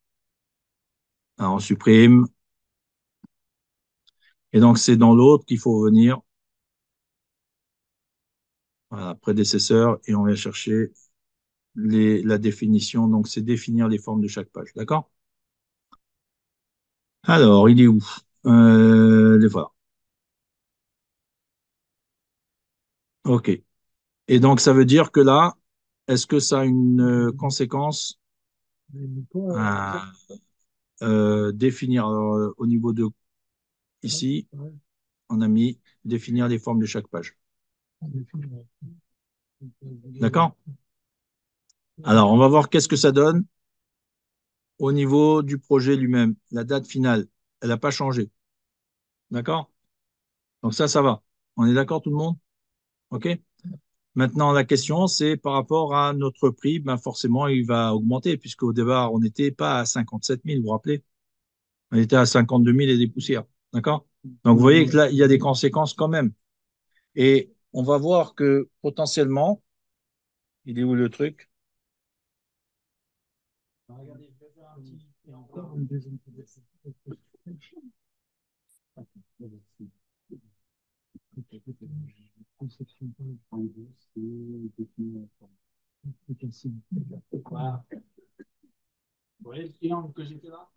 Alors, on supprime. Et donc, c'est dans l'autre qu'il faut venir. Voilà, prédécesseur, et on vient chercher la définition. Donc, c'est définir les formes de chaque page. D'accord? Alors, il est où? Les voilà. OK. Et donc, ça veut dire que là, est-ce que ça a une conséquence à définir au niveau de ici, on a mis définir les formes de chaque page. D'accord? Alors, on va voir qu'est-ce que ça donne au niveau du projet lui-même. La date finale, elle n'a pas changé. D'accord? Donc ça va. On est d'accord tout le monde? OK? Maintenant, la question, c'est par rapport à notre prix, ben forcément, il va augmenter, puisqu'au départ, on n'était pas à 57 000, vous vous rappelez? On était à 52 000 et des poussières. D'accord? Donc, vous voyez que là, il y a des conséquences quand même. Et on va voir que potentiellement, il est où le truc? Regardez, je vais faire un petit et encore une deuxième conception. Voilà. Vous voyez le triangle que j'ai fait là?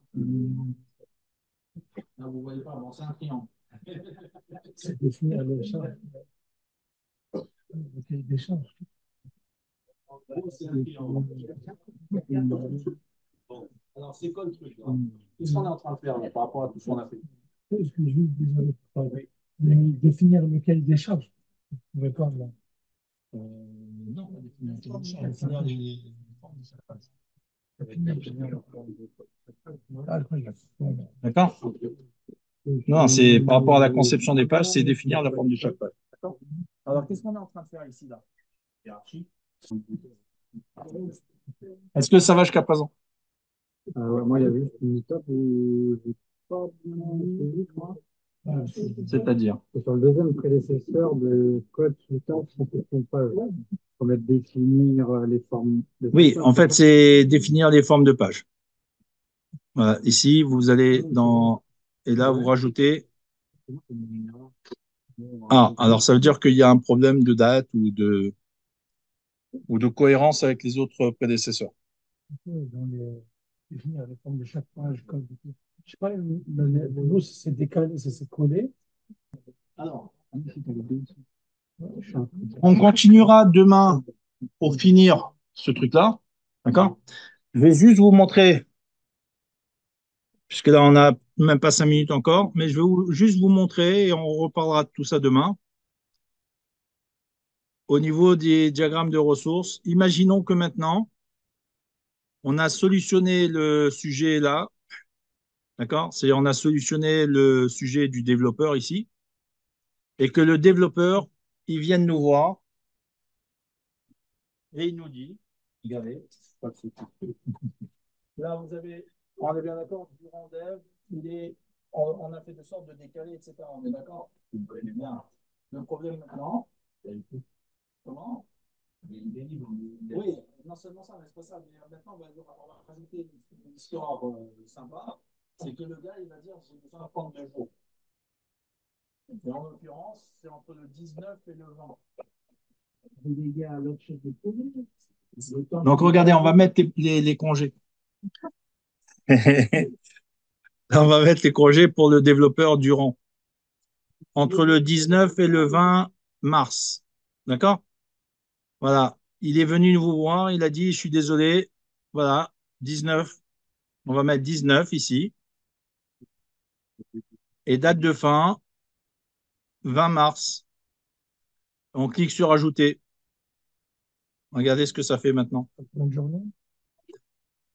Là, vous ne voyez pas, bon, c'est un triangle. C'est définir le charge. Des charges. C'est un triangle. Bon. Alors, c'est quoi le truc là? Qu'est-ce qu'on est en train de faire là, par rapport à tout ce qu'on a fait? Je suis juste désolé. Mais définir le cahier des charges. Vous pouvez pas là. Non, on va définir le cahier des charges. Définir les formes de chaque page. D'accord? Non, c'est par rapport à la conception des pages, c'est définir la forme de chaque page. D'accord? Alors, qu'est-ce qu'on est en train de faire ici là? Hiérarchie. Est-ce que ça va jusqu'à présent? Ouais, moi, il y avait juste une étape où j'ai pas bien suivi, je crois. C'est-à-dire? C'est sur le deuxième prédécesseur de code sous-tend sans question de page. Pour mettre définir les formes. Oui, en fait, c'est définir les formes de page. Voilà. Ici, vous allez dans... Et là, vous rajoutez... Ah, alors ça veut dire qu'il y a un problème de date ou de cohérence avec les autres prédécesseurs. Dans définir les formes de chaque page. Comme... Je sais pas, le mot, c'est décalé, c'est collé. Alors, on continuera demain pour finir ce truc-là. D'accord? Je vais juste vous montrer, puisque là, on n'a même pas 5 minutes encore, mais je vais juste vous montrer et on reparlera de tout ça demain. Au niveau des diagrammes de ressources, imaginons que maintenant, on a solutionné le sujet là, d'accord? C'est on a solutionné le sujet du développeur ici, et que le développeur, il vienne nous voir et il nous dit, regardez, là vous avez, on est bien d'accord, durant dev, on a fait de sorte de décaler, etc. On est d'accord? Bien. Le problème maintenant, comment? Oui, non seulement ça, mais c'est pas ça. Mais maintenant, on va rajouter une histoire sympa. C'est que le gars, il va dire j'ai besoin de prendre 2 jours. Et en l'occurrence, c'est entre le 19 et le 20. Donc, regardez, on va mettre les congés. On va mettre les congés pour le développeur durant. Entre le 19 et le 20 mars. D'accord? Voilà. Il est venu nous voir, il a dit, je suis désolé. Voilà, 19. On va mettre 19 ici. Et date de fin, 20 mars. On clique sur ajouter. Regardez ce que ça fait maintenant. Bonne journée.